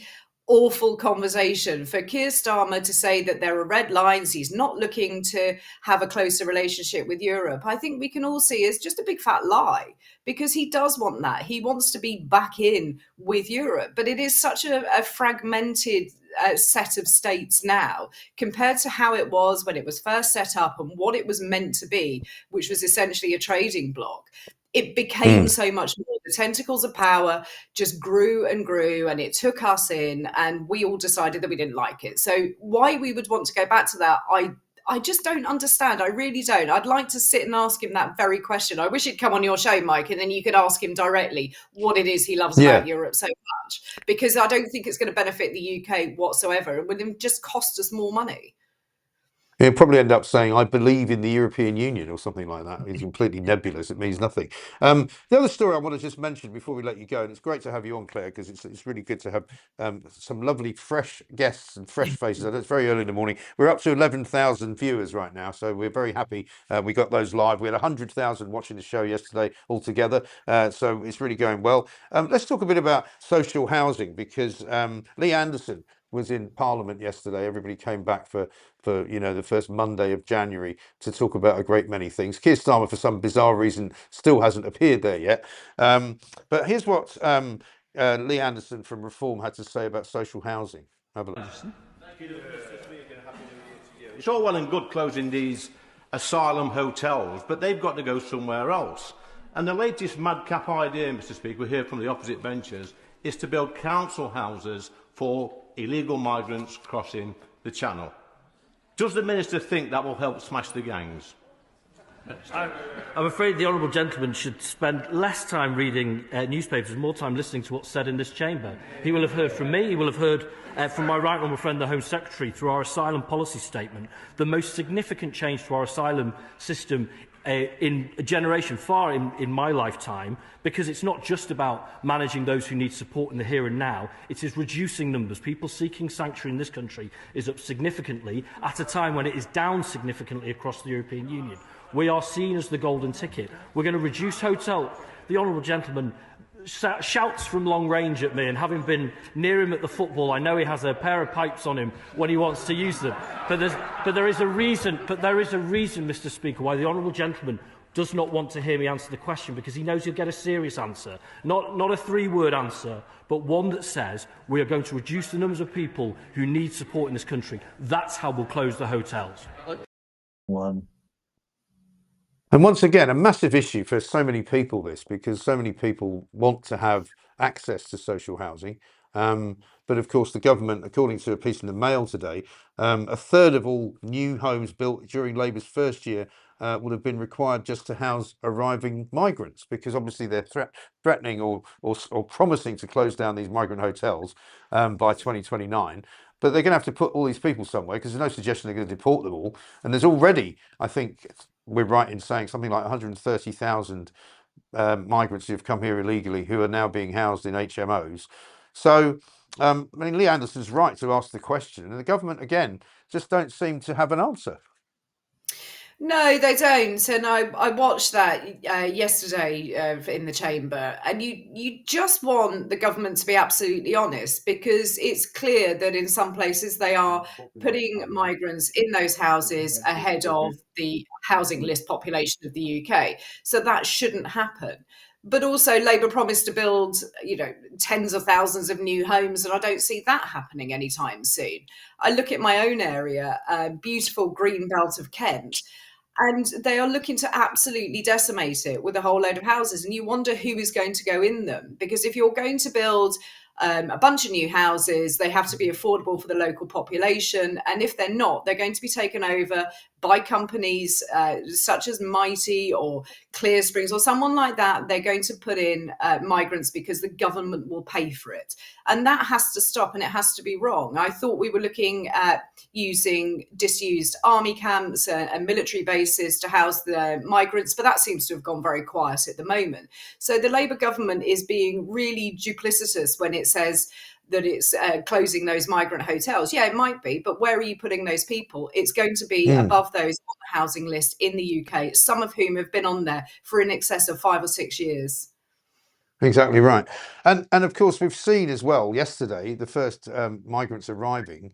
awful conversation for Keir Starmer to say that there are red lines. He's not looking to have a closer relationship with Europe. I think we can all see is just a big fat lie, because he does want that. He wants to be back in with Europe, but it is such a fragmented set of states now compared to how it was when it was first set up and what it was meant to be, which was essentially a trading bloc. It became so much more. The tentacles of power just grew and grew, and it took us in, and we all decided that we didn't like it. So why we would want to go back to that, I just don't understand. I really don't. I'd like to sit and ask him that very question. I wish he'd come on your show, Mike, and then you could ask him directly what it is he loves about Europe so much, because I don't think it's going to benefit the UK whatsoever. It would just cost us more money. He'll probably end up saying, "I believe in the European Union" or something like that. It's completely nebulous. It means nothing. The other story I want to just mention before we let you go, and it's great to have you on, Claire, because it's really good to have some lovely fresh guests and fresh faces. I know it's very early in the morning. We're up to 11,000 viewers right now, so we're very happy we got those live. We had 100,000 watching the show yesterday altogether, so it's really going well. Let's talk a bit about social housing, because Lee Anderson was in Parliament yesterday. Everybody came back for the first Monday of January to talk about a great many things. Keir Starmer, for some bizarre reason, still hasn't appeared there yet. But here's what Lee Anderson from Reform had to say about social housing. Have a look. It's all well and good closing these asylum hotels, but they've got to go somewhere else. And the latest madcap idea, Mr. Speaker, we hear from the opposite benches, is to build council houses for illegal migrants crossing the Channel. Does the Minister think that will help smash the gangs? I'm afraid the honourable gentleman should spend less time reading newspapers and more time listening to what's said in this chamber. He will have heard from me, he will have heard from my right honourable friend, the Home Secretary, through our asylum policy statement, the most significant change to our asylum system in a generation, far in my lifetime, because it's not just about managing those who need support in the here and now, it is reducing numbers. People seeking sanctuary in this country is up significantly at a time when it is down significantly across the European Union. We are seen as the golden ticket. We're going to reduce hotel. The honourable gentleman shouts from long range at me, and having been near him at the football, I know he has a pair of pipes on him when he wants to use them. But there is a reason, Mr. Speaker, why the honourable gentleman does not want to hear me answer the question, because he knows he'll get a serious answer, not a three-word answer, but one that says we are going to reduce the numbers of people who need support in this country. That's how we'll close the hotels. And once again, a massive issue for so many people, this, because so many people want to have access to social housing. But of course, the government, according to a piece in the Mail today, a third of all new homes built during Labour's first year would have been required just to house arriving migrants, because obviously they're threatening or promising to close down these migrant hotels by 2029. But they're going to have to put all these people somewhere, because there's no suggestion they're going to deport them all. And there's already, I think we're right in saying, something like 130,000 migrants who have come here illegally who are now being housed in HMOs. So, I mean, Lee Anderson's right to ask the question, and the government, again, just don't seem to have an answer. No, they don't. And I watched that yesterday in the chamber, and you just want the government to be absolutely honest, because it's clear that in some places they are putting migrants in those houses ahead of the housing list population of the UK. So that shouldn't happen. But also, Labour promised to build, tens of thousands of new homes, and I don't see that happening anytime soon. I look at my own area, beautiful green belt of Kent, and they are looking to absolutely decimate it with a whole load of houses. And you wonder who is going to go in them. Because if you're going to build a bunch of new houses, they have to be affordable for the local population. And if they're not, they're going to be taken over by companies such as Mighty or Clear Springs or someone like that. They're going to put in migrants because the government will pay for it. And that has to stop, and it has to be wrong. I thought we were looking at using disused army camps and military bases to house the migrants, but that seems to have gone very quiet at the moment. So the Labour government is being really duplicitous when it says that it's closing those migrant hotels. Yeah, it might be, but where are you putting those people? It's going to be above those on the housing list in the UK, some of whom have been on there for in excess of 5 or 6 years. Exactly right. And of course, we've seen as well yesterday the first migrants arriving.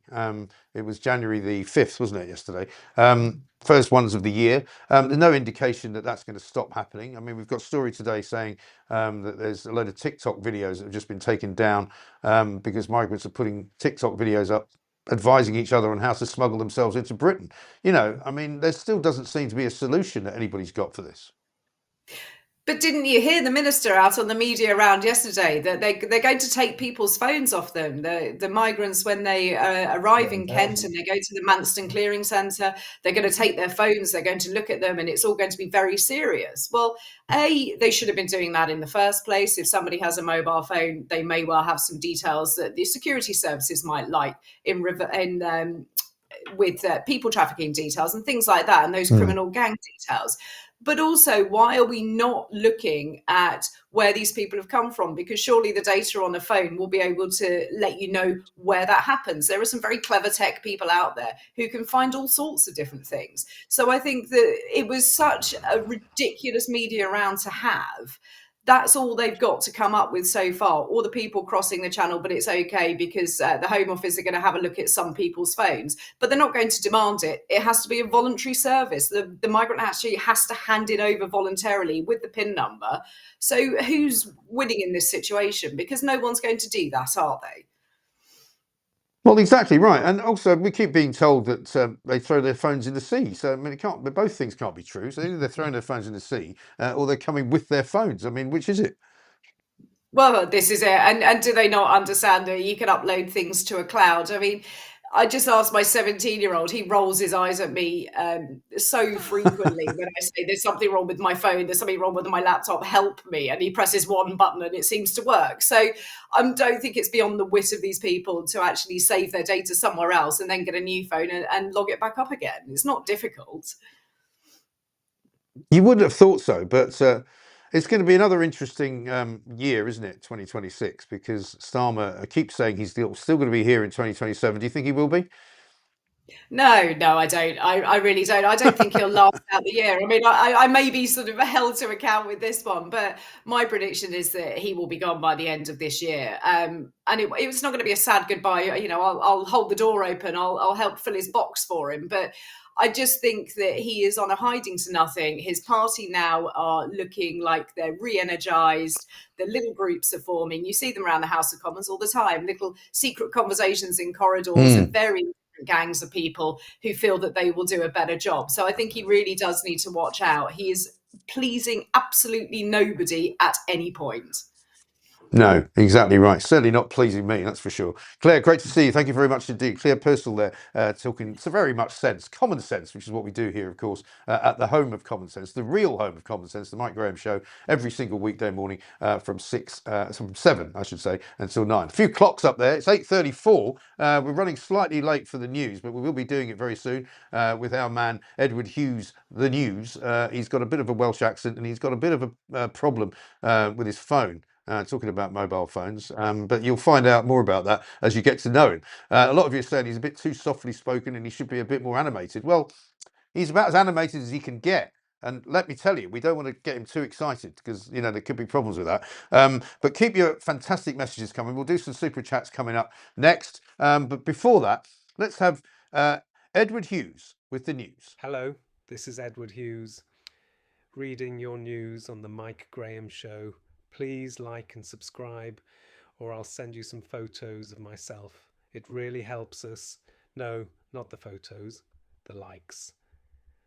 It was January the 5th, wasn't it, yesterday? First ones of the year. There's no indication that that's going to stop happening. I mean, we've got a story today saying that there's a load of TikTok videos that have just been taken down because migrants are putting TikTok videos up advising each other on how to smuggle themselves into Britain. I mean, there still doesn't seem to be a solution that anybody's got for this. But didn't you hear the minister out on the media round yesterday that they're going to take people's phones off them, the migrants, when they arrive in Kent and they go to the Manston Clearing Centre, they're going to take their phones, they're going to look at them, and it's all going to be very serious. Well, they should have been doing that in the first place. If somebody has a mobile phone, they may well have some details that the security services might like with people trafficking details and things like that, and those criminal gang details. But also, why are we not looking at where these people have come from? Because surely the data on a phone will be able to let you know where that happens. There are some very clever tech people out there who can find all sorts of different things. So I think that it was such a ridiculous media round to have. That's all they've got to come up with so far, or the people crossing the channel, but it's okay because the Home Office are going to have a look at some people's phones, but they're not going to demand it. It has to be a voluntary service. The migrant actually has to hand it over voluntarily with the PIN number. So who's winning in this situation? Because no one's going to do that, are they? Well, exactly right, and also we keep being told that they throw their phones in the sea. So I mean, it can't. Both things can't be true. So either they're throwing their phones in the sea, or they're coming with their phones. I mean, which is it? Well, this is it. And do they not understand that you can upload things to a cloud? I mean, I just asked my 17-year-old, he rolls his eyes at me so frequently when I say there's something wrong with my phone, there's something wrong with my laptop, help me. And he presses one button and it seems to work. So I don't think it's beyond the wit of these people to actually save their data somewhere else and then get a new phone and log it back up again. It's not difficult. You wouldn't have thought so, but it's going to be another interesting year, isn't it, 2026? Because Starmer keeps saying he's still going to be here in 2027. Do you think he will be? No, I don't. I really don't. I don't think he'll last out the year. I mean, I may be sort of held to account with this one, but my prediction is that he will be gone by the end of this year. And it's not going to be a sad goodbye. You know, I'll hold the door open. I'll help fill his box for him. But I just think that he is on a hiding to nothing. His party now are looking like they're re-energized. The little groups are forming. You see them around the House of Commons all the time. Little secret conversations in corridors of very gangs of people who feel that they will do a better job. So I think he really does need to watch out. He is pleasing absolutely nobody at any point. No, exactly right. Certainly not pleasing me, that's for sure. Claire, great to see you. Thank you very much indeed. Claire Purcell there, talking so very much sense, common sense, which is what we do here, of course, at the home of common sense, the real home of common sense, the Mike Graham Show, every single weekday morning from 7, I should say, until 9. A few clocks up there. It's 8:34. We're running slightly late for the news, but we will be doing it very soon with our man Edward Hughes, the news. He's got a bit of a Welsh accent and he's got a bit of a problem with his phone. Talking about mobile phones, but you'll find out more about that as you get to know him. A lot of you are saying he's a bit too softly spoken and he should be a bit more animated. Well, he's about as animated as he can get. And let me tell you, we don't want to get him too excited because, you know, there could be problems with that. But keep your fantastic messages coming. We'll do some super chats coming up next. But before that, let's have Edward Hughes with the news. Hello, this is Edward Hughes, reading your news on the Mike Graham Show. Please like and subscribe, or I'll send you some photos of myself. It really helps us. No, not the photos, the likes.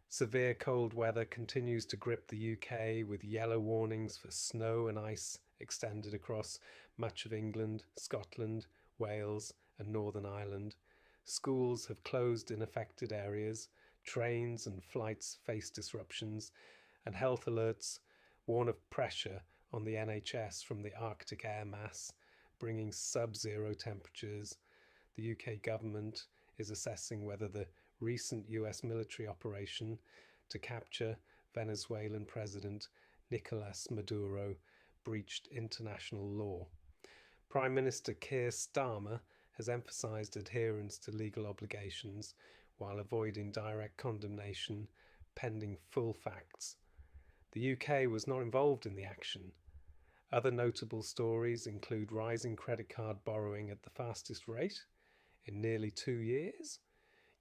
Severe cold weather continues to grip the UK, with yellow warnings for snow and ice extended across much of England, Scotland, Wales and Northern Ireland. Schools have closed in affected areas, trains and flights face disruptions, and health alerts warn of pressure on the NHS from the Arctic air mass, bringing sub-zero temperatures. The UK government is assessing whether the recent US military operation to capture Venezuelan President Nicolas Maduro breached international law. Prime Minister Keir Starmer has emphasised adherence to legal obligations while avoiding direct condemnation pending full facts. The UK was not involved in the action. Other notable stories include rising credit card borrowing at the fastest rate in nearly 2 years,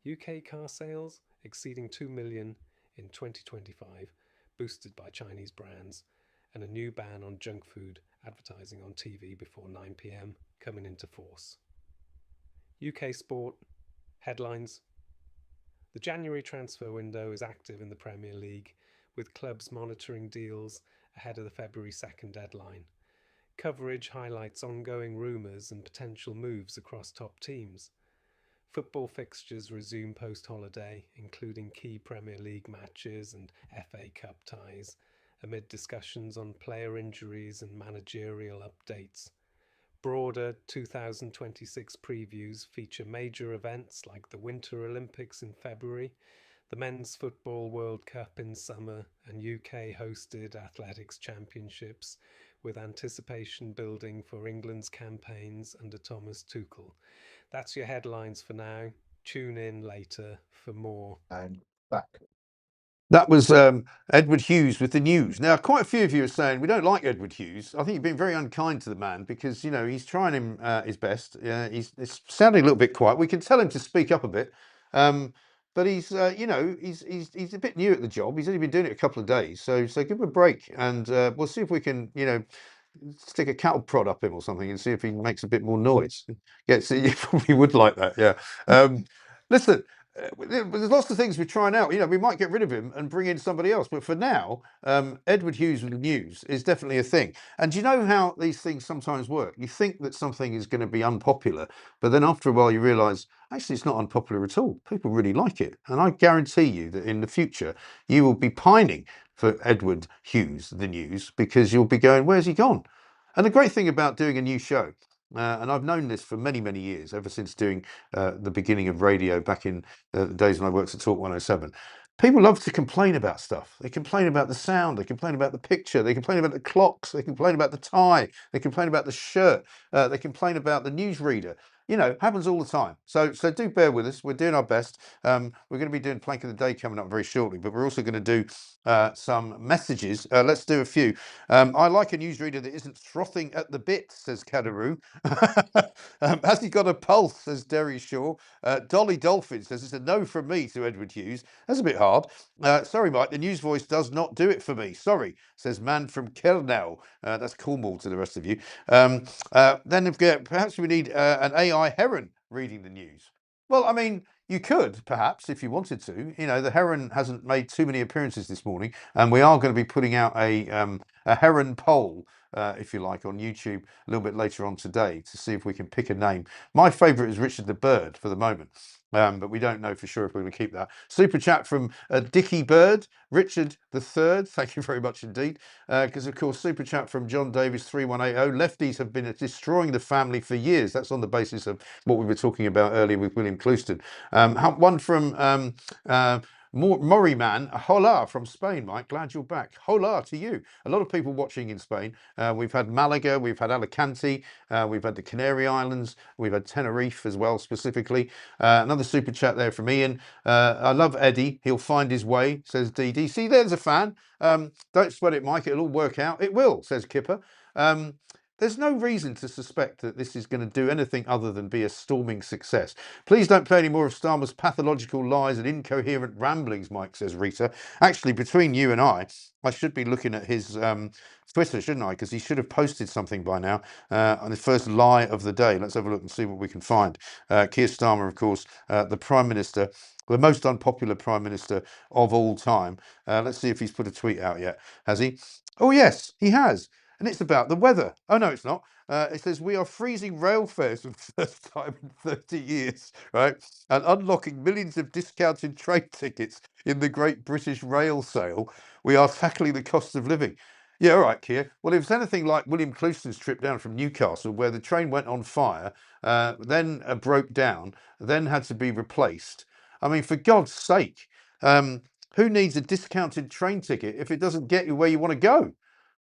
UK car sales exceeding 2 million in 2025, boosted by Chinese brands, and a new ban on junk food advertising on TV before 9 p.m. coming into force. UK sport headlines. The January transfer window is active in the Premier League, with clubs monitoring deals ahead of the February 2nd deadline. Coverage highlights ongoing rumours and potential moves across top teams. Football fixtures resume post-holiday, including key Premier League matches and FA Cup ties, amid discussions on player injuries and managerial updates. Broader 2026 previews feature major events like the Winter Olympics in February, the Men's Football World Cup in summer, and UK-hosted athletics championships, with anticipation building for England's campaigns under Thomas Tuchel. That's your headlines for now. Tune in later for more. And back. That was Edward Hughes with the news. Now, quite a few of you are saying we don't like Edward Hughes. I think you've been very unkind to the man because, you know, he's trying his best. He's sounding a little bit quiet. We can tell him to speak up a bit. But he's, you know, he's a bit new at the job. He's only been doing it a couple of days. So give him a break and we'll see if we can, you know, stick a cattle prod up him or something and see if he makes a bit more noise. Yes, you probably would like that, yeah. Listen, there's lots of things we're trying out. You know, we might get rid of him and bring in somebody else. But for now, Edward Hughes with the news is definitely a thing. And do you know how these things sometimes work? You think that something is going to be unpopular, but then after a while you realise, actually, it's not unpopular at all. People really like it. And I guarantee you that in the future, you will be pining for Edward Hughes, the news, because you'll be going, where's he gone? And the great thing about doing a new show, and I've known this for many, many years, ever since doing the beginning of radio back in the days when I worked at Talk 107. People love to complain about stuff. They complain about the sound, they complain about the picture, they complain about the clocks, they complain about the tie, they complain about the shirt, they complain about the newsreader. You know, happens all the time. So do bear with us. We're doing our best. We're going to be doing Plank of the Day coming up very shortly, but we're also going to do some messages. Let's do a few. I like a newsreader that isn't frothing at the bit, says Kadaroo. Has he got a pulse, says Derry Shaw. Dolly Dolphin says it's a no from me to Edward Hughes. That's a bit hard. Sorry, Mike, the news voice does not do it for me. Sorry, says man from Kernell. That's Cornwall to the rest of you. Then perhaps we need an AI heron reading the news. Well, I mean, you could perhaps if you wanted to. You know, the heron hasn't made too many appearances this morning, and we are going to be putting out a heron poll, if you like, on YouTube a little bit later on today to see if we can pick a name. My favourite is Richard the Bird for the moment. But we don't know for sure if we're going to keep that. Super chat from Dickie Bird, Richard the Third. Thank you very much indeed. Because of course, super chat from John Davis 3180. Lefties have been destroying the family for years. That's on the basis of what we were talking about earlier with William Clouston. One from Maury man, hola from Spain, Mike. Glad you're back. Hola to you. A lot of people watching in Spain. We've had Malaga, we've had Alicante, we've had the Canary Islands, we've had Tenerife as well, specifically. Another super chat there from Ian. I love Eddie. He'll find his way, says DD. See, there's a fan. Don't sweat it, Mike. It'll all work out. It will, says Kipper. There's no reason to suspect that this is going to do anything other than be a storming success. Please don't play any more of Starmer's pathological lies and incoherent ramblings, Mike, says Rita. Actually, between you and I should be looking at his Twitter, shouldn't I? Because he should have posted something by now on the first lie of the day. Let's have a look and see what we can find. Keir Starmer, of course, the Prime Minister, the most unpopular Prime Minister of all time. Let's see if he's put a tweet out yet. Has he? Oh, yes, he has. And it's about the weather. Oh, no, it's not. It says, we are freezing rail fares for the first time in 30 years, right? And unlocking millions of discounted train tickets in the Great British Rail Sale. We are tackling the cost of living. Yeah, all right, Keir. Well, if it's anything like William Clouston's trip down from Newcastle, where the train went on fire, then broke down, then had to be replaced. I mean, for God's sake, who needs a discounted train ticket if it doesn't get you where you want to go?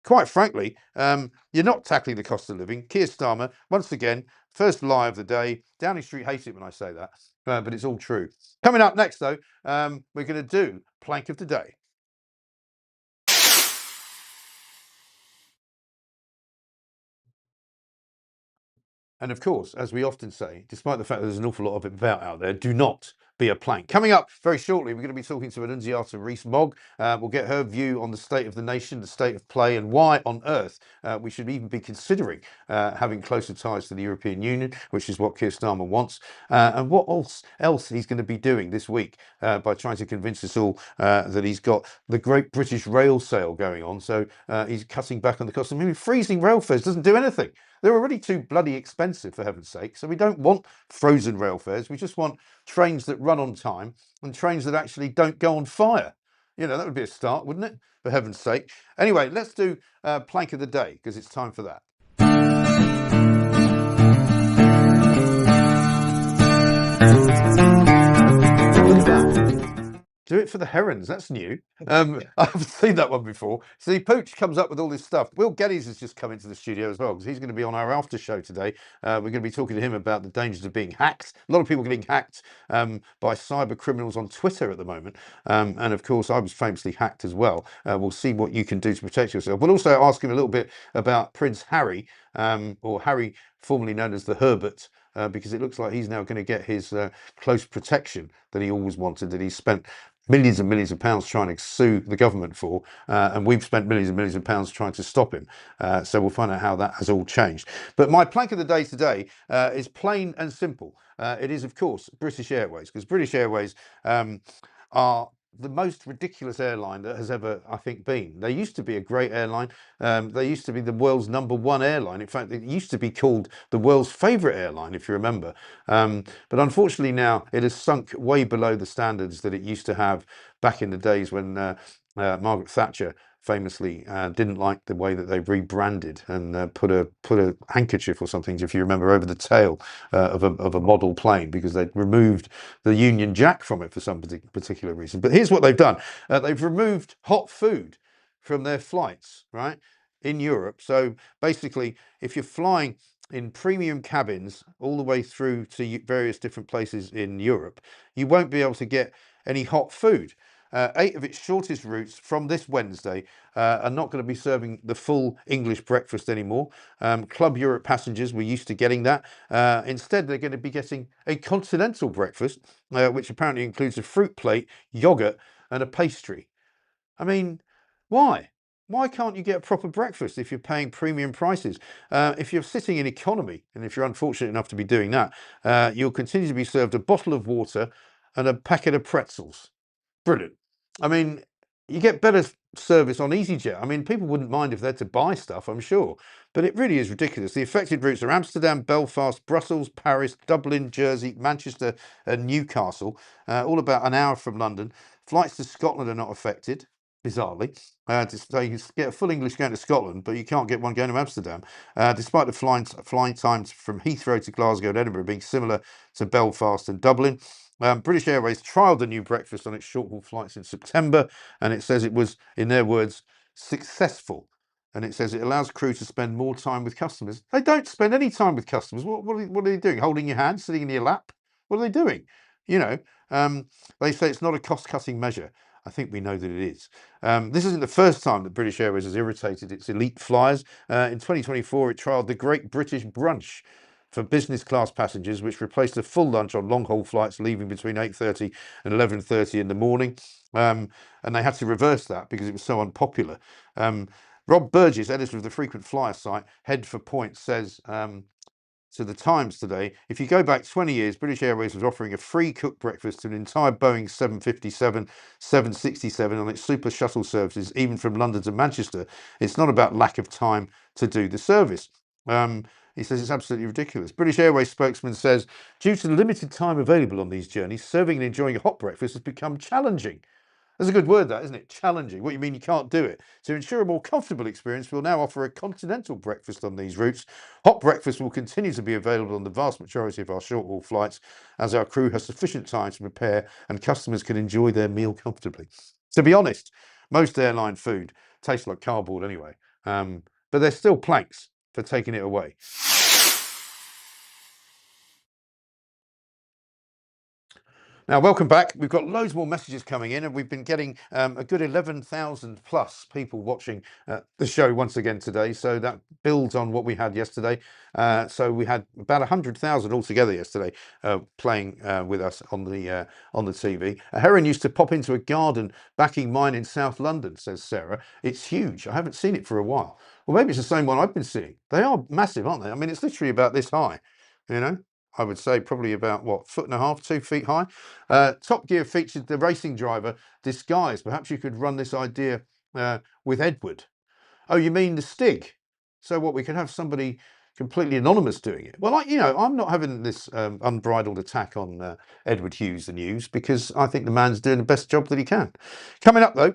Quite frankly, you're not tackling the cost of living. Keir Starmer, once again, first lie of the day. Downing Street hates it when I say that, but it's all true. Coming up next, though, we're going to do Plank of the Day. And of course, as we often say, despite the fact that there's an awful lot of it out there, do not be a plank. Coming up very shortly, we're going to be talking to Annunziata Rees-Mogg. We'll get her view on the state of the nation, the state of play, and why on earth we should even be considering having closer ties to the European Union, which is what Keir Starmer wants, and what else he's going to be doing this week by trying to convince us all that he's got the Great British Rail Sale going on. So he's cutting back on the cost of living. Freezing rail fares doesn't do anything. They're already too bloody expensive, for heaven's sake. So we don't want frozen rail fares. We just want trains that run on time and trains that actually don't go on fire. You know, that would be a start, wouldn't it? For heaven's sake. Anyway, let's do Plank of the Day, because it's time for that. it for the herons. That's new. I haven't seen that one before. See, Pooch comes up with all this stuff. Will Geddes has just come into the studio as well, because he's going to be on our after show today. We're going to be talking to him about the dangers of being hacked. A lot of people getting hacked by cyber criminals on Twitter at the moment. And of course, I was famously hacked as well. We'll see what you can do to protect yourself. We'll also ask him a little bit about Prince Harry, or Harry, formerly known as the Herbert, because it looks like he's now going to get his close protection that he always wanted, that he spent millions and millions of pounds trying to sue the government for, and we've spent millions and millions of pounds trying to stop him. So we'll find out how that has all changed. But my plank of the day today is plain and simple. It is, of course, British Airways, because British Airways are the most ridiculous airline that has ever, I think, been. They used to be a great airline. They used to be the world's #1 airline. In fact, it used to be called the world's favourite airline, if you remember. But unfortunately now it has sunk way below the standards that it used to have back in the days when Margaret Thatcher famously didn't like the way that they rebranded and put a handkerchief or something, if you remember, over the tail of a model plane, because they'd removed the Union Jack from it for some particular reason. But here's what they've done. They've removed hot food from their flights, right, in Europe. So basically, if you're flying in premium cabins all the way through to various different places in Europe, you won't be able to get any hot food. 8 of its shortest routes from this Wednesday are not going to be serving the full English breakfast anymore. Club Europe passengers were used to getting that. Instead, they're going to be getting a continental breakfast, which apparently includes a fruit plate, yoghurt, and a pastry. I mean, why? Why can't you get a proper breakfast if you're paying premium prices? If you're sitting in economy, and if you're unfortunate enough to be doing that, you'll continue to be served a bottle of water and a packet of pretzels. Brilliant. I mean, you get better service on EasyJet. I mean, people wouldn't mind if they had to buy stuff, I'm sure, but it really is ridiculous. The affected routes are Amsterdam, Belfast, Brussels, Paris, Dublin, Jersey, Manchester, and Newcastle, all about an hour from London. Flights to Scotland are not affected, bizarrely. So you can get a full English going to Scotland, but you can't get one going to Amsterdam, despite the flying times from Heathrow to Glasgow and Edinburgh being similar to Belfast and Dublin. British Airways trialled the new breakfast on its short-haul flights in September, and it says it was, in their words, successful. And it says it allows crew to spend more time with customers. They don't spend any time with customers. What are they doing? Holding your hand, sitting in your lap? What are they doing? You know, they say it's not a cost-cutting measure. I think we know that it is. This isn't the first time that British Airways has irritated its elite flyers. In 2024, it trialled the Great British Brunch for business class passengers, which replaced a full lunch on long-haul flights leaving between 8:30 and 11:30 in the morning. And they had to reverse that because it was so unpopular. Rob Burgess, editor of the frequent flyer site Head for Point, says to the Times today, if you go back 20 years, British Airways was offering a free cooked breakfast to an entire Boeing 757, 767 on its super shuttle services, even from London to Manchester. It's not about lack of time to do the service. He says it's absolutely ridiculous. British Airways spokesman says, due to the limited time available on these journeys, serving and enjoying a hot breakfast has become challenging. That's a good word, that, isn't it? Challenging. What do you mean you can't do it? To ensure a more comfortable experience, we'll now offer a continental breakfast on these routes. Hot breakfast will continue to be available on the vast majority of our short-haul flights, as our crew has sufficient time to prepare and customers can enjoy their meal comfortably. To be honest, most airline food tastes like cardboard anyway, but there's still planks for taking it away. Now, welcome back. We've got loads more messages coming in, and we've been getting a good 11,000 plus people watching the show once again today. So that builds on what we had yesterday. So we had about 100,000 altogether yesterday playing with us on the TV. A heron used to pop into a garden backing mine in South London, says Sarah. It's huge. I haven't seen it for a while. Well, maybe it's the same one I've been seeing. They are massive, aren't they? I mean, it's literally about this high, you know. I would say probably about, what, 1.5 feet, 2 feet high. Top Gear featured the racing driver disguised. Perhaps you could run this idea with Edward. Oh, you mean the Stig? So what, we could have somebody completely anonymous doing it? Well, I'm not having this unbridled attack on Edward Hughes, the news, because I think the man's doing the best job that he can. Coming up, though,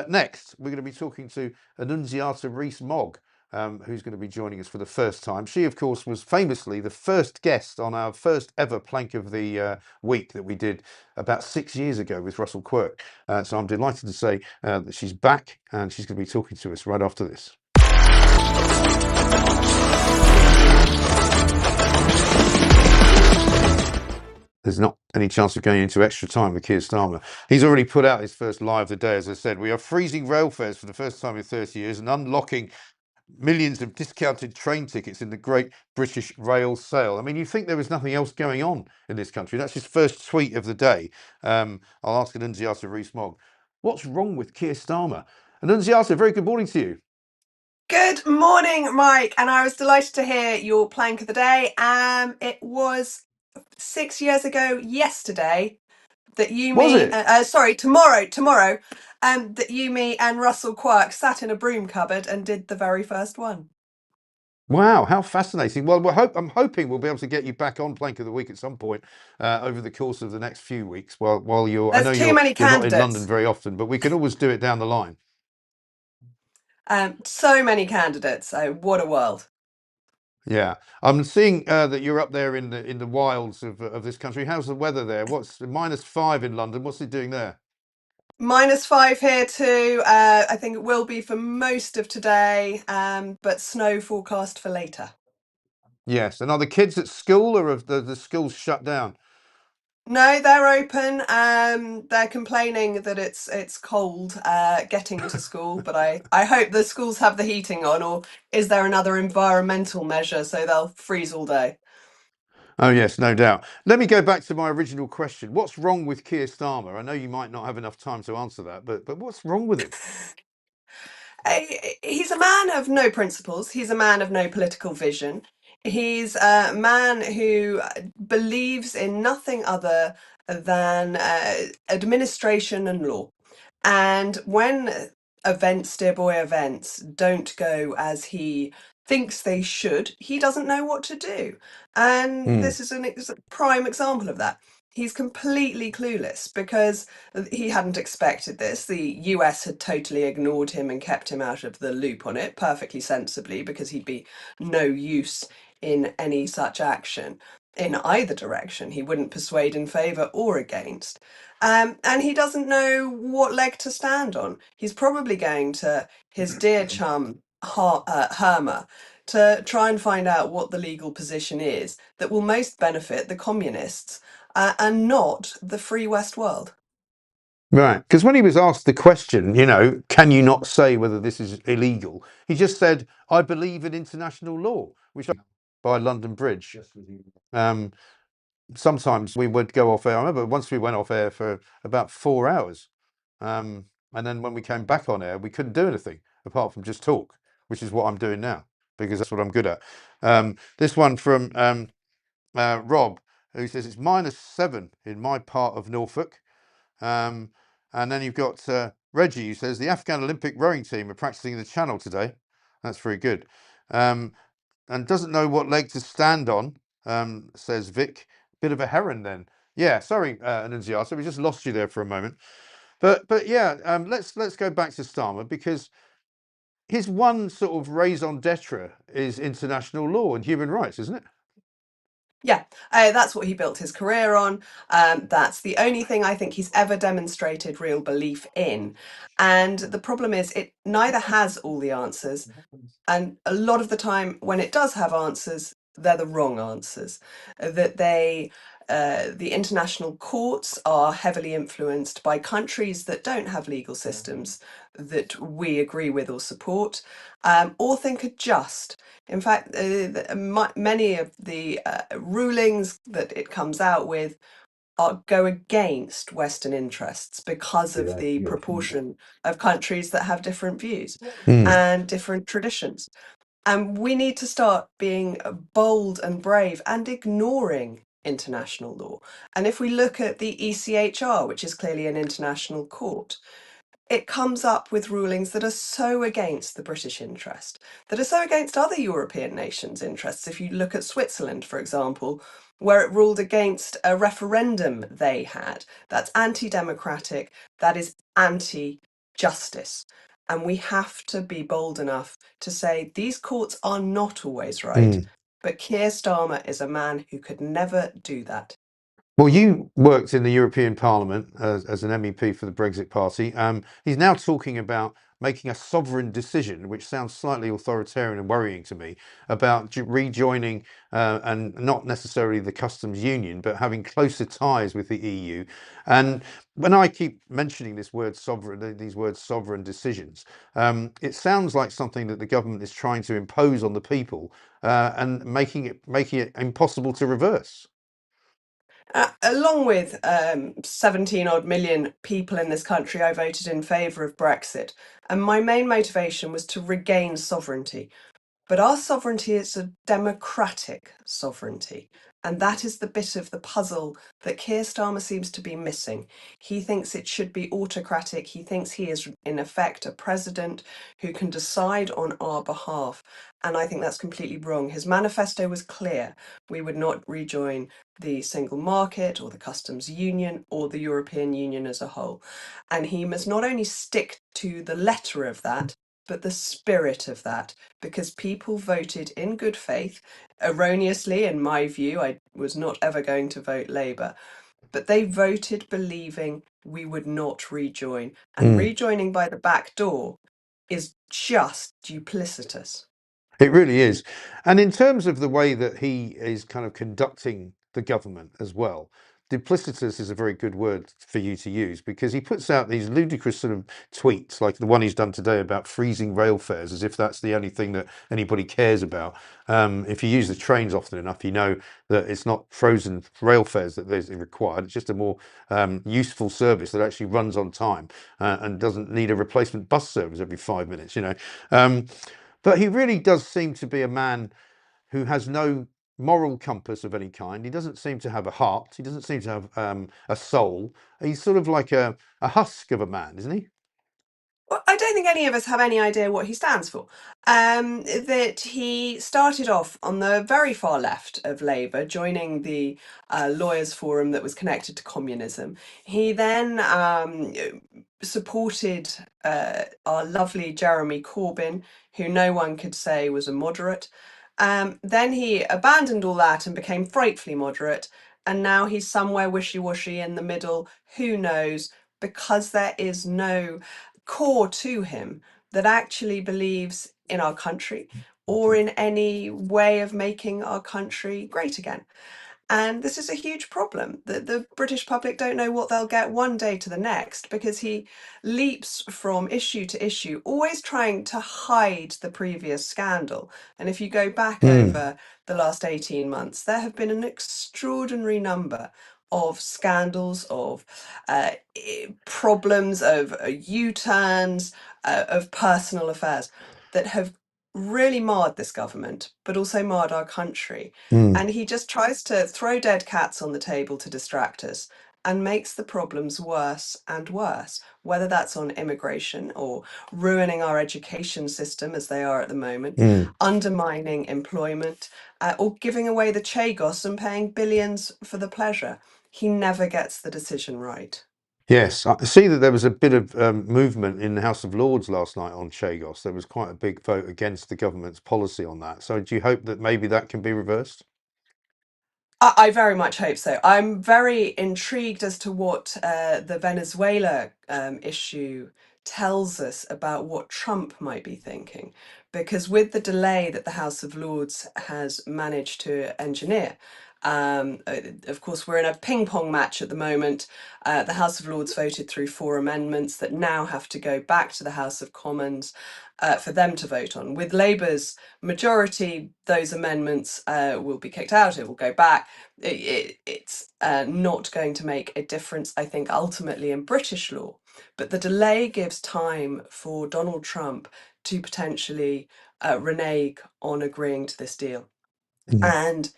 next, we're going to be talking to Annunziata Rees-Mogg. who's going to be joining us for the first time. She, of course, was famously the first guest on our first ever Plank of the Week that we did about 6 years ago with Russell Quirk. So I'm delighted to say that she's back, and she's going to be talking to us right after this. There's not any chance of going into extra time with Keir Starmer. He's already put out his first lie of the day, as I said. We are freezing rail fares for the first time in 30 years and unlocking millions of discounted train tickets in the Great British Rail Sale. I mean, you think there was nothing else going on in this country. That's his first tweet of the day. I'll ask Annunziata Rees-Mogg, what's wrong with Keir Starmer? Annunziata, very good morning to you. Good morning, Mike, and I was delighted to hear your plank of the day. It was 6 years ago yesterday that tomorrow, that you, me, and Russell Quirk sat in a broom cupboard and did the very first one. Wow, how fascinating. Well, I'm hoping we'll be able to get you back on Plank of the Week at some point over the course of the next few weeks while you're... There's too many you're not in candidates. London very often, but we can always do it down the line. So many candidates. What a world. Yeah, I'm seeing that you're up there in the wilds of this country. How's the weather there? What's -5 in London? What's it doing there? -5 here too. I think it will be for most of today, but snow forecast for later. Yes, and are the kids at school, or have the schools shut down? No, they're open. They're complaining that it's cold getting to school, but I hope the schools have the heating on, or is there another environmental measure so they'll freeze all day? Oh yes, no doubt. Let me go back to my original question. What's wrong with Keir Starmer? I know you might not have enough time to answer that, but what's wrong with him? He's a man of no principles. He's a man of no political vision. He's a man who believes in nothing other than administration and law. And when events, dear boy, events don't go as he thinks they should, he doesn't know what to do. And this is a prime example of that. He's completely clueless because he hadn't expected this. The US had totally ignored him and kept him out of the loop on it, perfectly sensibly, because he'd be no use in any such action in either direction. He wouldn't persuade in favour or against. And he doesn't know what leg to stand on. He's probably going to his dear chum, Hermer, to try and find out what the legal position is that will most benefit the communists and not the free West world. Right, because when he was asked the question, can you not say whether this is illegal? He just said, I believe in international law, which by London Bridge. Sometimes we would go off air. I remember once we went off air for about 4 hours. And then when we came back on air, we couldn't do anything apart from just talk, which is what I'm doing now, because that's what I'm good at. This one from Rob, who says it's -7 in my part of Norfolk. And then you've got Reggie, who says the Afghan Olympic rowing team are practicing in the Channel today. That's very good. And doesn't know what leg to stand on, says Vic. Bit of a heron then. Yeah, sorry, Annunziata, we just lost you there for a moment. But yeah, let's go back to Starmer, because his one sort of raison d'etre is international law and human rights, isn't it? Yeah, that's what he built his career on. That's the only thing I think he's ever demonstrated real belief in. And the problem is it neither has all the answers, and a lot of the time when it does have answers, they're the wrong answers. That the international courts are heavily influenced by countries that don't have legal systems that we agree with or support, or think are just. In fact, many of the rulings that it comes out with go against Western interests because of the proportion of countries that have different views and different traditions. And we need to start being bold and brave and ignoring international law. And if we look at the ECHR, which is clearly an international court, it comes up with rulings that are so against the British interest, that are so against other European nations' interests. If you look at Switzerland, for example, where it ruled against a referendum they had, that's anti-democratic, that is anti-justice. And we have to be bold enough to say these courts are not always right. But Keir Starmer is a man who could never do that. Well, you worked in the European Parliament as an MEP for the Brexit Party. He's now talking about making a sovereign decision, which sounds slightly authoritarian and worrying to me, about rejoining and not necessarily the customs union, but having closer ties with the EU. And when I keep mentioning this word sovereign, these words sovereign decisions, it sounds like something that the government is trying to impose on the people and making it impossible to reverse. Along with 17 odd million people in this country, I voted in favour of Brexit. And my main motivation was to regain sovereignty. But our sovereignty is a democratic sovereignty. And that is the bit of the puzzle that Keir Starmer seems to be missing. He thinks it should be autocratic. He thinks he is, in effect, a president who can decide on our behalf. And I think that's completely wrong. His manifesto was clear. We would not rejoin the single market or the customs union or the European Union as a whole. And he must not only stick to the letter of that, but the spirit of that, because people voted in good faith, erroneously, in my view. I was not ever going to vote Labour, but they voted believing we would not rejoin. And rejoining by the back door is just duplicitous. It really is. And in terms of the way that he is kind of conducting the government as well, duplicitous is a very good word for you to use, because he puts out these ludicrous sort of tweets, like the one he's done today about freezing rail fares, as if that's the only thing that anybody cares about. If you use the trains often enough, you know that it's not frozen rail fares that is required. It's just a more useful service that actually runs on time and doesn't need a replacement bus service every 5 minutes, you know. But he really does seem to be a man who has no moral compass of any kind. He doesn't seem to have a heart. He doesn't seem to have a soul. He's sort of like a husk of a man, isn't he? Well, I don't think any of us have any idea what he stands for. That he started off on the very far left of Labour, joining the lawyers' forum that was connected to communism. He then supported our lovely Jeremy Corbyn, who no one could say was a moderate. Then he abandoned all that and became frightfully moderate. And now he's somewhere wishy-washy in the middle. Who knows? Because there is no core to him that actually believes in our country or in any way of making our country great again. And this is a huge problem that the British public don't know what they'll get one day to the next, because he leaps from issue to issue, always trying to hide the previous scandal. And if you go back over the last 18 months, there have been an extraordinary number of scandals, of problems, of U-turns, of personal affairs that have really marred this government, but also marred our country. And he just tries to throw dead cats on the table to distract us and makes the problems worse and worse, whether that's on immigration or ruining our education system as they are at the moment, undermining employment, or giving away the Chagos and paying billions for the pleasure. He never gets the decision right. Yes, I see that there was a bit of movement in the House of Lords last night on Chagos. There was quite a big vote against the government's policy on that. So do you hope that maybe that can be reversed? I very much hope so. I'm very intrigued as to what the Venezuela issue tells us about what Trump might be thinking. Because with the delay that the House of Lords has managed to engineer, of course, we're in a ping pong match at the moment. The House of Lords voted through 4 amendments that now have to go back to the House of Commons for them to vote on. With Labour's majority, those amendments will be kicked out. It will go back. It's not going to make a difference, I think, ultimately in British law. But the delay gives time for Donald Trump to potentially renege on agreeing to this deal. And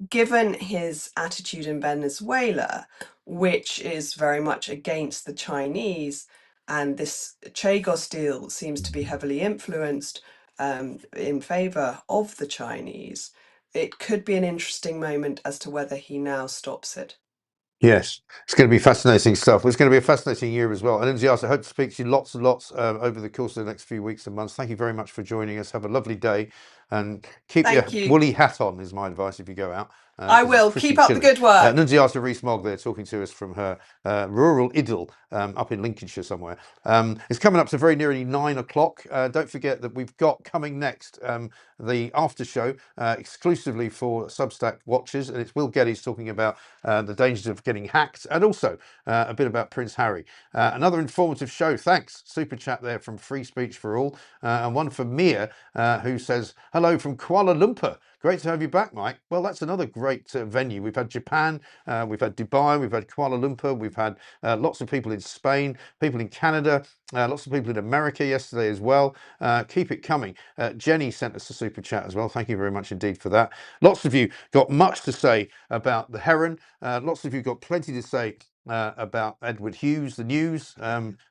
given his attitude in Venezuela, which is very much against the Chinese, and this Chagos deal seems to be heavily influenced in favour of the Chinese, it could be an interesting moment as to whether he now stops it. Yes, it's going to be fascinating stuff. It's going to be a fascinating year as well. And Lindsay, I hope to speak to you lots and lots over the course of the next few weeks and months. Thank you very much for joining us. Have a lovely day and keep your Thank you. woolly hat on is my advice if you go out. I will. Keep up the good work. Lindsay Rees-Mogg there talking to us from her rural idyll up in Lincolnshire somewhere. It's coming up to very nearly 9 o'clock. Don't forget that we've got coming next the after show exclusively for Substack watchers, and it's Will Geddes talking about the dangers of getting hacked, and also a bit about Prince Harry. Another informative show. Thanks. Super chat there from Free Speech for All, and one from Mia who says hello from Kuala Lumpur. Great to have you back, Mike. Well, that's another great venue. We've had Japan, we've had Dubai, we've had Kuala Lumpur, we've had lots of people in Spain, people in Canada, lots of people in America yesterday as well. Keep it coming. Jenny sent us a super chat as well. Thank you very much indeed for that. Lots of you got much to say about the Heron. Lots of you got plenty to say about Edward Hughes, the news,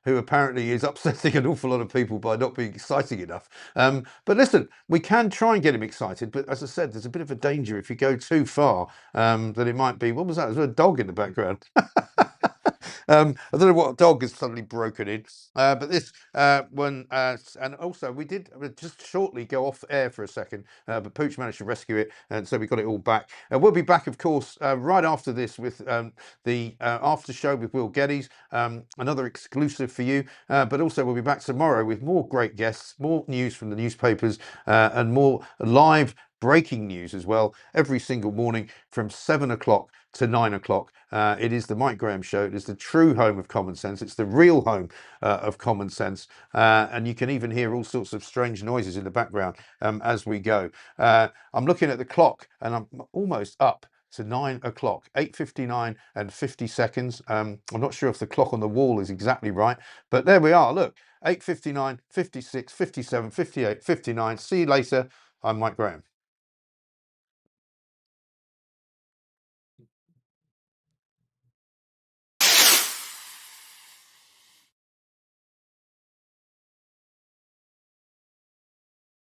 who apparently is upsetting an awful lot of people by not being exciting enough. But listen, we can try and get him excited, but as I said, there's a bit of a danger if you go too far, that it might be, what was that? There's a dog in the background. I don't know what dog has suddenly broken in, but this one, and also we did just shortly go off air for a second, but Pooch managed to rescue it, and so we got it all back. We'll be back, of course, right after this with the after show with Will Geddes, another exclusive for you, but also we'll be back tomorrow with more great guests, more news from the newspapers, and more live breaking news as well every single morning from 7 o'clock to 9 o'clock. It is the Mike Graham Show. It is the true home of common sense. It's the real home of common sense. And you can even hear all sorts of strange noises in the background as we go. I'm looking at the clock and I'm almost up to 9 o'clock, 8:59 and 50 seconds. I'm not sure if the clock on the wall is exactly right, but there we are. Look, 8:59, 56, 57, 58, 59. See you later. I'm Mike Graham.